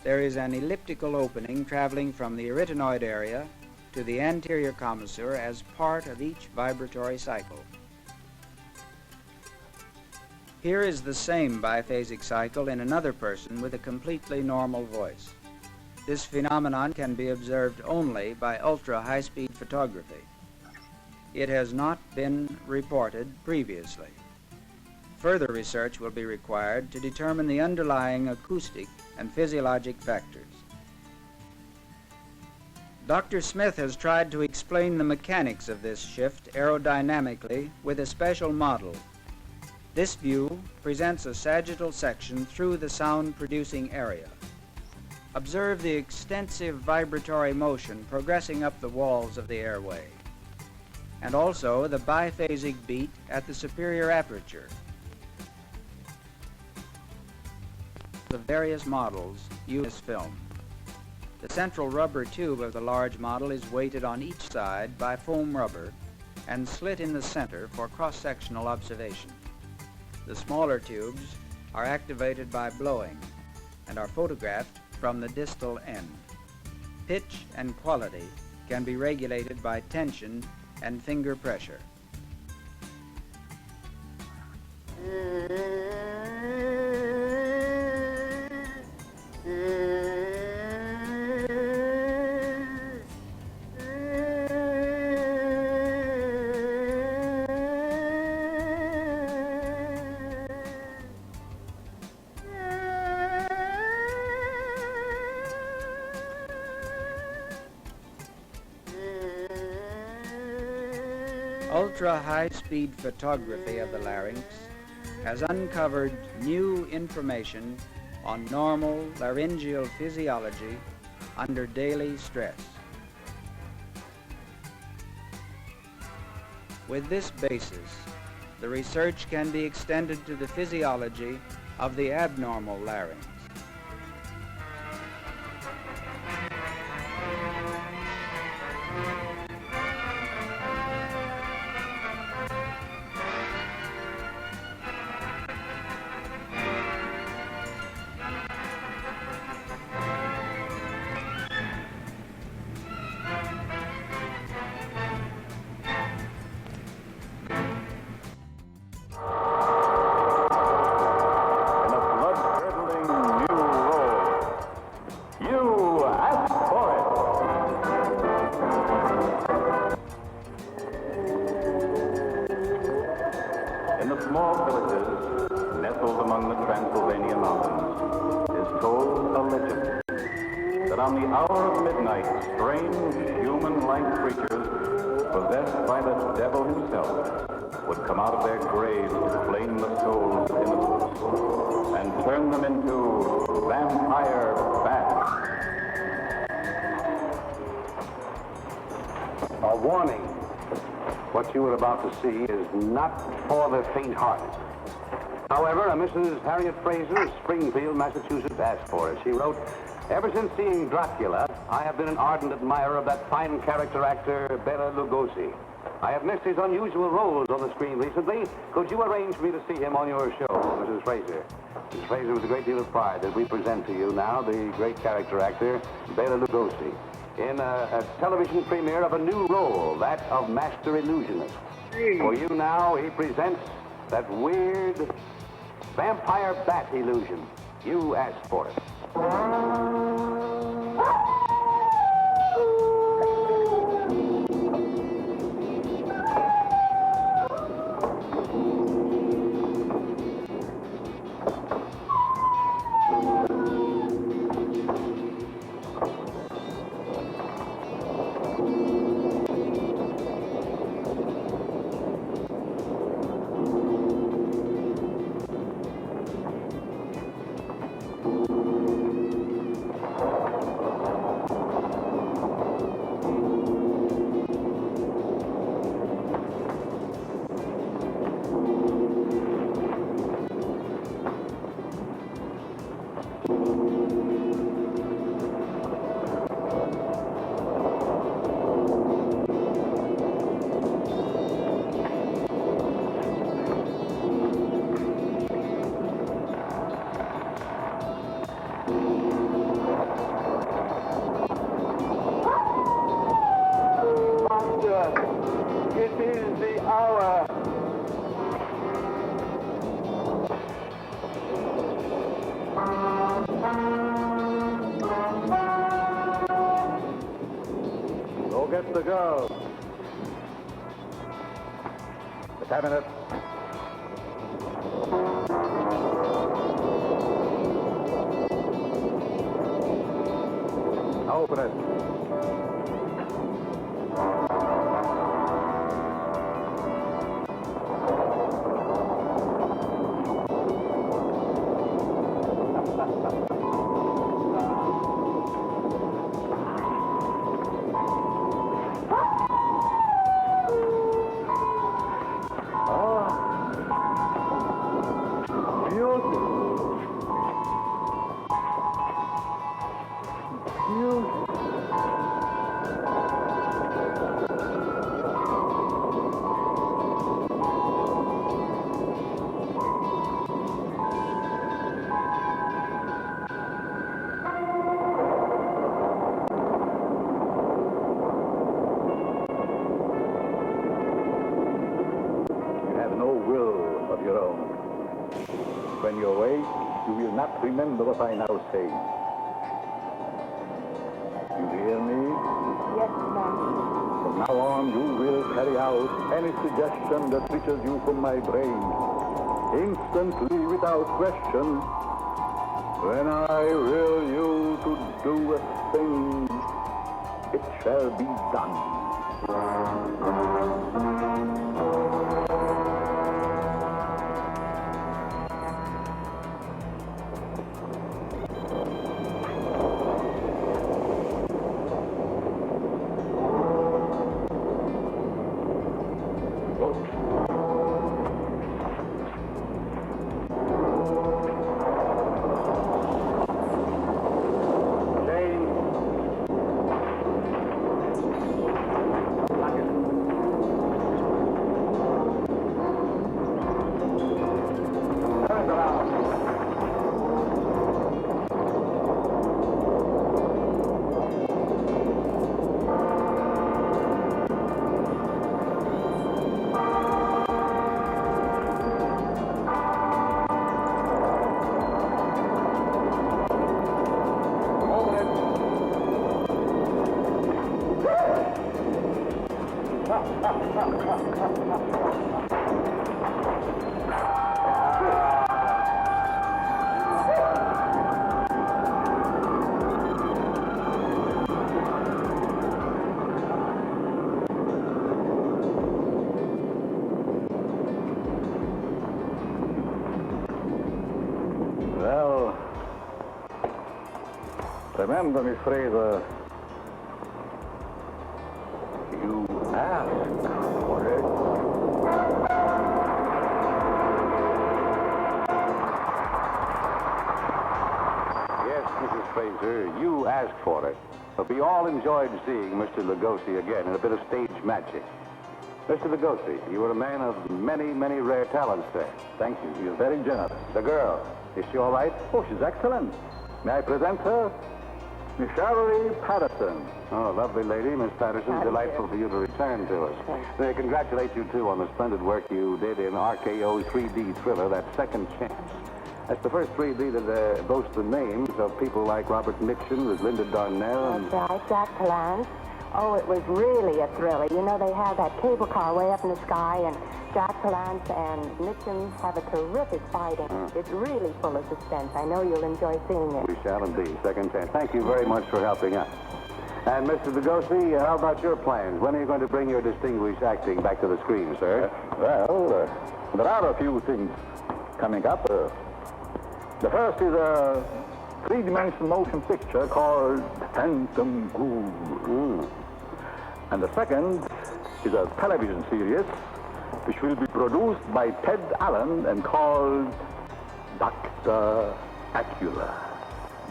there is an elliptical opening traveling from the arytenoid area to the anterior commissure as part of each vibratory cycle. Here is the same biphasic cycle in another person with a completely normal voice. This phenomenon can be observed only by ultra-high-speed photography. It has not been reported previously. Further research will be required to determine the underlying acoustic and physiologic factors. Dr. Smith has tried to explain the mechanics of this shift aerodynamically with a special model. This view presents a sagittal section through the sound-producing area. Observe the extensive vibratory motion progressing up the walls of the airway, and also the biphasic beat at the superior aperture. The various models use this film. The central rubber tube of the large model is weighted on each side by foam rubber and slit in the center for cross-sectional observation. The smaller tubes are activated by blowing and are photographed from the distal end. Pitch and quality can be regulated by tension and finger pressure. Ultra-high-speed photography of the larynx has uncovered new information on normal laryngeal physiology under daily stress. With this basis, the research can be extended to the physiology of the abnormal larynx. among the Transylvania mountains is told a legend that on the hour of midnight, strange human-like creatures possessed by the devil himself would come out of their graves to claim the souls of innocents and turn them into vampire bats. A warning. What you are about to see is not for the faint-hearted. However, a Mrs. Harriet Fraser of Springfield, Massachusetts, asked for it. She wrote, "Ever since seeing Dracula, I have been an ardent admirer of that fine character actor, Bela Lugosi. I have missed his unusual roles on the screen recently. Could you arrange for me to see him on your show, Mrs. Fraser?" Mrs. Fraser, with a great deal of pride that we present to you now the great character actor, Bela Lugosi, in a television premiere of a new role, that of Master Illusionist. For you now, he presents that weird vampire bat illusion. You asked for it. It is the hour. Go get the girl. The cabinet. Open it. When you awake, you will not remember what I now say. You hear me? Yes, ma'am. From now on, you will carry out any suggestion that reaches you from my brain, instantly, without question. When I will you to do a thing, it shall be done. Well, remember, Miss Fraser, you asked for it. Yes, Mrs. Fraser, you asked for it. But we all enjoyed seeing Mr. Lugosi again in a bit of stage magic. Mr. Lugosi, you were a man of many, many rare talents there. Thank you. You're very generous. The girl, is she all right? Oh, she's excellent. May I present her? Miss Shirley Patterson. Oh, lovely lady, Miss Patterson. Delightful for you to return to us. They congratulate you, too, on the splendid work you did in RKO's 3D thriller, That Second Chance. That's the first 3D that boasts the names of people like Robert Nixon, with Linda Darnell. That's right, Jack Palance. Oh, it was really a thriller. You know, they have that cable car way up in the sky, and Jack Palance and Nixon have a terrific fighting. It's really full of suspense. I know you'll enjoy seeing it. We shall indeed. Second Chance. Thank you very much for helping us. And Mr. Lugosi, how about your plans? When are you going to bring your distinguished acting back to the screen, sir? There are a few things coming up. The first is a three-dimensional motion picture called Phantom Ghoul. And the second is a television series which will be produced by Ted Allen and called Dr. Acula.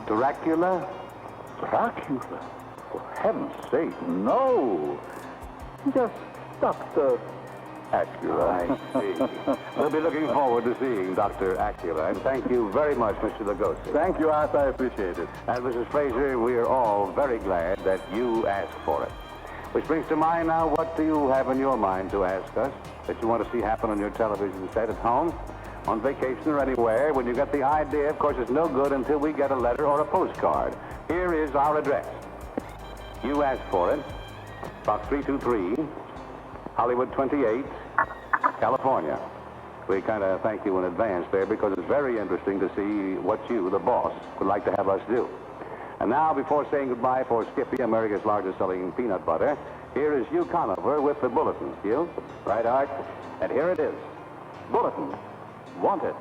Dracula? Dracula? For heaven's sake, no. Just Dr. Acula. I see. We'll be looking forward to seeing Dr. Acula. And thank you very much, Mr. Lugosi. Thank you, Art. I appreciate it. And Mrs. Fraser, we are all very glad that you asked for it. Which brings to mind now, what do you have in your mind to ask us that you want to see happen on your television set at home, on vacation, or anywhere? When you get the idea, of course, it's no good until we get a letter or a postcard. Here is our address. You asked for it. Box 323, Hollywood 28, California. We kind of thank you in advance there because it's very interesting to see what you, the boss, would like to have us do. And now, before saying goodbye for Skippy, America's largest selling peanut butter, here is Hugh Conover with the bulletin. Hugh? Right, Art? And here it is. Bulletin. Wanted.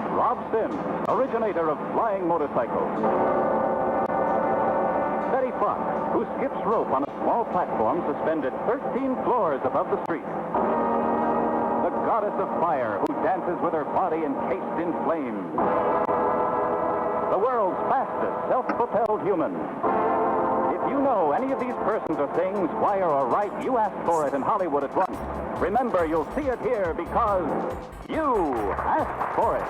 Rob Sims, originator of flying motorcycles. Betty Fox, who skips rope on a small platform suspended 13 floors above the street. The goddess of fire, who dances with her body encased in flames. The world's fastest self-propelled human. If you know any of these persons or things, wire or write, you ask for it in Hollywood at once. Remember, you'll see it here because you asked for it.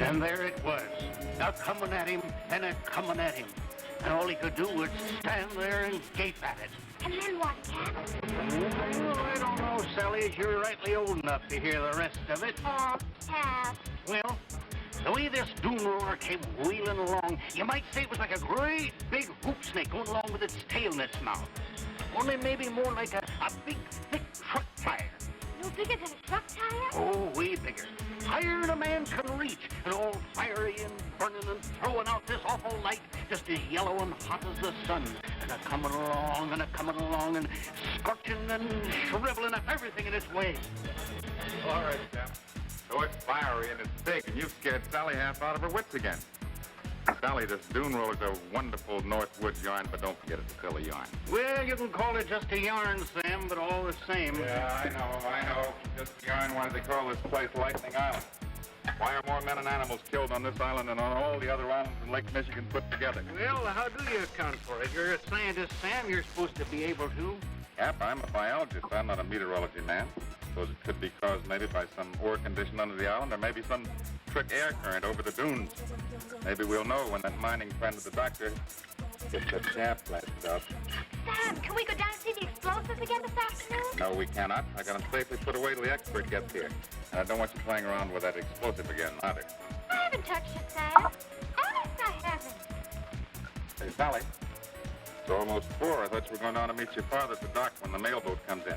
And there it was, a-coming at him and a-coming at him. And all he could do was stand there and gape at it. And then what, Cap? Well, I don't know, Sally, as you're rightly old enough to hear the rest of it. Oh, Cap. Well, the way this doom roller came wheeling along, you might say it was like a great big hoop snake going along with its tail in its mouth. Only maybe more like a big, thick truck tire. No bigger than a truck tire? Oh, way bigger. Higher than a man can reach, and all fiery and burning and throwing out this awful light, just as yellow and hot as the sun, and a-coming along and scorching and shriveling up everything in its way. All right, Sam. So it's fiery and it's big, and you've scared Sally half out of her wits again. Sally, this dune roller's a wonderful Northwoods yarn, but don't forget it's still a yarn. Well, you can call it just a yarn, Sam, but all the same. Yeah, I know. Just a yarn. Why do they call this place Lightning Island? Why are more men and animals killed on this island than on all the other islands in Lake Michigan put together? Well, how do you account for it? You're a scientist, Sam. You're supposed to be able to. Cap, I'm a biologist. I'm not a meteorology man. Suppose it could be caused maybe by some ore condition under the island, or maybe some trick air current over the dunes. Maybe we'll know when that mining friend of the doctor gets the shaft blasted out. Sam, can we go down and see the explosives again this afternoon? No, we cannot. I got them safely put away till the expert gets here. And I don't want you playing around with that explosive again, either. I haven't touched it, Sam. Honest, I haven't. Hey, Sally. It's almost 4. I thought you were going down to meet your father at the dock when the mailboat comes in.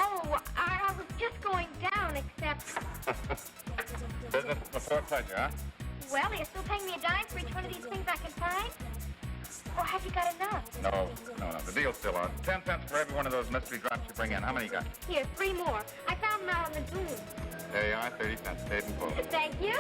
Oh, I was just going down, except... Business before pleasure, huh? Well, are you still paying me a dime for each one of these things I can find? Or have you got enough? No. The deal's still on. 10 cents for every one of those mystery drops you bring in. How many you got? Here, 3 more. I found them out on the dunes. There you are, 30 cents. Paid in full. Thank you.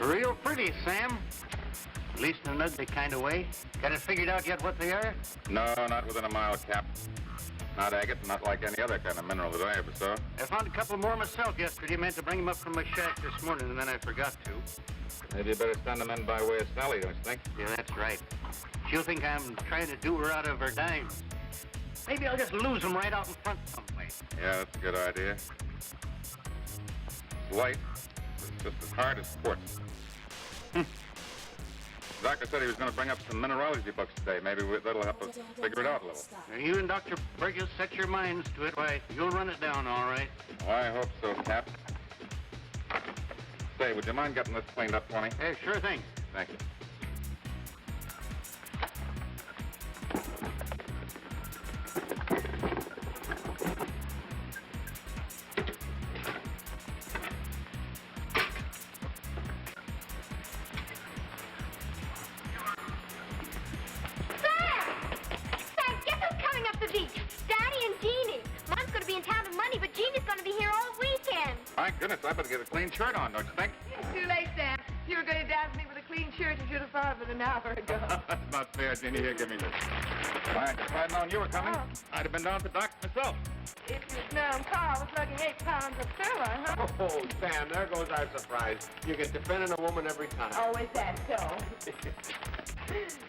Real pretty, Sam. At least in an ugly kind of way. Got it figured out yet what they are? No, not within a mile, Cap. Not agate, not like any other kind of mineral that I ever saw. I found a couple more myself yesterday. Meant to bring them up from my shack this morning, and then I forgot to. Maybe you better send them in by way of Sally, don't you think? Yeah, that's right. She'll think I'm trying to do her out of her dime. Maybe I'll just lose them right out in front someplace. Yeah, that's a good idea. It's light. It's just as hard as quartz. The doctor said he was going to bring up some mineralogy books today. Maybe that'll help us figure it out a little. Now, you and Dr. Burgess set your minds to it. Why, you'll run it down all right. Well, I hope so, Cap. Say, would you mind getting this cleaned up for me? Hey, sure thing. Thank you. My goodness, I better get a clean shirt on, don't you think? It's too late, Sam. If you were going to dance me with a clean shirt, you should have thought of it an hour ago. That's not fair, Jeannie. Here, give me this. Why, if I'd known you were coming, I'd have been down to the dock myself. If you'd known Carl was lugging 8 pounds of sirloin, huh? Oh, Sam, there goes our surprise. You get defending a woman every time. Oh, is that so?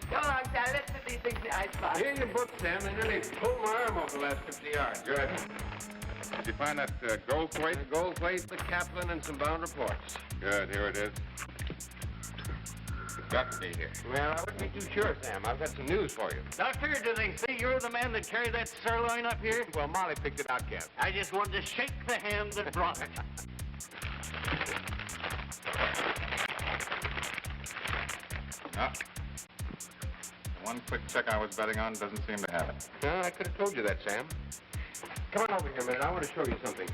Come along, Sam. Let's put these things in the icebox. Here you book, Sam. They nearly pulled my arm off the last 50 yards. Good. Did you find that gold plate? The gold plate, the Kaplan, and some bound reports. Good, here it is. It's got to be here. Well, I wouldn't be too sure, Sam. I've got some news for you. Doctor, do they say you're the man that carried that sirloin up here? Well, Molly picked it out, Cap. I just wanted to shake the hand that brought it. No. The one quick check I was betting on doesn't seem to have it. No, I could have told you that, Sam. Come on over here a minute. I want to show you something.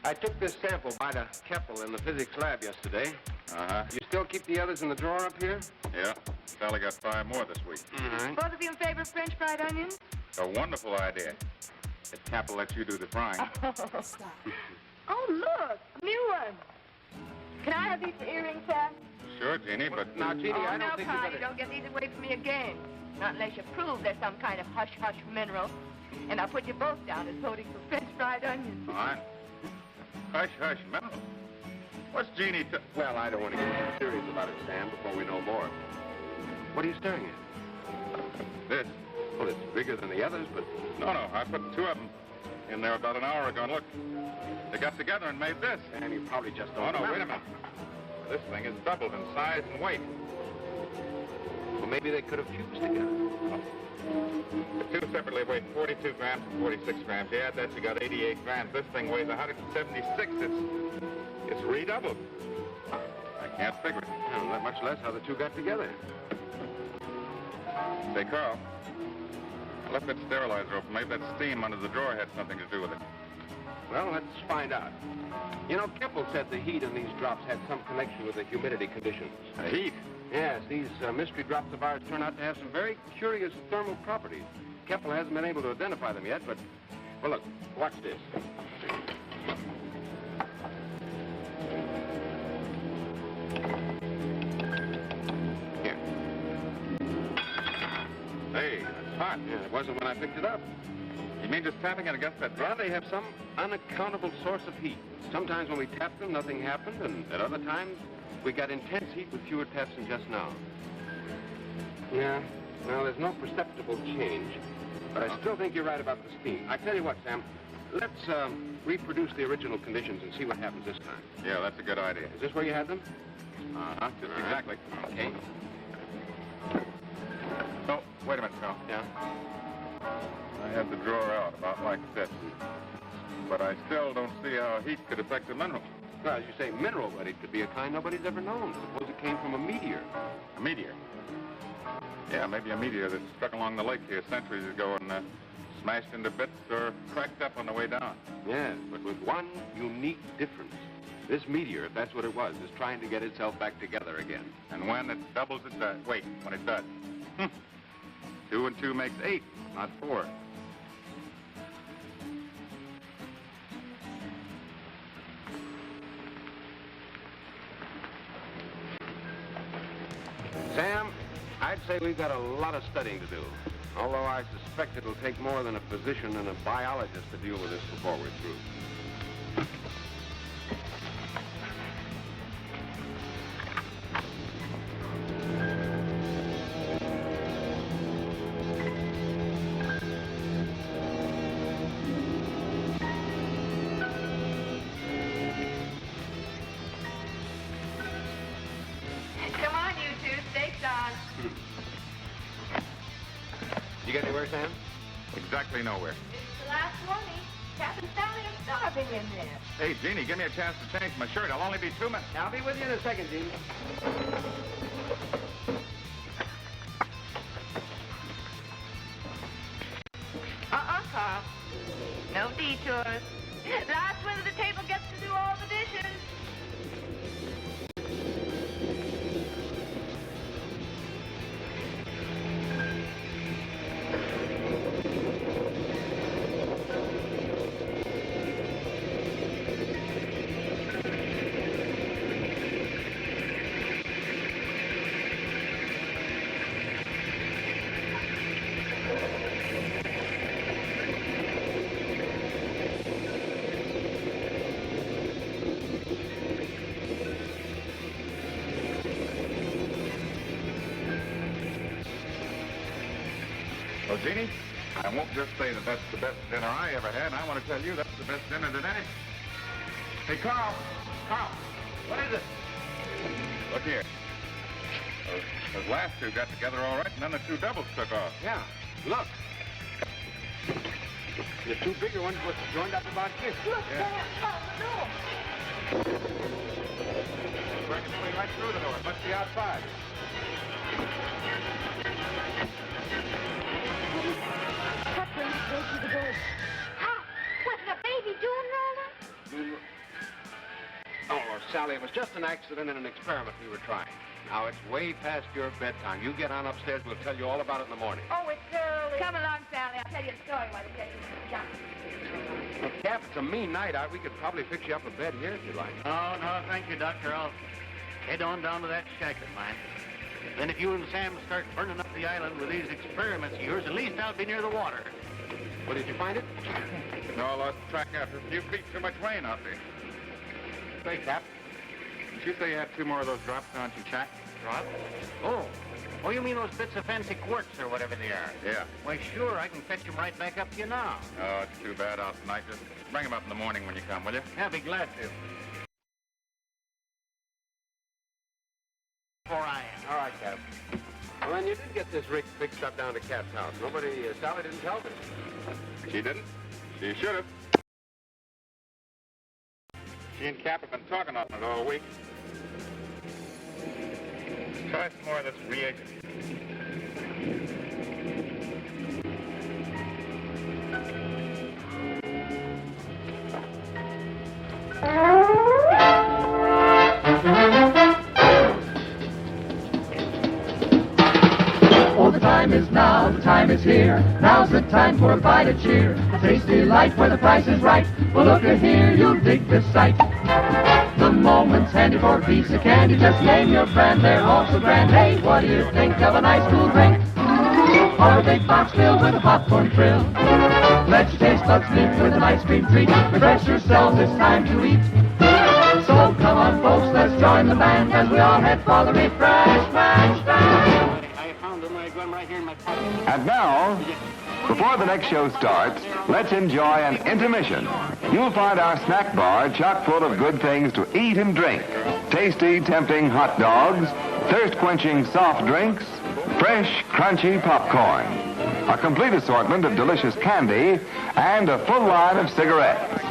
I took this sample by to Keppel in the physics lab yesterday. Uh-huh. You still keep the others in the drawer up here? Yeah. Sally got 5 more this week. Mm-hmm. Both of you in favor of French fried onions? A wonderful idea. If Cap'll let you do the frying. Oh, look, a new one. Can I have these for earrings, Sam? Sure, Jeannie, but... Now, Jeannie, I don't think you Carl, better... you don't get these away from me again. Not unless you prove there's some kind of hush-hush mineral. And I'll put you both down as voting for French fried onions. All right. Hush, hush, mineral. What's Jeannie Well, I don't want to get too serious about it, Sam, before we know more. What are you staring at? This. Well, it's bigger than the others, but... No, I put 2 of them in there about an hour ago. And look, they got together and made this. And you probably just don't Oh, no, remember. wait a minute. This thing is doubled in size and weight. Well, maybe they could have fused together. The 2 separately weigh 42 grams and 46 grams. You add that, you got 88 grams. This thing weighs 176. It's redoubled. I can't figure it. Well, not much less how the 2 got together. Say, Carl, I left that sterilizer open. Maybe that steam under the drawer had something to do with it. Well, let's find out. You know, Keppel said the heat in these drops had some connection with the humidity conditions. The heat? Yes, these mystery drops of ours turn out to have some very curious thermal properties. Keppel hasn't been able to identify them yet, but... Well, look, watch this. Here. Hey, that's hot. Yeah, it wasn't when I picked it up. You mean just tapping it against that Yeah, drop? they have some unaccountable source of heat. Sometimes when we tapped them, nothing happened, and at other times, we got intense heat with fewer taps than just now. Yeah, well, there's no perceptible change, but I still think you're right about the steam. I tell you what, Sam, let's reproduce the original conditions and see what happens this time. Yeah, that's a good idea. Is this where you had them? Uh-huh, just exactly. Okay. Oh, wait a minute, Phil. Yeah? I had the drawer out about like this. But I still don't see how heat could affect the mineral. Well, as you say mineral, but it could be a kind nobody's ever known. Suppose it came from a meteor. A meteor? Yeah, maybe a meteor that struck along the lake here centuries ago and smashed into bits or cracked up on the way down. Yes, but with one unique difference. This meteor, if that's what it was, is trying to get itself back together again. And when it doubles, it does. Wait, when it does. 2 and 2 makes 8, not 4. Sam, I'd say we've got a lot of studying to do. Although I suspect it'll take more than a physician and a biologist to deal with this before we're through. Come on, you two. Steak's on. You get anywhere, Sam? Exactly nowhere. It's the last warning. Captain Sally is starving in there. Hey, Jeannie, give me a chance to change my shirt. I'll only be 2 minutes. I'll be with you in a second, Gene. Carl. No detours. Last one at the table gets to do all the dishes. Well, Jeannie, I won't just say that that's the best dinner I ever had. I want to tell you that's the best dinner that any... Hey, Carl! Carl! What is it? Look here. Those last two got together all right, and then the two doubles took off. Yeah, look. The two bigger ones were joined up about here. Look, Yeah. Sam, out the door. Breaking its way right through the door. It must be outside. What's the baby doing, Roller? Oh, Sally, it was just an accident and an experiment we were trying. Now, it's way past your bedtime. You get on upstairs. We'll tell you all about it in the morning. Oh, it's early. Come along, Sally. I'll tell you a story while they get you jump. Well, Cap, it's a mean night out. We could probably fix you up a bed here if you like. Oh, no, thank you, Doctor. I'll head on down to that shack of mine. Then if you and Sam start burning up the island with these experiments of yours, at least I'll be near the water. Well, did you find it? No, I lost track after a few feet. Too much rain out there. Say, Cap. Did you say you had 2 more of those drops down at your shack? Drop? Oh. Oh, you mean those bits of fancy quartz or whatever they are? Yeah. Why, sure, I can fetch them right back up to you now. Oh, it's too bad out tonight. Just bring them up in the morning when you come, will you? Yeah, be glad to. Before I am. All right, Cap. Well, then you did get this rig fixed up down to Cap's house. Nobody, Sally didn't tell me. She didn't? She should have. She and Cap have been talking on it all week. Try some more of this reagent. the time is now, the time is here. Now's the time for a bite of cheer. A tasty light where the price is right. Well, look at here, you'll dig this sight. The moment's handy for a piece of candy. Just name your brand, they're all so grand. Hey, what do you think of a nice cool drink? Or a big box filled with a popcorn thrill? Let your taste buds meet with an ice cream treat. Refresh yourselves, it's time to eat. So come on, folks, let's join the band as we all head for the refreshment stand. I found my gun right here in my pocket. And now, before the next show starts, let's enjoy an intermission. You'll find our snack bar chock full of good things to eat and drink. Tasty, tempting hot dogs, thirst-quenching soft drinks, fresh, crunchy popcorn, a complete assortment of delicious candy, and a full line of cigarettes.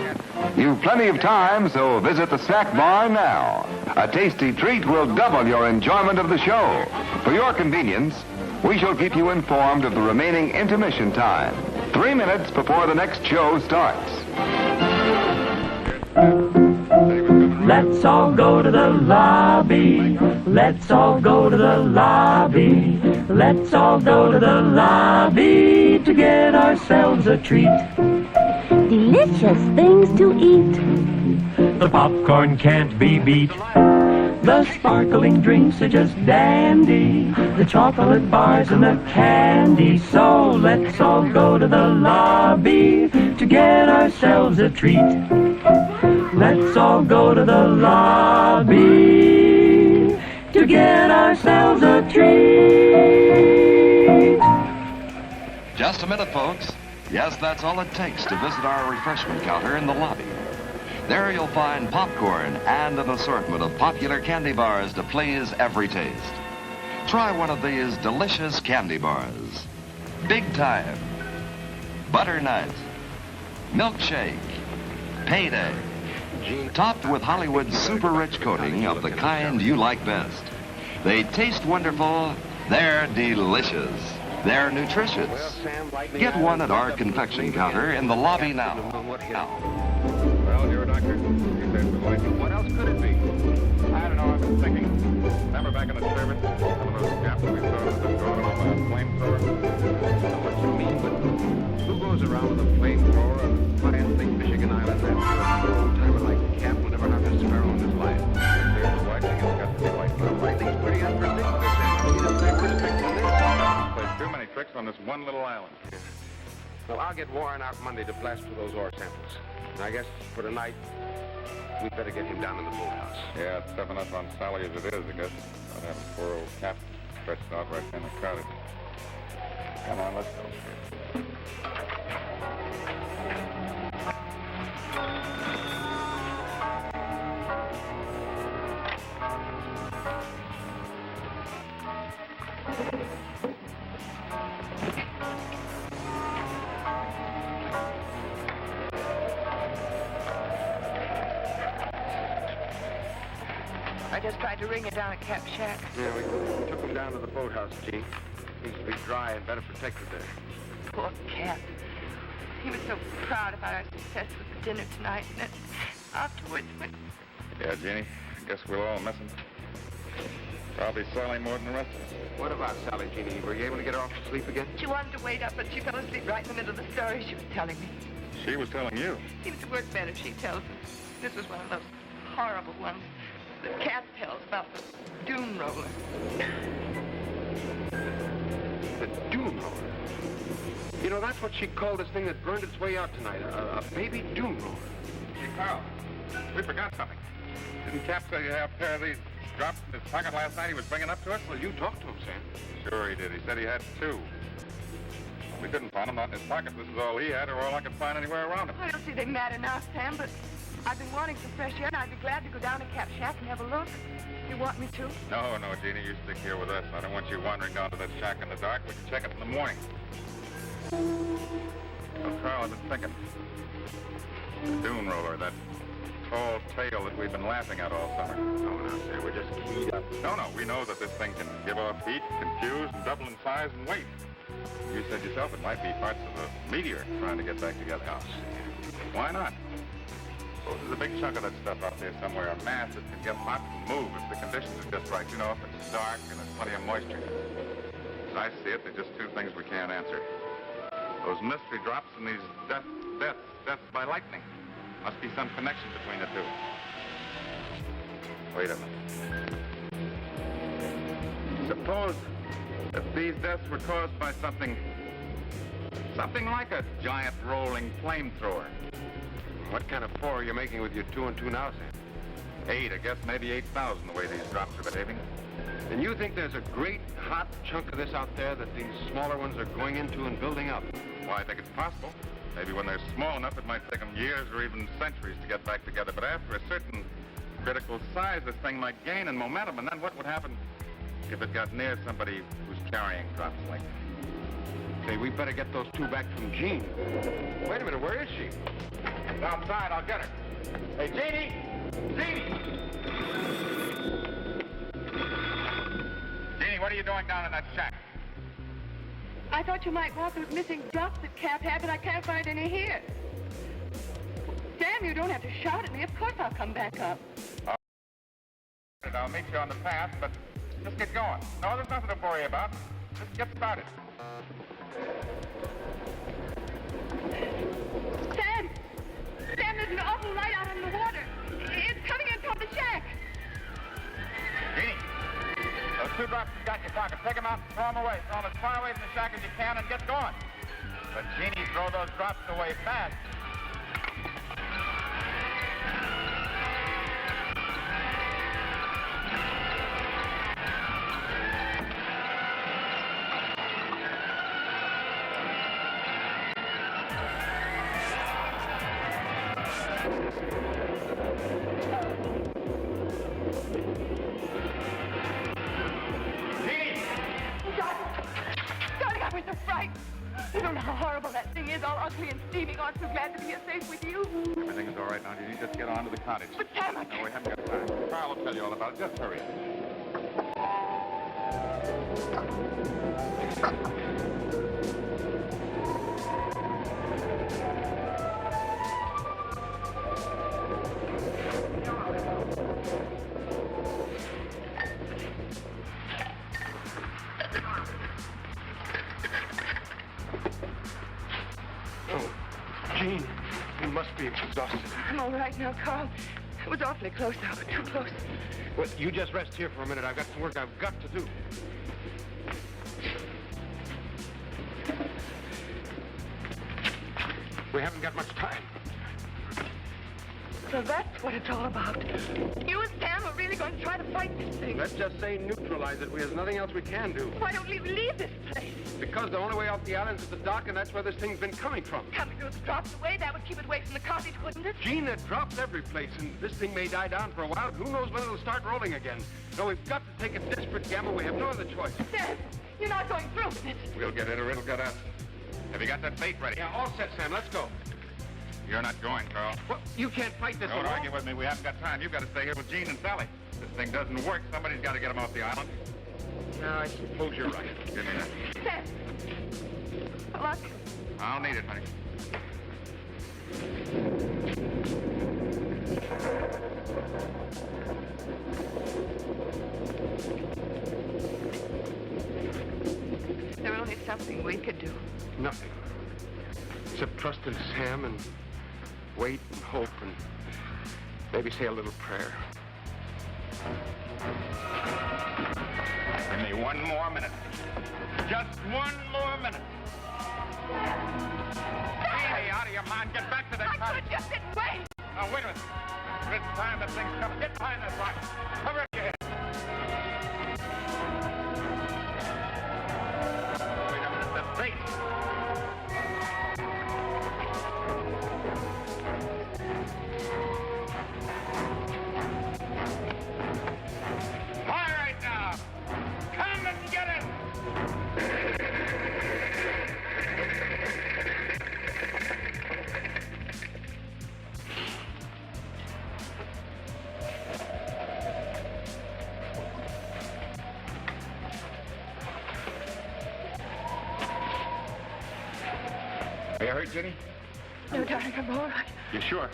You've plenty of time, so visit the snack bar now. A tasty treat will double your enjoyment of the show. For your convenience, we shall keep you informed of the remaining intermission time, 3 minutes before the next show starts. Let's all go to the lobby. Let's all go to the lobby. Let's all go to the lobby to get ourselves a treat. Delicious things to eat. The popcorn can't be beat. The sparkling drinks are just dandy. The chocolate bars and the candy. So let's all go to the lobby to get ourselves a treat. Let's all go to the lobby to get ourselves a treat. Just a minute, folks. Yes, that's all it takes to visit our refreshment counter in the lobby. There you'll find popcorn and an assortment of popular candy bars to please every taste. Try one of these delicious candy bars. Big Time, Butternut, Milkshake, Payday, topped with Hollywood's super rich coating of the kind you like best. They taste wonderful, they're delicious, they're nutritious. Get one at our confection counter in the lobby now. Well, you're a doctor. You said we like it. What else could it be? I don't know. I've been thinking. Remember back in the service, some of those chaps we saw that were going off on a flamethrower? I don't know what you mean, but who goes around with a flamethrower and flying thing Michigan Island? That old-timer like Cap will never have a sparrow in his life. There's the lightning. It's got to be like that. Lightning's pretty unpredictable. There's too many tricks on this one little island. Yeah. Well, I'll get Warren out Monday to blast through those ore samples. And I guess for tonight, we'd better get him down in the boathouse. Yeah, it's tough enough on Sally as it is, I guess. I'll have poor old Cap stretched out right in the cottage. Come on, let's go. I just tried to ring it down at Cap Shack. Yeah, we took him down to the boathouse, Gene. Needs to be dry and better protected there. Poor Cap. He was so proud about our success with the dinner tonight, and then afterwards, when... Yeah, Jeannie, I guess we'll all miss him. Probably Sally more than the rest of us. What about Sally, Jeannie? Were you able to get her off to sleep again? She wanted to wait up, but she fell asleep right in the middle of the story she was telling me. She was telling you? Seems to work better, she tells me. This was one of those horrible ones that Cat tells about the doom roller. The doom roller? You know, that's what she called this thing that burned its way out tonight, a baby doom roller. Hey, Carl, we forgot something. Didn't Cap say you have a pair of these dropped in his pocket last night he was bringing up to us? Well, you talked to him, Sam. Sure he did. He said he had 2. We couldn't find them, not in his pocket. This is all he had or all I could find anywhere around him. I don't see they matter now, Sam, but I've been wanting some fresh air, and I'd be glad to go down to Cap Shack and have a look. You want me to? No, Jeannie, you stick here with us. I don't want you wandering down to that shack in the dark. We can check it in the morning. Well, Carl, I've been thinking. The dune roller, that tall tale that we've been laughing at all summer. No, Sam, we're just keyed up. No, we know that this thing can give off heat, confuse, and double in size and weight. You said yourself it might be parts of a meteor trying to get back together. Oh, Sam. Why not? Well, there's a big chunk of that stuff out there somewhere, a mass that can get hot and move if the conditions are just right. You know, if it's dark and there's plenty of moisture. As I see it, there are just two things we can't answer. Those mystery drops and these deaths by lightning. Must be some connection between the two. Wait a minute. Suppose that these deaths were caused by something like a giant rolling flamethrower. What kind of four are you making with your 2 and 2 now, Sam? 8, I guess maybe 8,000 the way these drops are behaving. And you think there's a great hot chunk of this out there that these smaller ones are going into and building up? Well, I think it's possible. Maybe when they're small enough, it might take them years or even centuries to get back together. But after a certain critical size, this thing might gain in momentum. And then what would happen if it got near somebody who's carrying drops like that? Say, we better get those 2 back from Jean. Wait a minute, where is she? She's outside, I'll get her. Hey, Jeannie! Jeannie! Jeannie, what are you doing down in that shack? I thought you might want those missing drops that Cap had, but I can't find any here. Sam, you don't have to shout at me. Of course I'll come back up. I'll meet you on the path, but just get going. No, there's nothing to worry about. Just get started. Sam! Sam, there's an awful light out in the water. It's coming in toward the shack. Jeannie, those 2 drops you got in your pocket, take them out and throw them away. Throw them as far away from the shack as you can and get going. But Jeannie, throw those drops away fast. You don't know how horrible that thing is, all ugly and steaming. Aren't you glad to be here safe with you? Everything is all right now, Jeannie. Just get on to the cottage. But Sam, I can't. No, we haven't got time. Carl will tell you all about it. Just hurry. Jean, you must be exhausted. I'm all right now, Carl. It was awfully close now, but too close. Well, you just rest here for a minute. I've got some work I've got to do. We haven't got much time. So that's what it's all about. You and Sam are really going to try to fight this thing. Let's just say neutralize it. There's nothing else we can do. Why don't we leave this place? Because the only way off the island is the dock, and that's where this thing's been coming from. Coming through the drops away, that would keep it away from the cottage, wouldn't it? Jean, it drops every place, and this thing may die down for a while. Who knows when it'll start rolling again? No, we've got to take a desperate gamble. We have no other choice. Sam, you're not going through with it. We'll get it or it'll get us. Have you got that bait ready? Yeah, all set, Sam. Let's go. You're not going, Carl. What? You can't fight this alone. Don't argue with me. We haven't got time. You've got to stay here with Jean and Sally. This thing doesn't work. Somebody's got to get them off the island. No, I suppose you're right. Give me that. Sam! Luck. I'll need it, honey. There's only something we could do. Nothing. Except trust in Sam and wait and hope and maybe say a little prayer. Give me 1 more minute. Just 1 more minute. Hey, out of your mind. Get back to that cottage. I could just sit and wait. Now, wait a minute. It's time that thing's coming. Get behind that rock. Cover up your head. Wait a minute. The bait. All right now. Come and get it. Are you hurt, Jenny? No, darling, I'm all right. You sure?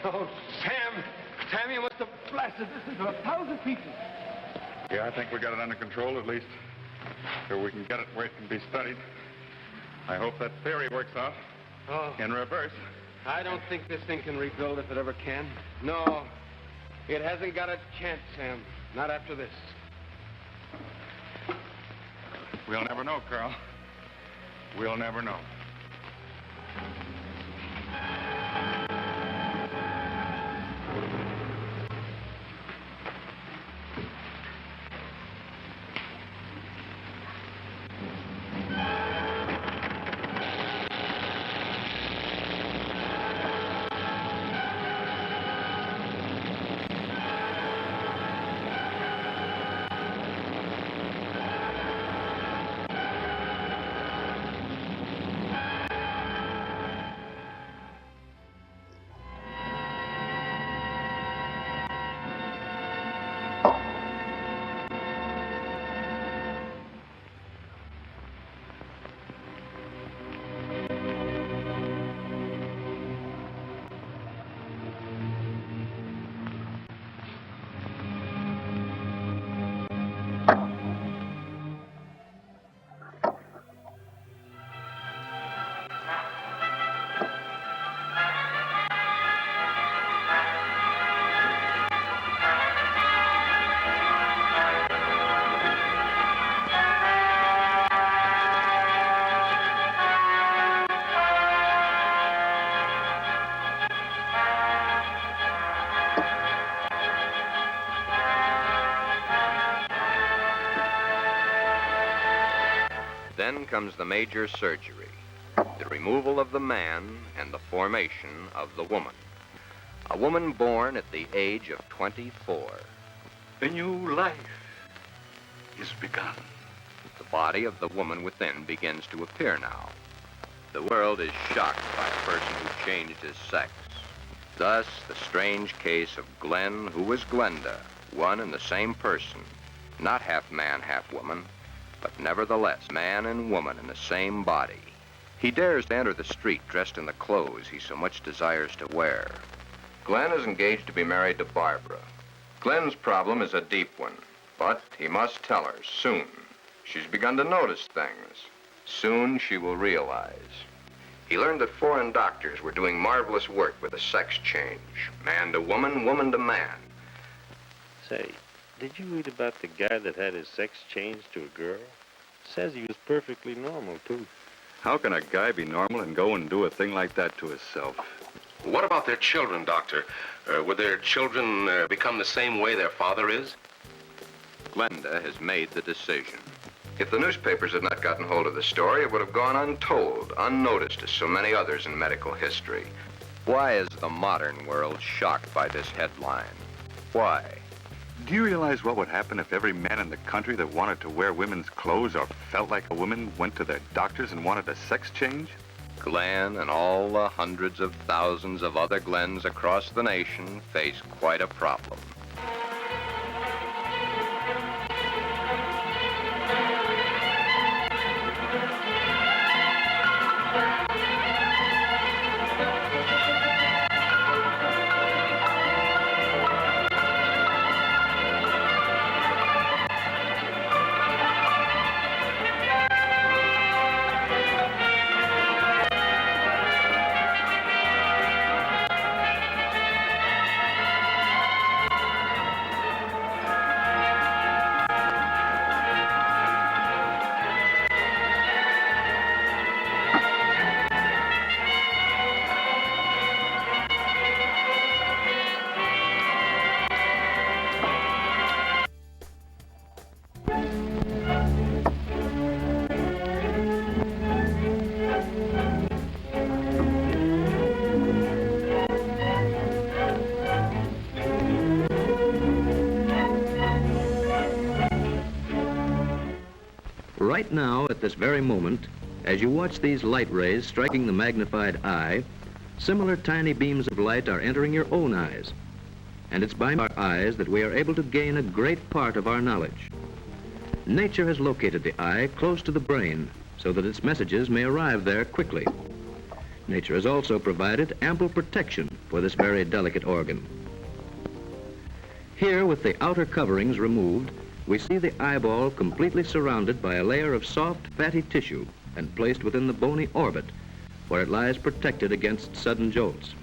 Oh, Sam, you must have blasted this into 1,000 pieces. Yeah, I think we got it under control at least. So we can get it where it can be studied. I hope that theory works out. Oh. In reverse. I don't think this thing can rebuild if it ever can. No, it hasn't got a chance, Sam. Not after this. We'll never know, Carl. We'll never know. Then comes the major surgery, the removal of the man and the formation of the woman. A woman born at the age of 24. A new life is begun. The body of the woman within begins to appear now. The world is shocked by a person who changed his sex. Thus, the strange case of Glenn, who was Glenda, one and the same person, not half man, half woman, but nevertheless man and woman in the same body. He dares to enter the street dressed in the clothes he so much desires to wear. Glenn is engaged to be married to Barbara. Glenn's problem is a deep one, but he must tell her soon. She's begun to notice things. Soon she will realize. He learned that foreign doctors were doing marvelous work with a sex change. Man to woman, woman to man. Say, did you read about the guy that had his sex changed to a girl? Says he was perfectly normal, too. How can a guy be normal and go and do a thing like that to himself? What about their children, Doctor? Would their children become the same way their father is? Glenda has made the decision. If the newspapers had not gotten hold of the story, it would have gone untold, unnoticed as so many others in medical history. Why is the modern world shocked by this headline? Why? Do you realize what would happen if every man in the country that wanted to wear women's clothes or felt like a woman went to their doctors and wanted a sex change? Glenn and all the hundreds of thousands of other Glens across the nation face quite a problem. Right now, at this very moment, as you watch these light rays striking the magnified eye, similar tiny beams of light are entering your own eyes. And it's by our eyes that we are able to gain a great part of our knowledge. Nature has located the eye close to the brain so that its messages may arrive there quickly. Nature has also provided ample protection for this very delicate organ. Here, with the outer coverings removed, we see the eyeball completely surrounded by a layer of soft, fatty tissue and placed within the bony orbit, where it lies protected against sudden jolts.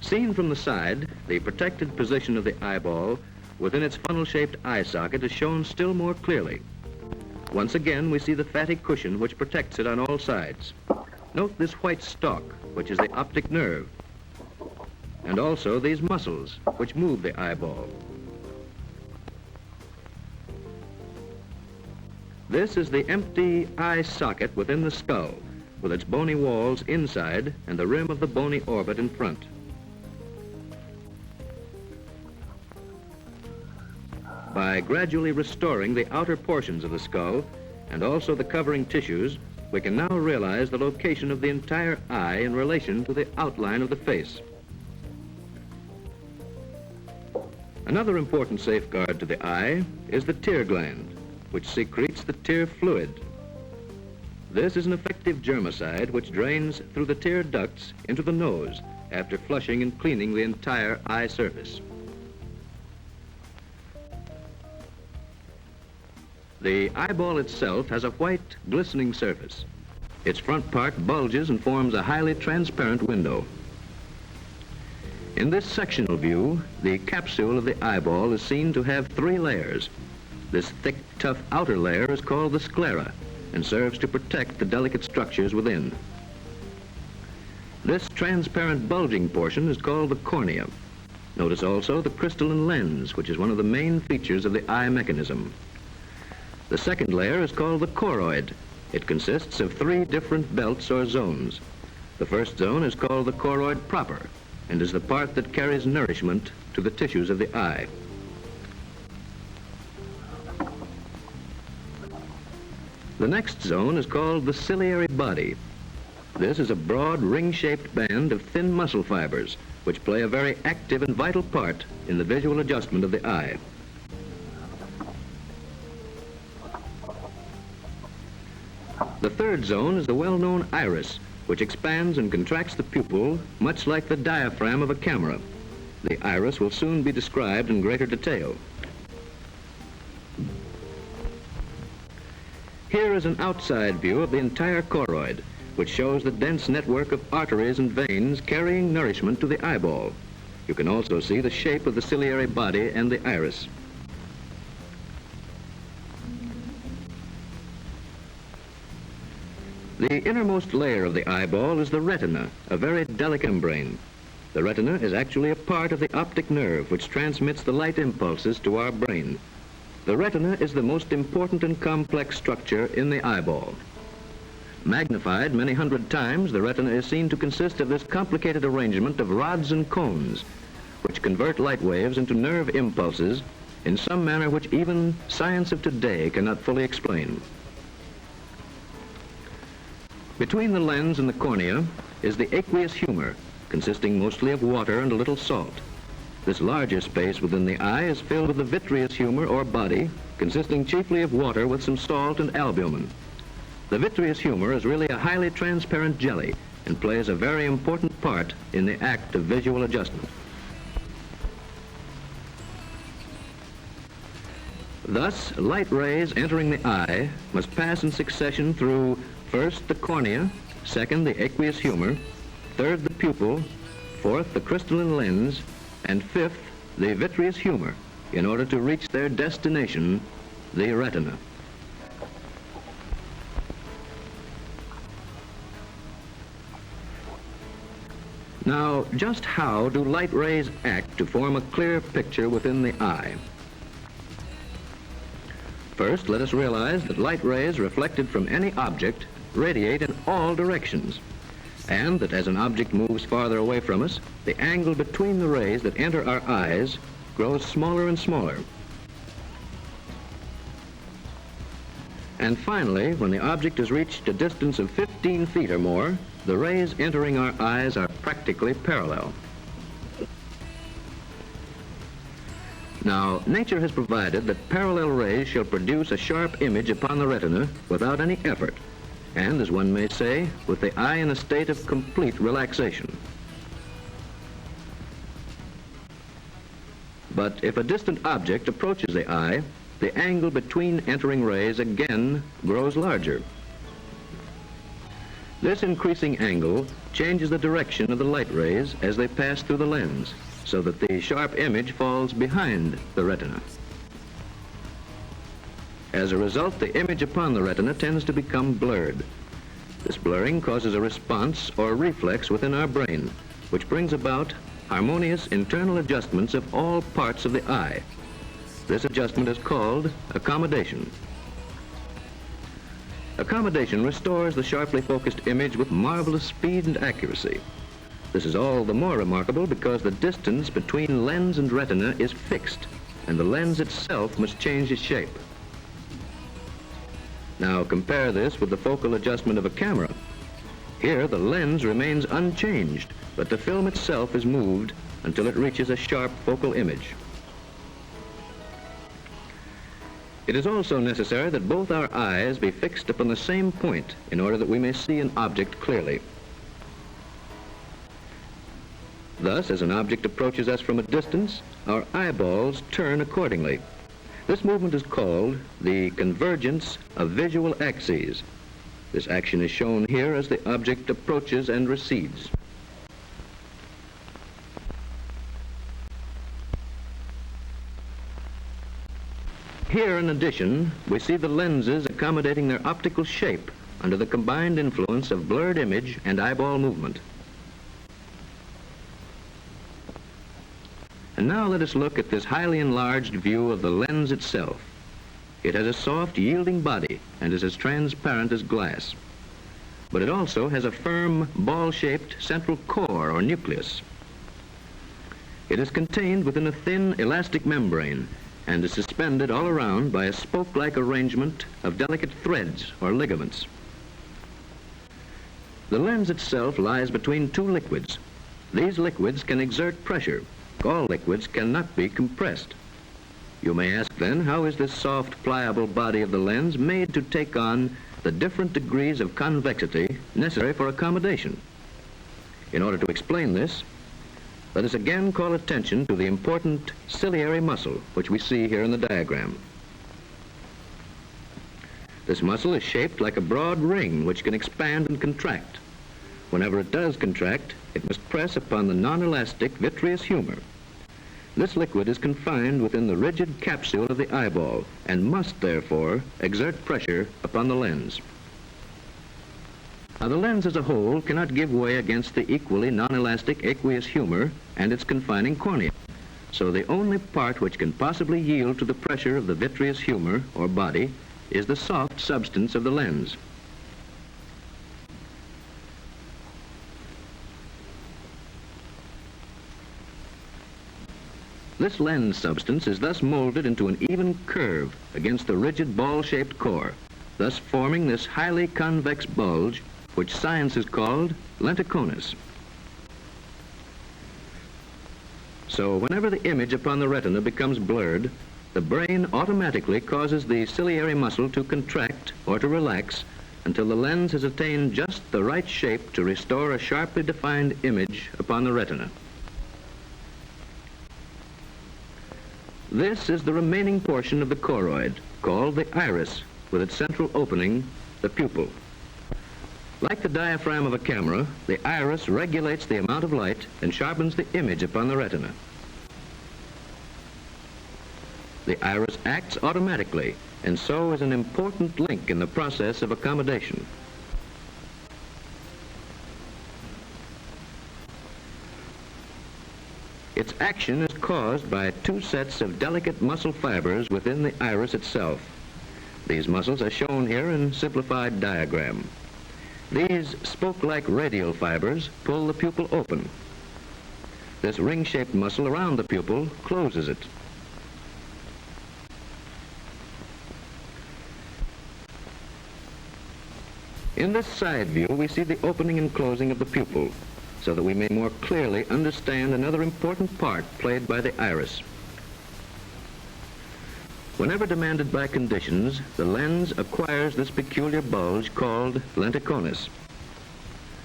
Seen from the side, the protected position of the eyeball within its funnel-shaped eye socket is shown still more clearly. Once again, we see the fatty cushion which protects it on all sides. Note this white stalk, which is the optic nerve, and also these muscles, which move the eyeball. This is the empty eye socket within the skull, with its bony walls inside and the rim of the bony orbit in front. By gradually restoring the outer portions of the skull and also the covering tissues, we can now realize the location of the entire eye in relation to the outline of the face. Another important safeguard to the eye is the tear gland, which secretes the tear fluid. This is an effective germicide which drains through the tear ducts into the nose after flushing and cleaning the entire eye surface. The eyeball itself has a white, glistening surface. Its front part bulges and forms a highly transparent window. In this sectional view, the capsule of the eyeball is seen to have 3 layers. This thick, tough outer layer is called the sclera and serves to protect the delicate structures within. This transparent bulging portion is called the cornea. Notice also the crystalline lens, which is one of the main features of the eye mechanism. The second layer is called the choroid. It consists of 3 different belts or zones. The first zone is called the choroid proper and is the part that carries nourishment to the tissues of the eye. The next zone is called the ciliary body. This is a broad ring-shaped band of thin muscle fibers which play a very active and vital part in the visual adjustment of the eye. The third zone is the well-known iris, which expands and contracts the pupil much like the diaphragm of a camera. The iris will soon be described in greater detail. Here is an outside view of the entire choroid, which shows the dense network of arteries and veins carrying nourishment to the eyeball. You can also see the shape of the ciliary body and the iris. The innermost layer of the eyeball is the retina, a very delicate membrane. The retina is actually a part of the optic nerve which transmits the light impulses to our brain. The retina is the most important and complex structure in the eyeball. Magnified many hundred times, the retina is seen to consist of this complicated arrangement of rods and cones, which convert light waves into nerve impulses in some manner which even science of today cannot fully explain. Between the lens and the cornea is the aqueous humor, consisting mostly of water and a little salt. This larger space within the eye is filled with the vitreous humor or body, consisting chiefly of water with some salt and albumin. The vitreous humor is really a highly transparent jelly and plays a very important part in the act of visual adjustment. Thus, light rays entering the eye must pass in succession through first the cornea, second the aqueous humor, third the pupil, fourth the crystalline lens, and fifth the vitreous humor in order to reach their destination, the retina. Now, just how do light rays act to form a clear picture within the eye? First, let us realize that light rays reflected from any object radiate in all directions, and that as an object moves farther away from us, the angle between the rays that enter our eyes grows smaller and smaller. And finally, when the object has reached a distance of 15 feet or more, the rays entering our eyes are practically parallel. Now, nature has provided that parallel rays shall produce a sharp image upon the retina without any effort. and, as one may say, with the eye in a state of complete relaxation. But if a distant object approaches the eye, the angle between entering rays again grows larger. This increasing angle changes the direction of the light rays as they pass through the lens, so that the sharp image falls behind the retina. As a result, the image upon the retina tends to become blurred. This blurring causes a response or reflex within our brain, which brings about harmonious internal adjustments of all parts of the eye. This adjustment is called accommodation. Accommodation restores the sharply focused image with marvelous speed and accuracy. This is all the more remarkable because the distance between lens and retina is fixed, and the lens itself must change its shape. Now compare this with the focal adjustment of a camera. Here the lens remains unchanged, but the film itself is moved until it reaches a sharp focal image. It is also necessary that both our eyes be fixed upon the same point in order that we may see an object clearly. Thus, as an object approaches us from a distance, our eyeballs turn accordingly. This movement is called the convergence of visual axes. This action is shown here as the object approaches and recedes. Here, in addition, we see the lenses accommodating their optical shape under the combined influence of blurred image and eyeball movement. And now let us look at this highly enlarged view of the lens itself. It has a soft, yielding body and is as transparent as glass. But it also has a firm, ball-shaped central core or nucleus. It is contained within a thin, elastic membrane and is suspended all around by a spoke-like arrangement of delicate threads or ligaments. The lens itself lies between two liquids. These liquids can exert pressure. All liquids cannot be compressed. You may ask then, how is this soft, pliable body of the lens made to take on the different degrees of convexity necessary for accommodation? In order to explain this, let us again call attention to the important ciliary muscle, which we see here in the diagram. This muscle is shaped like a broad ring which can expand and contract. Whenever it does contract, it must press upon the non-elastic vitreous humor. This liquid is confined within the rigid capsule of the eyeball and must, therefore, exert pressure upon the lens. Now, the lens as a whole cannot give way against the equally non-elastic aqueous humor and its confining cornea. So the only part which can possibly yield to the pressure of the vitreous humor or body is the soft substance of the lens. This lens substance is thus molded into an even curve against the rigid ball-shaped core, thus forming this highly convex bulge which science has called lenticonus. So whenever the image upon the retina becomes blurred, the brain automatically causes the ciliary muscle to contract or to relax until the lens has attained just the right shape to restore a sharply defined image upon the retina. This is the remaining portion of the choroid, called the iris, with its central opening, the pupil. Like the diaphragm of a camera, the iris regulates the amount of light and sharpens the image upon the retina. The iris acts automatically, and so is an important link in the process of accommodation. Its action is caused by two sets of delicate muscle fibers within the iris itself. These muscles are shown here in simplified diagram. These spoke-like radial fibers pull the pupil open. This ring-shaped muscle around the pupil closes it. In this side view, we see the opening and closing of the pupil, so that we may more clearly understand another important part played by the iris. Whenever demanded by conditions, the lens acquires this peculiar bulge called lenticonus.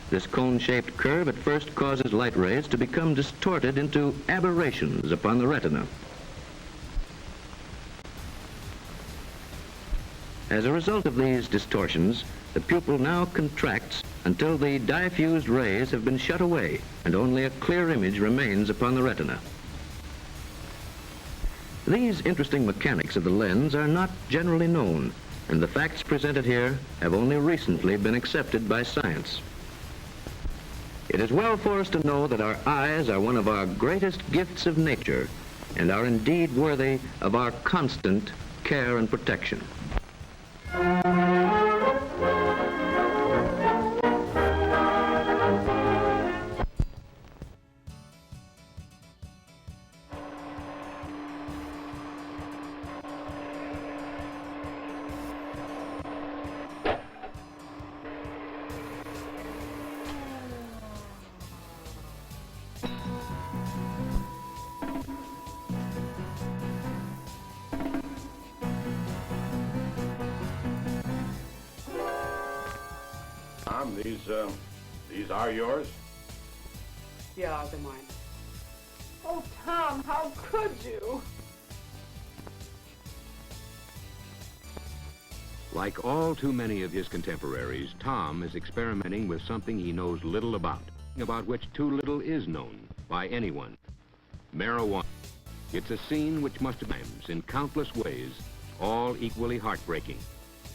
This cone-shaped curve at first causes light rays to become distorted into aberrations upon the retina. As a result of these distortions, the pupil now contracts until the diffused rays have been shut away and only a clear image remains upon the retina. These interesting mechanics of the lens are not generally known, and the facts presented here have only recently been accepted by science. It is well for us to know that our eyes are one of our greatest gifts of nature and are indeed worthy of our constant care and protection. Tom, these are yours? Yeah, they're mine. Oh, Tom, how could you? Like all too many of his contemporaries, Tom is experimenting with something he knows little about which too little is known by anyone. Marijuana. It's a scene which must have times, in countless ways, all equally heartbreaking.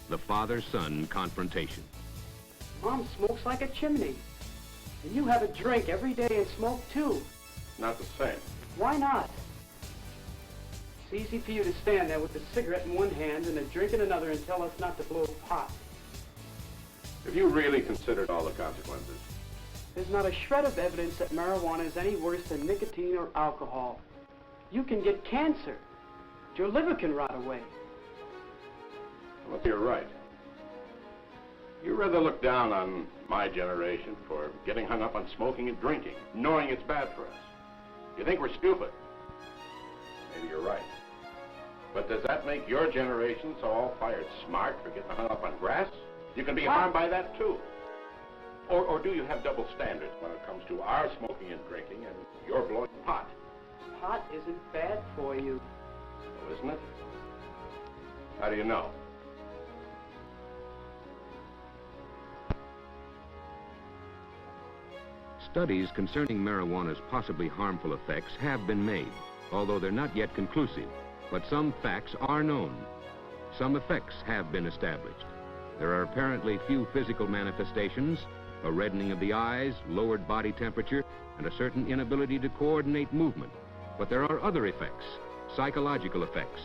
The father-son confrontation. Mom smokes like a chimney. And you have a drink every day and smoke too. Not the same. Why not? It's easy for you to stand there with a cigarette in one hand and a drink in another and tell us not to blow pot. Have you really considered all the consequences? There's not a shred of evidence that marijuana is any worse than nicotine or alcohol. You can get cancer. Your liver can rot away. Well, if you're right. You rather look down on my generation for getting hung up on smoking and drinking, knowing it's bad for us. You think we're stupid. Maybe you're right. But does that make your generation so all-fired smart for getting hung up on grass? You can be harmed by that, too. Or do you have double standards when it comes to our smoking and drinking and you're blowing pot? Pot isn't bad for you. Oh, isn't it? How do you know? Studies concerning marijuana's possibly harmful effects have been made, although they're not yet conclusive. But some facts are known. Some effects have been established. There are apparently few physical manifestations, a reddening of the eyes, lowered body temperature, and a certain inability to coordinate movement. But there are other effects, psychological effects.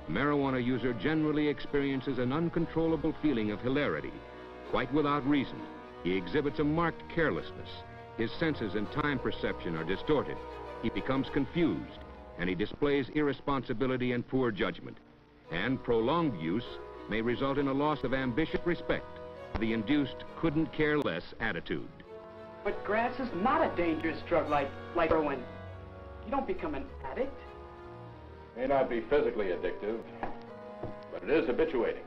A marijuana user generally experiences an uncontrollable feeling of hilarity, quite without reason. He exhibits a marked carelessness. His senses and time perception are distorted. He becomes confused, and he displays irresponsibility and poor judgment. And prolonged use may result in a loss of ambitious respect, the induced couldn't care less attitude. But grass is not a dangerous drug like heroin. You don't become an addict. May not be physically addictive, but it is habituating.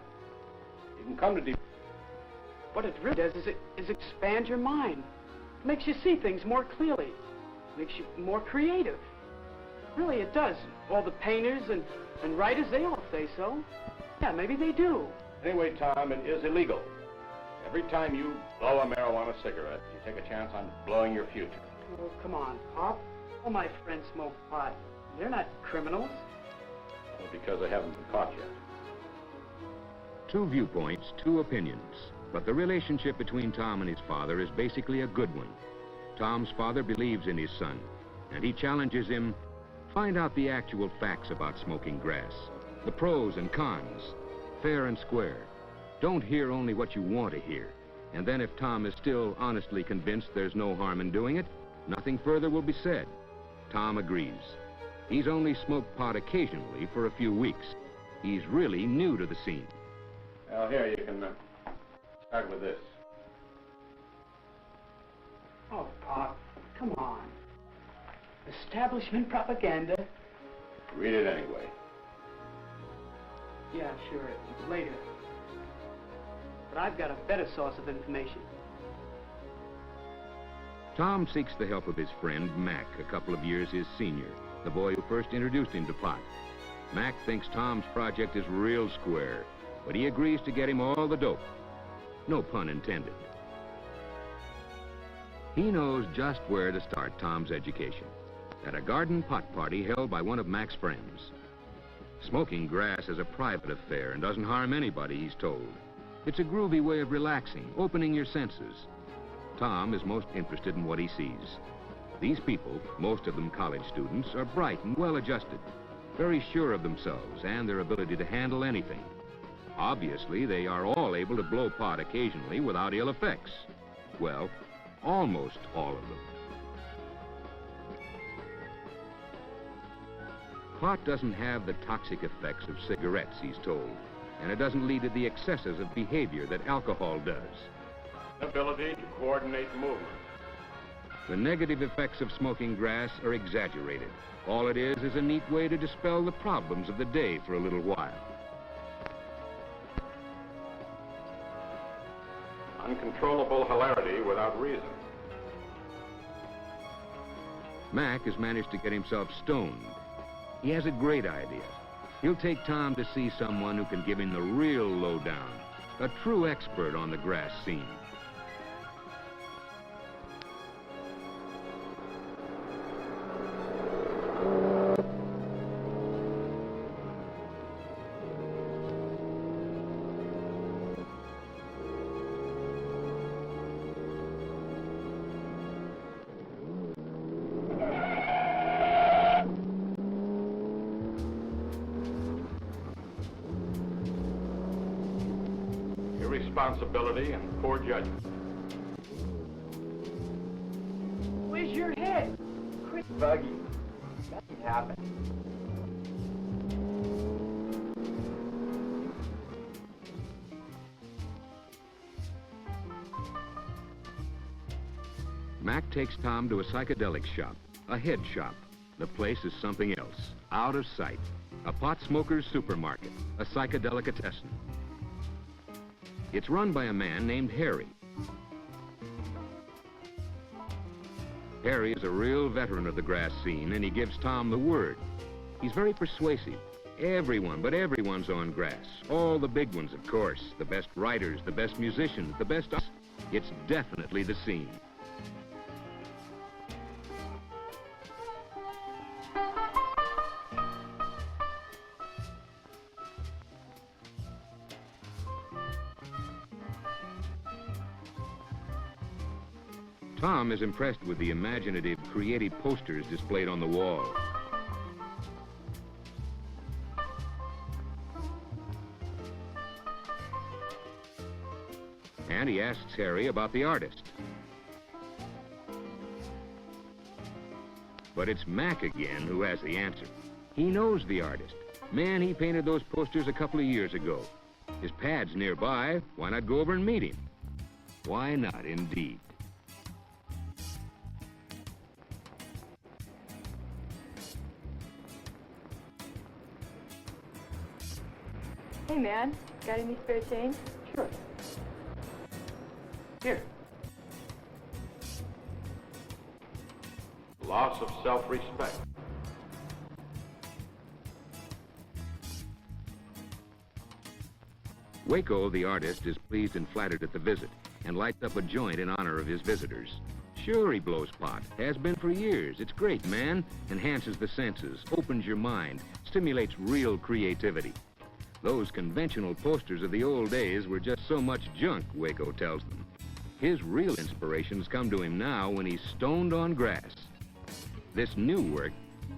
You can come to What it really does is expand your mind. Makes you see things more clearly. Makes you more creative. Really, it does. All the painters and writers, they all say so. Yeah, maybe they do. Anyway, Tom, it is illegal. Every time you blow a marijuana cigarette, you take a chance on blowing your future. Oh, come on, Pop. All my friends smoke pot. They're not criminals. Well, because they haven't been caught yet. Two viewpoints, two opinions. But the relationship between Tom and his father is basically a good one. Tom's father believes in his son, and he challenges him, find out the actual facts about smoking grass, the pros and cons, fair and square. Don't hear only what you want to hear. And then if Tom is still honestly convinced there's no harm in doing it, nothing further will be said. Tom agrees. He's only smoked pot occasionally for a few weeks. He's really new to the scene. Well, here, you can start with this. Oh, Pop, come on. Establishment propaganda. Read it anyway. Yeah, sure, later. But I've got a better source of information. Tom seeks the help of his friend, Mac, a couple of years his senior, the boy who first introduced him to pot. Mac thinks Tom's project is real square, but he agrees to get him all the dope. No pun intended. He knows just where to start Tom's education, at a garden pot party held by one of Mac's friends. Smoking grass is a private affair and doesn't harm anybody, he's told. It's a groovy way of relaxing, opening your senses. Tom is most interested in what he sees. These people, most of them college students, are bright and well-adjusted, very sure of themselves and their ability to handle anything. Obviously, they are all able to blow pot occasionally without ill effects. Well, almost all of them. Pot doesn't have the toxic effects of cigarettes, he's told, and it doesn't lead to the excesses of behavior that alcohol does. Ability to coordinate movement. The negative effects of smoking grass are exaggerated. All it is a neat way to dispel the problems of the day for a little while. Uncontrollable hilarity without reason. Mac has managed to get himself stoned. He has a great idea. He'll take Tom to see someone who can give him the real lowdown, a true expert on the grass scene. Irresponsibility and poor judgment. Where's your head? Quit bugging. Nothing happened. Mac takes Tom to a psychedelic shop, a head shop. The place is something else, out of sight. A pot smoker's supermarket, a psychedelicatessen. It's run by a man named Harry. Harry is a real veteran of the grass scene, and he gives Tom the word. He's very persuasive. Everyone, but everyone's on grass. All the big ones, of course. The best writers, the best musicians, the best... It's definitely the scene. Tom is impressed with the imaginative, creative posters displayed on the wall. And he asks Harry about the artist. But it's Mac again who has the answer. He knows the artist. Man, he painted those posters a couple of years ago. His pad's nearby. Why not go over and meet him? Why not, indeed? Hey, man, got any spare change? Sure. Here. Loss of self-respect. Waco, the artist, is pleased and flattered at the visit and lights up a joint in honor of his visitors. Sure, he blows pot. Has been for years. It's great, man. Enhances the senses, opens your mind, stimulates real creativity. Those conventional posters of the old days were just so much junk, Waco tells them. His real inspirations come to him now when he's stoned on grass. This new work,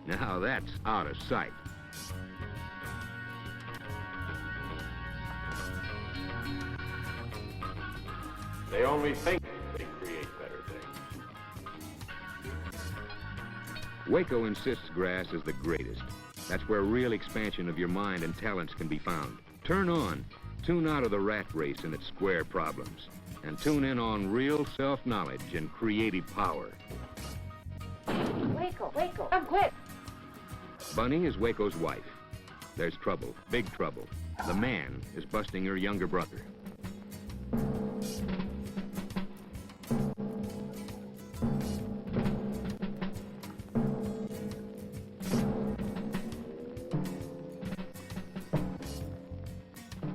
now that's out of sight. They only think they create better things. Waco insists grass is the greatest. That's where real expansion of your mind and talents can be found. Turn on. Tune out of the rat race and its square problems. And tune in on real self-knowledge and creative power. Waco, come quick. Bunny is Waco's wife. There's trouble, big trouble. The man is busting her younger brother.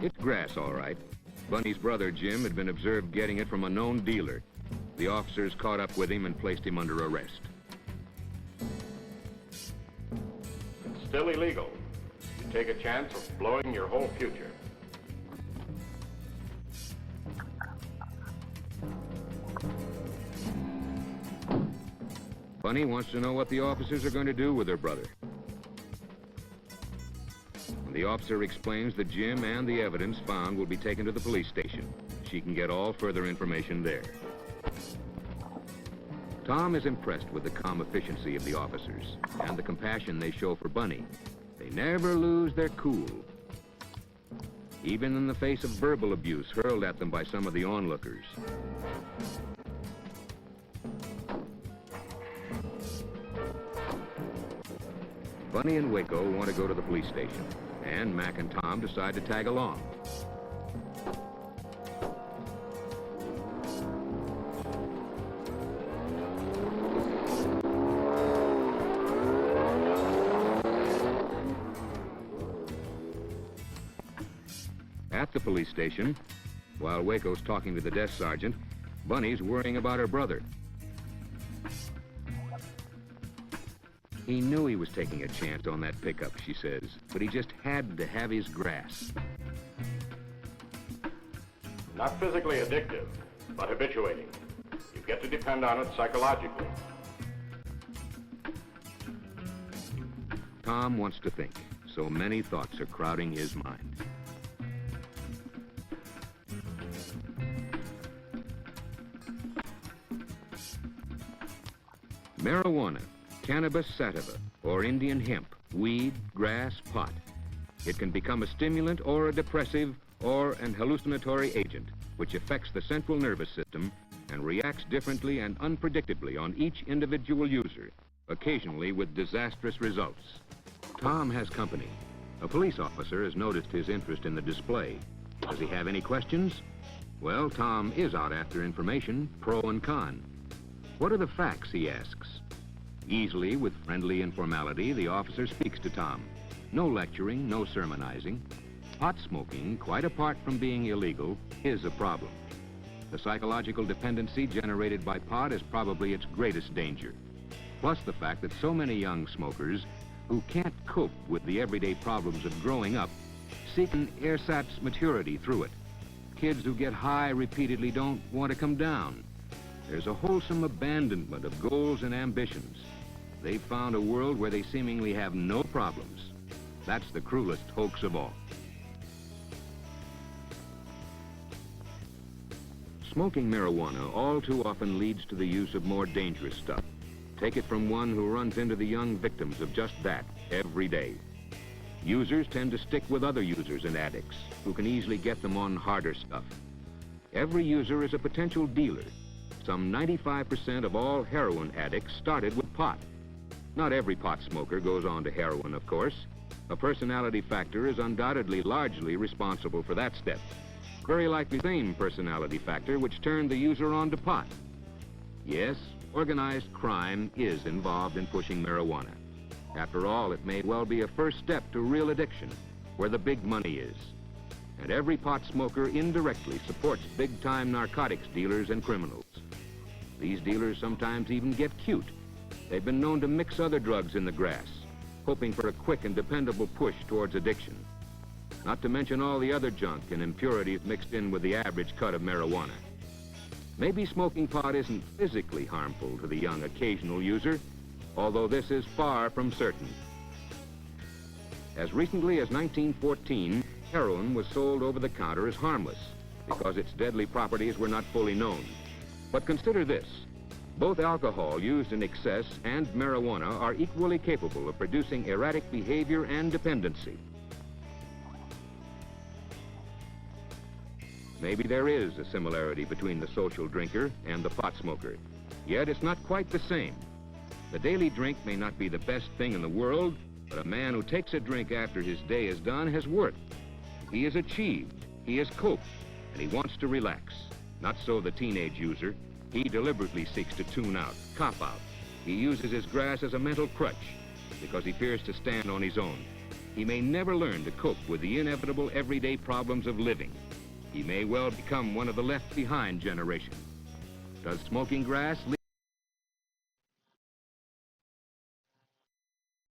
It's grass, all right. Bunny's brother, Jim, had been observed getting it from a known dealer. The officers caught up with him and placed him under arrest. It's still illegal. You take a chance of blowing your whole future. Bunny wants to know what the officers are going to do with her brother. The officer explains that Jim and the evidence found will be taken to the police station. She can get all further information there. Tom is impressed with the calm efficiency of the officers and the compassion they show for Bunny. They never lose their cool, even in the face of verbal abuse hurled at them by some of the onlookers. Bunny and Waco want to go to the police station, and Mac and Tom decide to tag along. At the police station, while Waco's talking to the desk sergeant, Bunny's worrying about her brother. He knew he was taking a chance on that pickup, she says, but he just had to have his grass. Not physically addictive, but habituating. You get to depend on it psychologically. Tom wants to think, so many thoughts are crowding his mind. Marijuana, cannabis sativa, or Indian hemp, weed, grass, pot. It can become a stimulant or a depressive or an hallucinatory agent, which affects the central nervous system and reacts differently and unpredictably on each individual user, occasionally with disastrous results. Tom has company. A police officer has noticed his interest in the display. Does he have any questions? Well, Tom is out after information, pro and con. What are the facts, he asks. Easily, with friendly informality, the officer speaks to Tom. No lecturing, no sermonizing. Pot smoking, quite apart from being illegal, is a problem. The psychological dependency generated by pot is probably its greatest danger. Plus the fact that so many young smokers who can't cope with the everyday problems of growing up seek an ersatz maturity through it. Kids who get high repeatedly don't want to come down. There's a wholesome abandonment of goals and ambitions. They've found a world where they seemingly have no problems. That's the cruelest hoax of all. Smoking marijuana all too often leads to the use of more dangerous stuff. Take it from one who runs into the young victims of just that every day. Users tend to stick with other users and addicts who can easily get them on harder stuff. Every user is a potential dealer. Some 95% of all heroin addicts started with pot. Not every pot smoker goes on to heroin, of course. A personality factor is undoubtedly largely responsible for that step. Very likely the same personality factor which turned the user on to pot. Yes, organized crime is involved in pushing marijuana. After all, it may well be a first step to real addiction, where the big money is. And every pot smoker indirectly supports big-time narcotics dealers and criminals. These dealers sometimes even get cute. They've been known to mix other drugs in the grass, hoping for a quick and dependable push towards addiction. Not to mention all the other junk and impurities mixed in with the average cut of marijuana. Maybe smoking pot isn't physically harmful to the young occasional user, although this is far from certain. As recently as 1914, heroin was sold over the counter as harmless because its deadly properties were not fully known. But consider this. Both alcohol used in excess and marijuana are equally capable of producing erratic behavior and dependency. Maybe there is a similarity between the social drinker and the pot smoker, yet it's not quite the same. The daily drink may not be the best thing in the world, But a man who takes a drink after his day is done has worked. He has achieved, he has coped, and he wants to relax. Not so the teenage user. He deliberately seeks to tune out, cop out. He uses his grass as a mental crutch because he fears to stand on his own. He may never learn to cope with the inevitable everyday problems of living. He may well become one of the left-behind generation. Does smoking grass lead